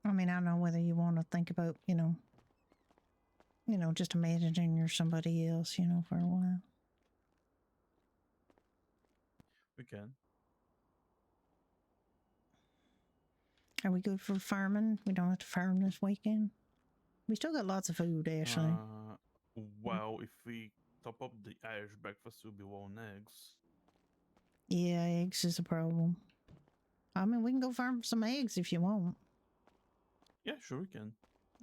I mean, I don't know whether you want to think about, You know, just imagining you're somebody else, you know, for a while. We can. Are we good for farming? We don't have to farm this weekend. We still got lots of food, actually. Well, if we top up the Irish breakfast, we'll be one eggs. Yeah, eggs is a problem. I mean, we can go farm some eggs if you want. Yeah, sure we can.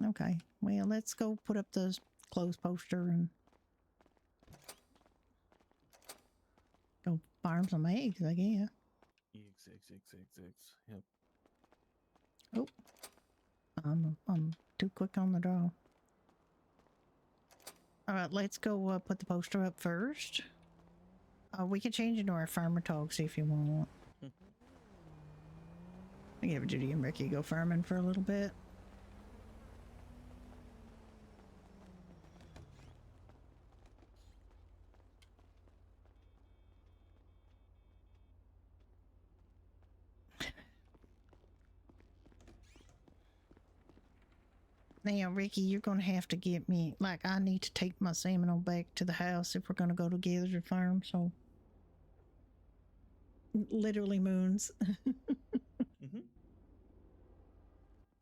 Okay. Well, let's go put up the clothes poster and go farm some eggs, I guess. Eggs. Yep. Oh. I'm too quick on the draw. All right, let's go put the poster up first. We can change into our farmer talks if you want. I give Judy and Ricky go farming for a little bit. Now, Ricky, you're going to have to get me, like, I need to take my Seminole back to the house if we're going to go together to farm, so. Literally moons.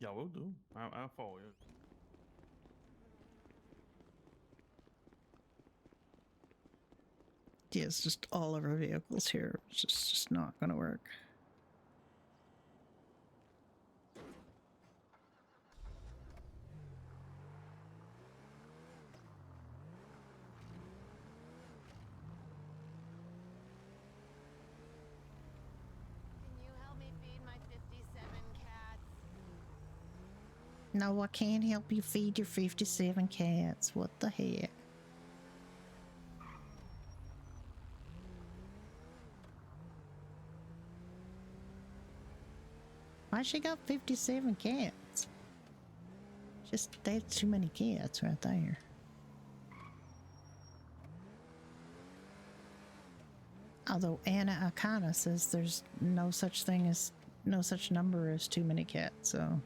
Yeah, we'll do. I'll follow you. Yeah, it's just all of our vehicles here. It's just not going to work. No, I can't help you feed your 57 cats. What the heck? Why she got 57 cats? Just, that's too many cats right there. Although Anna Akana says there's no such number as too many cats, so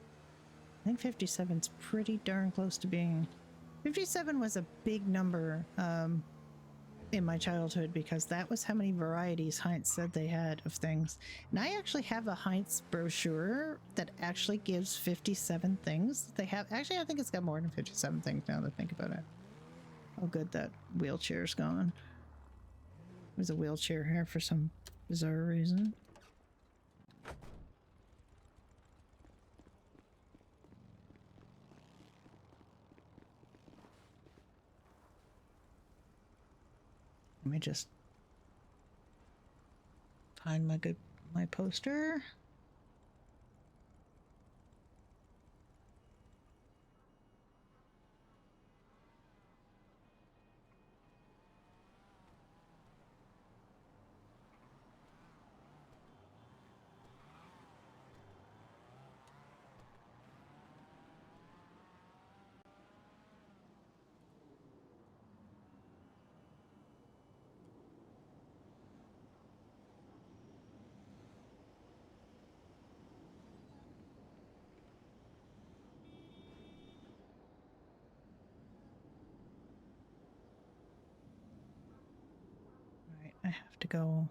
I think 57's pretty darn close to being. 57 was a big number in my childhood because that was how many varieties Heinz said they had of things. And I actually have a Heinz brochure that actually gives 57 things that they have. Actually, I think it's got more than 57 things now that I think about it. Oh, good, that wheelchair's gone. There's a wheelchair here for some bizarre reason. Let me just find my poster. I have to go